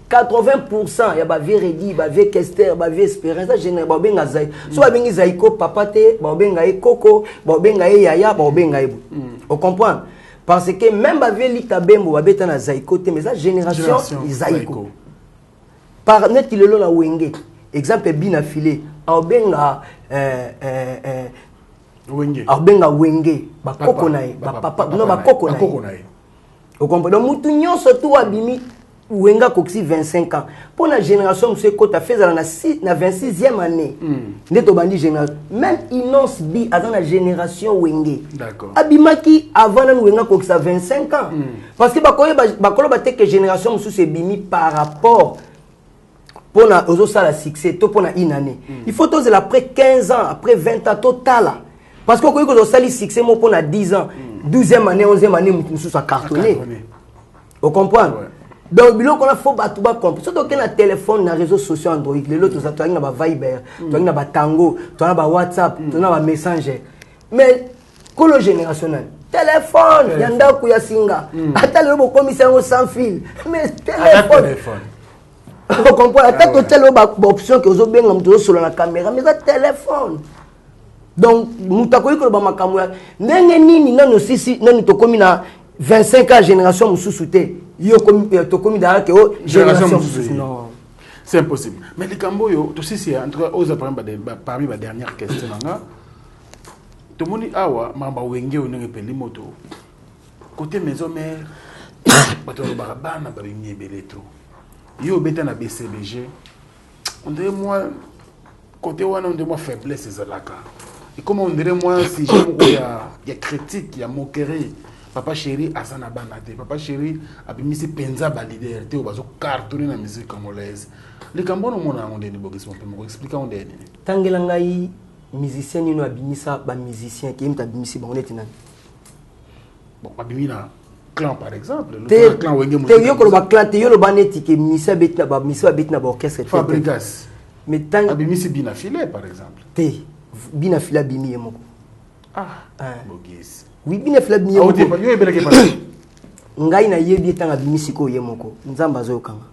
Speaker 1: 80% ya ba Veredi ba vie Kester ba vie Espérance ça génération ba benga Zaiko so ba bengi Zaiko papa te ba benga e Koko ba benga e Yaya ba benga e on comprend parce que même ba vie Lita Bembo ba beta na Zaiko te mais ça génération Zaiko par net il le la wenge exemple bina filé abenga wenge bakoko na ye papa no bakoko na ye o comprendre mutu nyonso tu abimi wenga koksi 25 ans pour la génération monsieur kota faisala na 26e année neto bandi génération même Inonce Bi dans la génération wenge
Speaker 2: d'accord
Speaker 1: abimaki avant na wenga koksa 25 ans parce que bakolo ba que génération monsieur c'est bimi par rapport pour na la succès to pour na une année il faut tous après 15 ans après 20 ans total parce que quand on sali succès mo pour na 10 ans 12e année 11e année mutu sous sa cartonné on comprend donc biloko na faut batu ba comprendre surtout que na téléphone na réseaux sociaux Android les autres ça toi na ba Viber toi na ba Tango toi na ba WhatsApp toi na ba Messenger mais colo générationnel téléphone yanda ku ya singa ata le bo commissaire sans fil mais téléphone on comprend attaque telle option que vous bien comme sur la caméra mais ça téléphone donc mutako ko ba makambo ndenge nini nano sisi nani to komi na 25 ans génération mususu te yo komi to komi da ke génération mususu non
Speaker 2: c'est impossible mais les camboyo to sisi en tout cas aux parmi ma dernière question nga to moni awa mamba wenge onenge peli moto côté maison mère bato ba bana ba binye beleto yo beta na BCBG on dirait moi côté wana on dirait moi faiblesse ezalaka et comment on dirait moi si j'ai y a critique il y a moquerie papa chéri asana banate papa chéri abimisi penza ba leader te obazo cartonner na musique congolaise les cambono mona ondeni bogisi mon peu expliquer ondeni
Speaker 1: tangela ngai musicien nino abimisa ba musicien qui imta abimisi ba oneti nani
Speaker 2: bon abimina clan par exemple
Speaker 1: le clan wenge mo te yoko ba clan te yolo baneti ke misa betna ba misa betna ba orchestre
Speaker 2: Fabrigas
Speaker 1: mais tang
Speaker 2: abimisi bina filé par exemple
Speaker 1: te bina fila bimi yemoko
Speaker 2: bogisi
Speaker 1: oui bina fila bimi yemoko yo ebeleke pas ngai na yebi tanga bimisi ko yemoko nzamba zo kanga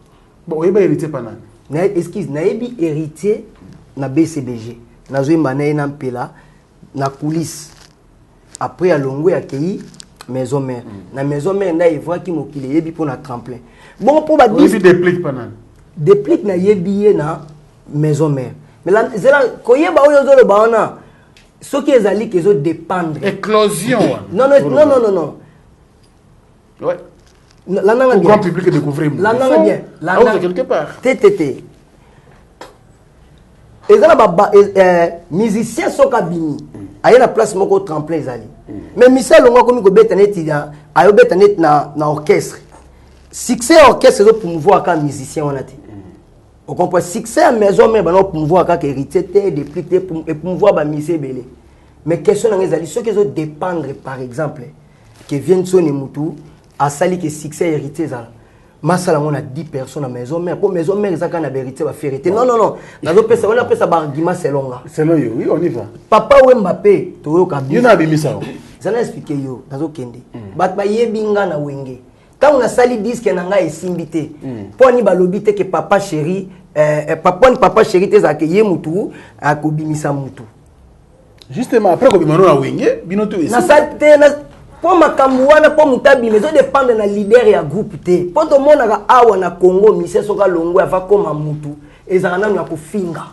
Speaker 2: bon yeba héritier panani
Speaker 1: na excuse na yebi héritier na BCBG na zo mbana na mpela na coulisse après à longo ya kei maison mère na maison mère na evra ki mokile yebi pour na tremplin bon pour ba
Speaker 2: déplique panani
Speaker 1: déplique na yebi na maison mère mais là zela koyeba oyo zo lo baona ce qui ezali que zo dépendre
Speaker 2: éclosion
Speaker 1: non
Speaker 2: ouais
Speaker 1: la nanga bien
Speaker 2: grand public découvrir
Speaker 1: la nanga bien
Speaker 2: la nanga quelque part
Speaker 1: tétété ezala ba musicien soka bimi aye na place moko tremplin ezali mais Michel longa komi ko beta net ayo beta net na orchestre succès orchestre zo promouvoir ka musicien wana te on comprend succès à maison mais ba no promouvoir ka héritier te dépliquer pour promouvoir ba musicien belé mais question na ezali ceux qui zo dépendre par exemple que viennent sonner mutu a sali que succès héritier ça masala on a 10 personnes à maison mère pour maison mère ça quand a vérité va faire non nazo pesa on appelle ça argument selon là
Speaker 2: selon yo oui on y va
Speaker 1: papa ou Mbappé to kabisa
Speaker 2: yo na bimisa
Speaker 1: ça n'a expliqué yo nazo kende bat ba yebinga na wenge quand on a sali disque na nga esimbité pour ni balobi te que papa chéri papa chéri te za ke ye mutu akobimisa mutu
Speaker 2: justement après kobimano na wenge bino to
Speaker 1: na sate na pour makambu wana pour mutabi mais ça dépend de la leader ya groupe te pour to mona ka awa na Congo mise soka longo ava koma mutu ezana na ko finga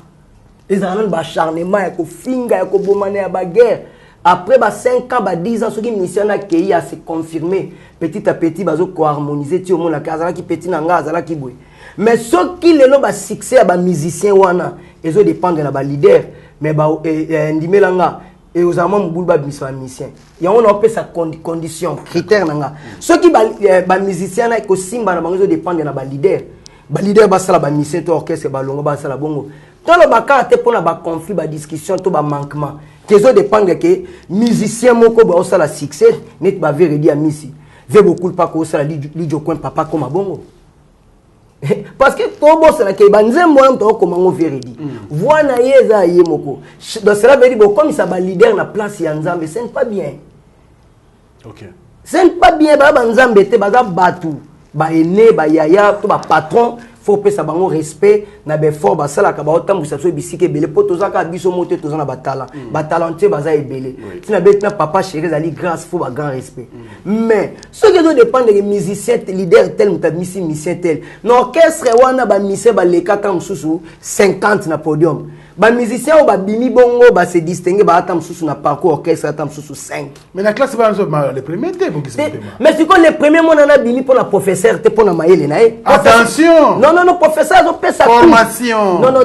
Speaker 1: ezana ba acharnement ya ko finga ya ko bomane ya ba guerre après ba 5 ans ba 10 ans soki mission na kei a se confirmer petit à petit bazo ko harmoniser ti mona ka azala ki petit na nga azala ki boy mais soki lelo ba succès ya ba musicien wana ezo dépendre na ba leader mais ba ndimela nga et aux amants mboulba bimisa musicien ya on a fait sa condition critère nanga ceux qui ba musicien na ko simba na bango dépendre na ba leader ba sala ba musicien to orchestre ba longo ba sala bongo to lo ba ka te pona ba conflit ba discussion to ba manquement kezo dépendre que musicien moko ba sala succès net ba vérité a misi ve beaucoup pas ko sala li jo coin papa comme bongo parce que tout c'est la que banzembo on to comment on vérité voix na yeza yemoko donc cela veut dire comme ça ba leader na place ya nzambe c'est pas bien
Speaker 2: OK
Speaker 1: c'est pas bien ba nzambe te ba batu ba ene ba yaya to ba patron faut pe ça bango respect na be fort ba sala ka ba otambu sa so bisike belé poto zaka biso moté to na batala ba talenté ba za ebelé tina bet na papa chéri zali grâce faut ba grand respect mais ce qui doit dépendre des musiciens leader tel muta musicien tel no orchestre wana ba musicien ba leka tam susu 50 na podium ba musicien ba bimi bongo ba se distinguer ba tam susu na parcours orchestre tam susu 5
Speaker 2: mais la classe ba le premier te pour qui se
Speaker 1: mais c'est quoi le premier mon na bimi pour la professeur te pour na maïle na
Speaker 2: attention
Speaker 1: non professeur zo pesa
Speaker 2: formation
Speaker 1: non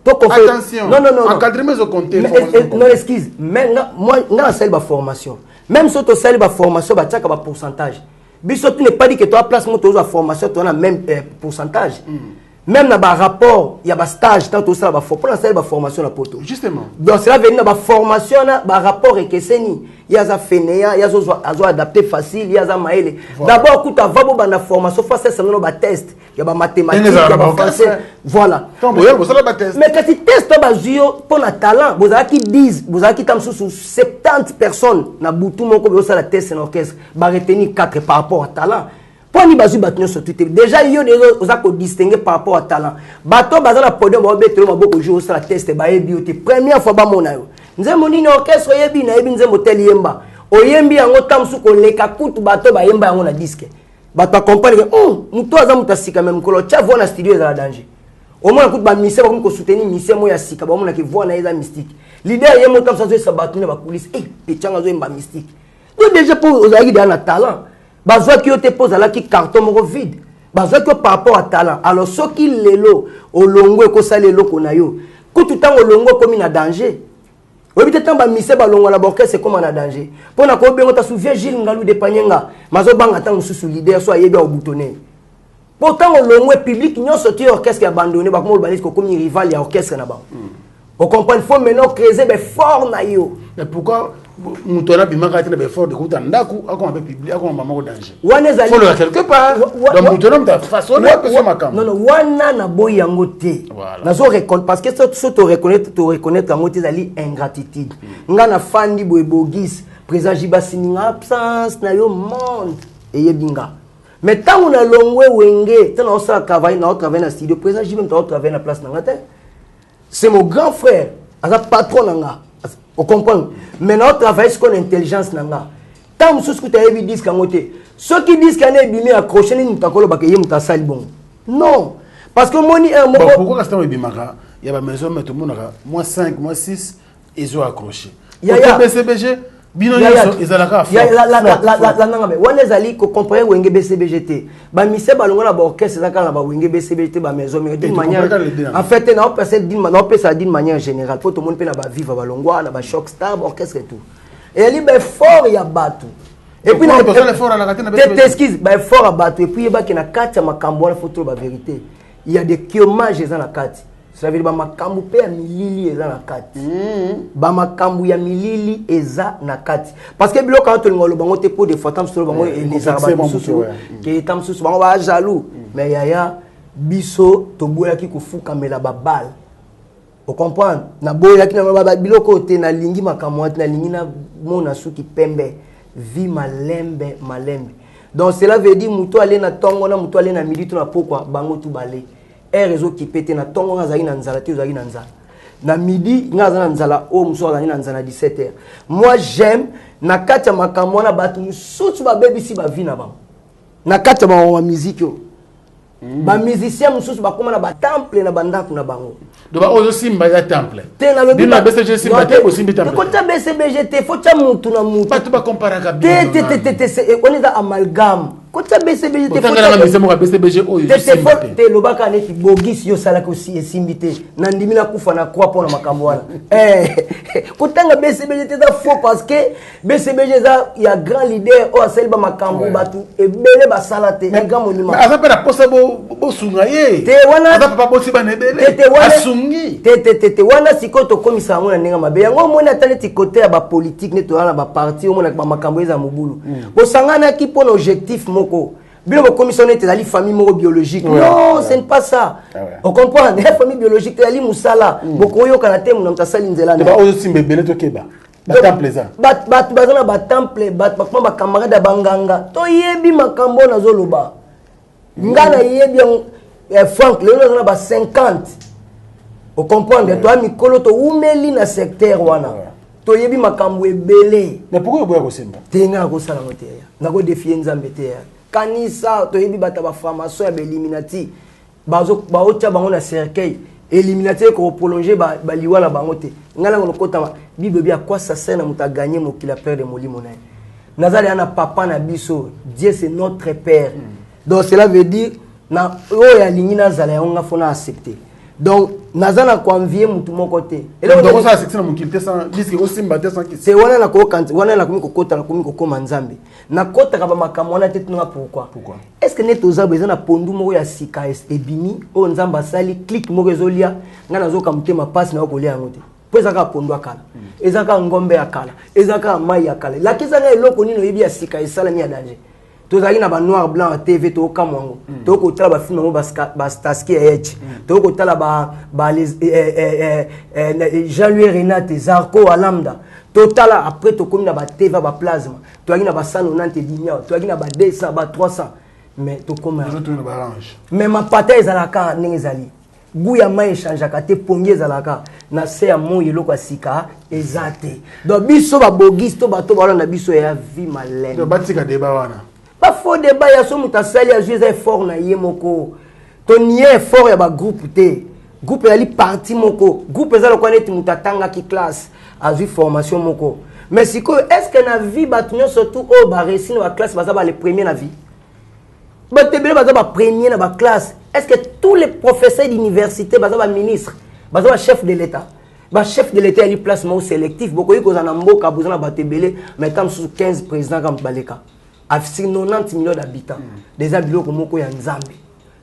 Speaker 2: attention
Speaker 1: non
Speaker 2: encadrement au compter
Speaker 1: non excuse mais moi nga celle ba formation même si tu celle ba formation ba tchaka ba pourcentage biso tu n'est pas dit que toi place moto za formation tu as même pourcentage même dans ba rapport il y a ba stage tant tout ça ba pour la celle ba formation la poto
Speaker 2: justement
Speaker 1: donc cela veut dire ba formation na ba rapport et que seni il y a za fenea il y a zo adapter facile il y a za maele d'abord kuta vabo ba na formation face ça no ba test il y a ba mathématiques il y a ba français voilà mais quand tu testes ba zuyo pour na talent bozala qui disent bozala qui tam sous 70 personnes na butu moko bo ça la test en orchestre ba retenir 4 par rapport à talent pour ni bazu batno sur tout déjà yo aux a ko distinguer par rapport à talent bato bazala podium ba betelo maboko jouer ça la test ba ebioté première fois ba mona yo nzembo nini orchestre yebi na yebi nzembo tel yemba oyembi yango tamsu ko leka kutu bato ba yemba yango na disque bato comprendre que muto aza mutasika même kolo cha voix na studio za danger au moins kutu ba mise ba ko soutenir mise mo ya sika ba mona ke voix na eza mystique leader yemo tamsu zo sabato na ba police pechanga zo yemba mystique donc déjà pour ozaki dans talent bazwa ki te pose la ki carton moko vide bazwa ki par rapport à talent alors ce qui lelo olongo ko sala lelo na yo kutu tango olongo komi na danger oui peut-être ba mise ba longo la borke c'est comme na danger pour na ko bengo ta souviens Gilles Ngalou de Panyenga mazo banga tango susu leader so ayebe o boutonner pourtant olongo public nyo sorti orchestre abandonné ba ko balise ko komi rival ya orchestre na ba on comprend faut maintenant créer be fort na yo
Speaker 2: mais pourquoi mutona bimaka tena be fort de kuta ndaku ako mabe public ako mama ko danger
Speaker 1: wana
Speaker 2: faut le quelque part donc mutona mta façon de faire makam
Speaker 1: non wana na boy yango te nazo reconnaître parce que ça te reconnaître yango te zali ingratitude nga na fandi boy bogis président Jibasini absence na yo monde et yebinga mais tant on a longwe wenge tant on sa travail na studio président Jibem ta travailler na place na ngate c'est mon grand frère asa patron nanga on comprend maintenant on travaille sur l'intelligence nanga tant sous que tu as vu disque en côté ceux qui disent qu'on est bimé accroché ni mutakolo ba keye mutasali bon non parce que moni un moment
Speaker 2: pourquoi quand on est bimaka il y a ba maison mais tout le monde moins 5 moins 6 ils ont accroché
Speaker 1: il y a
Speaker 2: PCBG bino ezalaka
Speaker 1: la nanga wana zali ko comprendre wenge BCBGT ba mise balonga na ba orchestre zaka na ba wenge BCBGT ba maison mais d'une manière en fait na personne d'une manière générale pour tout le monde pe na ba vivre balongwa na ba shock star orchestre et tout et li be fort ya batu et puis na personne fort na katena t'excuse ba fort ya batu et puis ba ki na kati ya makambo na photo ba vérité il y a des kiomages dans la carte ça veut dire bamakambu pe ya milili eza na kati bamakambu ya milili eza na kati parce que biloko quand on ngolo bango te po de fois tam solo bango les arabes susu ke tam susu bango ba jaloux mais yaya biso to boya ki kufuka mela babal o comprendre na boya ki na biloko te na lingi makamwa na lingi na mona suki pembe vi malembe donc cela veut dire muto aller na tongo na muto aller na midi to na pokwa bango tu balé un réseau qui pète na tongo nga zali na nzala te zali na nzala na midi nga zali na nzala o muso zali na nzala 17h moi j'aime na kati ya makambo na batu mususu ba bebisi ba vina ba na kati ya ba musique yo ba musicien mususu ba koma na ba temple na bandako na bango
Speaker 2: donc ozo simba ya temple
Speaker 1: te na lobi
Speaker 2: bima BCG simba te ko simbi temple
Speaker 1: ko ta BCBG te faut ta mutu na mutu
Speaker 2: pas tu ba comparer ka
Speaker 1: te on est amalgame ko ta BCBG te
Speaker 2: faut ta mise mo ka BCBG oyo simba
Speaker 1: te lobaka ne ki bogis yo sala ko si simbi te na ndimi na kufa na kwa pona makambo wana ko tanga BCBG te da faux parce que BCBG za ya grand leader o asali ba makambo batu ebele ba sala te grand monument
Speaker 2: asa pe na posa bo sunga ye
Speaker 1: te wana
Speaker 2: asa papa bo siba ne bele asungi
Speaker 1: te wana siko to komisa mona ninga mabe yango mona tale ti côté ya ba politique ne to na ba parti o mona ba makambo eza mobulu bo sangana ki pona objectif moko bilo commissionné te la famille moko biologique non ce n'est pas ça on comprend la famille biologique te la musala boko yo kana te mona mtasali nzela
Speaker 2: te ba ozo simbe bele to keba ba temple za
Speaker 1: bat bazana ba temple bat ba camarade banganga to yebi makambo na zoloba ngana yebi Franck le na ba 50 on comprend toi mikolo to umeli na secteur wana to yebi makambo ebele
Speaker 2: mais pourquoi boya ko simba
Speaker 1: tenga ko sala mote ya na ko défier nzambe te ya kanisa to yebi bata ba formation ya eliminati bazo ba ocha bango na cercueil eliminati ko prolonger ba liwala bango te ngala ngo kota bible bia quoi ça sert na muta gagner mo kila père de molimo na nazali ana papa na biso Dieu c'est notre père donc cela veut dire na oya lingi na zala yonga fona accepter donc nazana ko envier mutu moko te
Speaker 2: donc ça accepter na mukilité sans disque ko simba te sans qui
Speaker 1: c'est wana na ko kanti wana na ko kota na ko koma nzambe na kota ka ba makambo na te tunga pourquoi est-ce que neto za bezana pondu moko ya sika ebimi o nzamba sali click moko ezolia ngana zoka mutema passe na ko lia ngote po ezaka pondu akala ezaka ngombe akala ezaka mai akala lakiza na eloko nino yebi ya sika esala mi ya danger tozali na ba noir blanc à TV to kamwango to ko tala ba film mo ba Starsky H to ko tala ba les Jean-Louis Renate Zarko Alamda to tala après to komi na ba TV ba plasma to ali na ba 190 dinia to ali na ba 200 ba 300 mais to koma mais ma pata ezalaka ndenge ezali guya mai changeaka te pongi ezalaka na se ya mo yelo kwa sika ezate donc biso ba bogis to bato bala na biso ya vie malene
Speaker 2: to batika débat wana
Speaker 1: pas faux débat ya so mutasali ya jouer effort na ye moko to nier effort ya ba groupe te groupe ya li parti moko groupe ezalo kwa neti mutatanga ki classe a vu formation moko mais siko est-ce que na vie batunyo surtout au ba réussir na classe baza ba les premiers na vie ba tebele baza ba premier na ba classe est-ce que tous les professeurs d'université baza ba ministre baza ba chef de l'état ba chef de l'état ali place mo sélectif boko yiko za na mboka bozana ba tebele mais tam sous 15 présidents comme baleka avec 90 millions d'habitants déjà biloko moko ya nzambe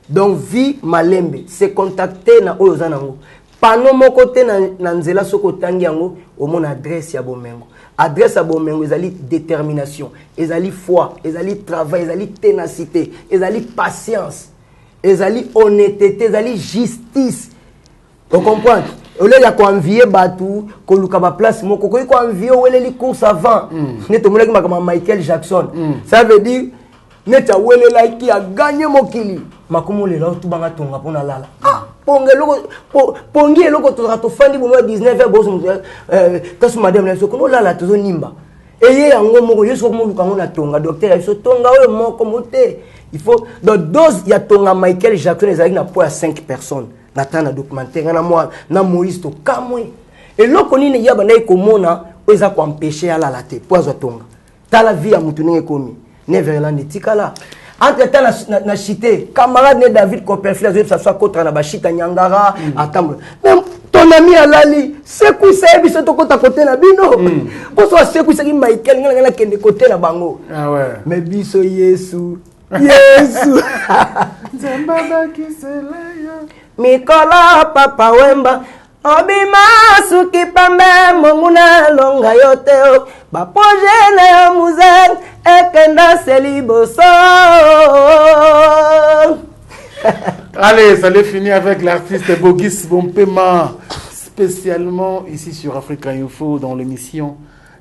Speaker 1: donc vie malembe se contacter na oyo za nango pano moko te na nzela soko tangi yango au mon adresse ya bomengo adresse ya bomengo ezali détermination ezali foi ezali travail ezali ténacité ezali patience ezali honnêteté ezali justice on comprend ole ya ko envier batu ko luka ba place moko ko envier wele li course avant neto molaki makama Michael Jackson ça veut dire neta wele like a gagné mokili makomo le la tu banga tonga pona lala ponge loko pongi loko to fandi bo 19h bozo tasu madame la soko lala to nimba eye yango moko yeso ko luka ngona tonga docteur yeso tonga oyo moko mote il faut donc dose ya tonga Michael Jackson ezali na po ya 5 personnes natana documentaire na moi na Moïse to kamwe et loko nini yaba na ikomona oza ko empêcher ala la te pozo tonga tala vie ya mutu ninge komi Neverland tikala entre temps na chité camarade ne David Copperfield ça soit contre na bashita nyangara atamble même ton ami alali c'est quoi ça biso to kota côté na bino poso c'est quoi ça ki Michael ngala kende côté na bango
Speaker 2: ah ouais
Speaker 1: mais biso Yesu Yesu
Speaker 2: Zambaba ki seleyo
Speaker 1: Mikola papa wemba obima suki pambe monguna longa yote ba projet na ya muzel ekenda seliboso.
Speaker 2: Allez, ça l'est fini avec l'artiste Bogis Bompema, spécialement ici sur Africa Info dans l'émission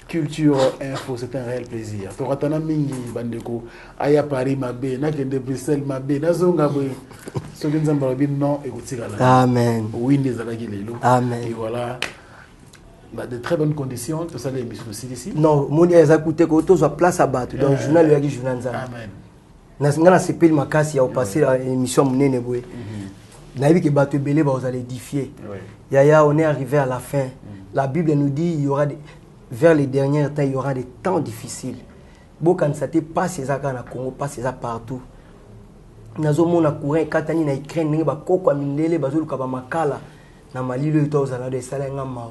Speaker 2: Culture Info. C'est un réel plaisir. Toratana mingi bandeko aya Paris mabe na kende Bruxelles mabe na zonga boy. Sogenza mbarabi non ekotika la.
Speaker 1: Amen.
Speaker 2: Oui ndezalaki lelo.
Speaker 1: Amen.
Speaker 2: Et voilà. Bah, de très bonnes conditions, tout ça l'émission aussi ici.
Speaker 1: Non, mon dia ezakute ko to zo place à battre. Donc journal yaki journal nzana.
Speaker 2: Amen.
Speaker 1: Na sepeli makasi ya passer l'émission munene boy. Na bi ke bato belé ba vous allez édifier. Yaya, on est arrivé à la fin. La Bible nous dit il y aura vers les derniers temps, il y aura des temps difficiles. Bon, quand ça te passe, c'est ça quand na Congo, passe c'est ça partout. Nazo mona courant katani na Ukraine, ne ba koko mindele bazulu ka ba makala na malilo ito za de sala ngama.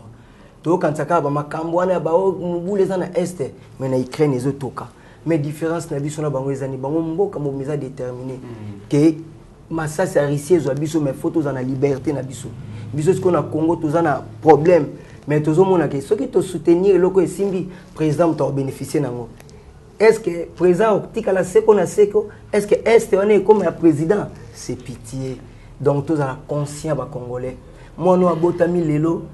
Speaker 1: To quand ça ka ba makambo na ba mubule za na este, mais na Ukraine ezo toka. Mais différence na biso na bango ezani bango mboka mo meza déterminé que massa c'est risé zo biso mais photos za na liberté na biso. Biso ce qu'on a Congo to za na problème. Mais tout le monde a dit, ceux qui te soutenir, le président t'a bénéficié nango. Est-ce que président tika seko na seko, est-ce que est on est comme un président, c'est pitié. Donc tous à conscient ba congolais. Moi no abotami lelo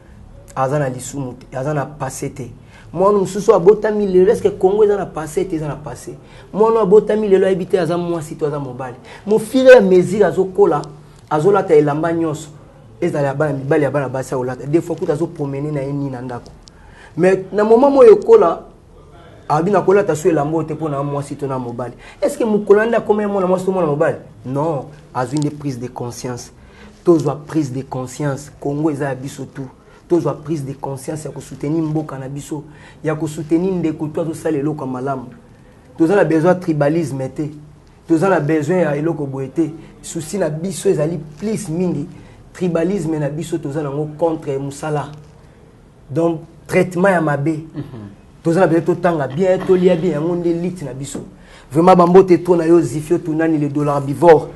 Speaker 1: azana lisumu, azana passete. Moi no mususu abotami lelo, est-ce que Congo azana passete, azana passé. Moi no abotami lelo habité azana moi sito azana mobile. Mon fil et mesure azokola, azola ta elamba nyonso. Des fois que tu as promené na ni nandako. Mais na moment mo yokola abina kola ta so elambo te pona moi si to na mobile. Est-ce que mukolanda comme moi na moi so na mobile? Non, as une prise de conscience. Tous a prise de conscience. Congo eza biso tout. Tous a prise de conscience ya ko soutenir mboka na biso, ya ko soutenir ndeko to sala eloko malamu. Tous a besoin de tribalisme te. Tous a besoin ya eloko boete. Souci na biso ezali plus mingi. Tribalisme na biso tozana ngo contre musala. Donc traitement ya mabe. Tozana beto tanga bien to lia bien ngonde lit na biso. Vraiment ba mbote to na yo zifio tunani le dollar bivore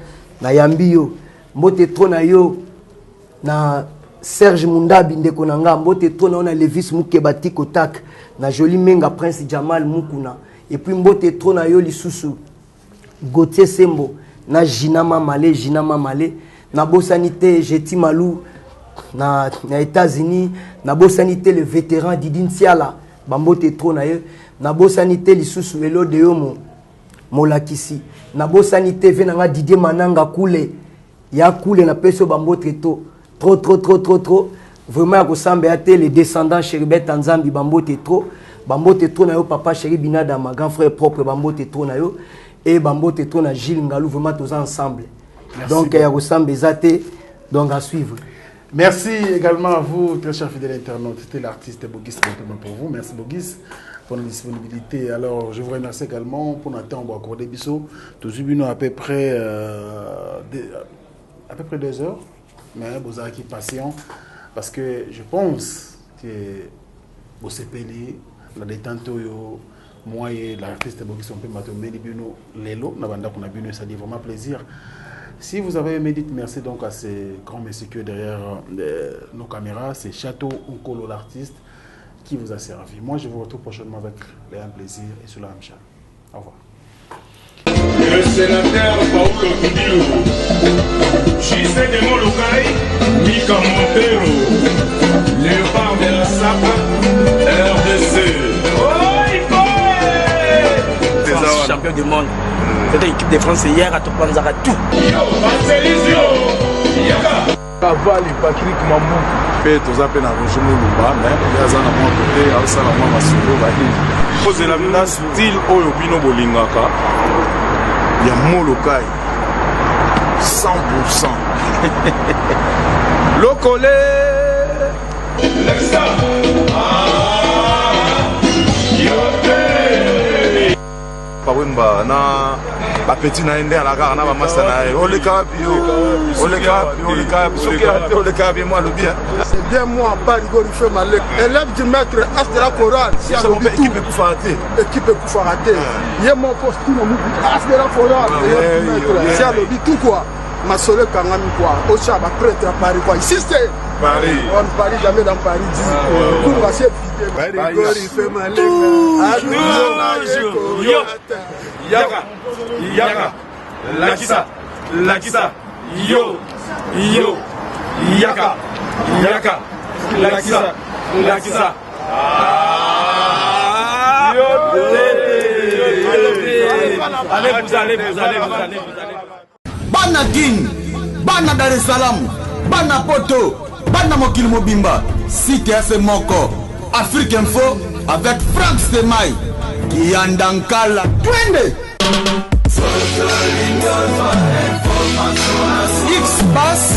Speaker 1: na yambi yo. Mbote to na yo na Serge Mundabi ndeko nanga mbote to na ona Levis Mukebati Kotak na Joli Menga Prince Jamal Mukuna et puis mbote to na yo lisusu Gauthier Sembo na Jinama Male na bosanité Jeti Malou na États-Unis na bosanité le vétéran Didin Siala bambote trop na ye na bosanité lisusu elo de yomo molakisi na bosanité venanga Didier Mananga kule ya kule na peso bambote trop vraiment ko samba ate les descendants Cheribet Tanzambi bambote trop na yo papa Chéri Binada ma grand frère propre bambote trop na yo et bambote trop na Gilles Ngalou vraiment tous ensemble. Merci. Donc, il y a ressemble donc à suivre.
Speaker 2: Merci également à vous, très chers fidèles internautes. C'était l'artiste Bogis pour vous. Merci Bogis pour la disponibilité. Alors, je vous remercie également pour notre temps accordé Bissot. Tous à peu près 2 heures. Mais vous avez qui patient parce que je pense que vous êtes payé la détente. Moi et l'artiste Bogis on peut m'atteindre les lots. Ça dit vraiment plaisir. Si vous avez aimé, dites merci donc à ces grands messieurs que derrière nos caméras. C'est Chateau Nkolo l'artiste qui vous a servi. Moi je vous retrouve prochainement avec un plaisir et sur la Hamcha. Au revoir.
Speaker 6: Le sénateur Paulo Kidilou, Gisèle de Molokai, Mika Montero, Léopard de la Sapa, RDC.
Speaker 7: Champion du monde. C'était l'équipe de France hier à Topanzara tout.
Speaker 8: Caval Patrick Mamou. Fait aux appels à Roger Moulumba, mais il y a un moment côté, à Salama Masuro, Pose la menace style Oyobino Bolingaka. Il y a Molokai. 100%. Le collé. Pawemba na ba petit na ende ala ka na ba masa na ole ka bien moi le bien
Speaker 9: c'est bien moi pas rigolo fait malek élève du maître Asdela Koran si
Speaker 8: on peut équipe
Speaker 9: Koufarate il y a mon poste tout le monde Asdela Koran si on dit tout quoi Masole Kangami quoi. Au Chaba prêtre à Paris quoi. Ici c'est
Speaker 8: Paris.
Speaker 9: On ne parie jamais dans Paris. Pour va c'est Paris il fait mal.
Speaker 8: Toujours. Yo. Yaka. Yaka. Lakisa. Lakisa. Yo. Yo. Yaka. Yaka. Lakisa. Lakisa. Allez, vous allez.
Speaker 5: Bana King, Bana Dar es Salaam, Bana Poto, Bana Mokil Mobimba, CTS Moko, Afrique Info avec Franck Stemai, Kiandankala, Twende. X-Bass,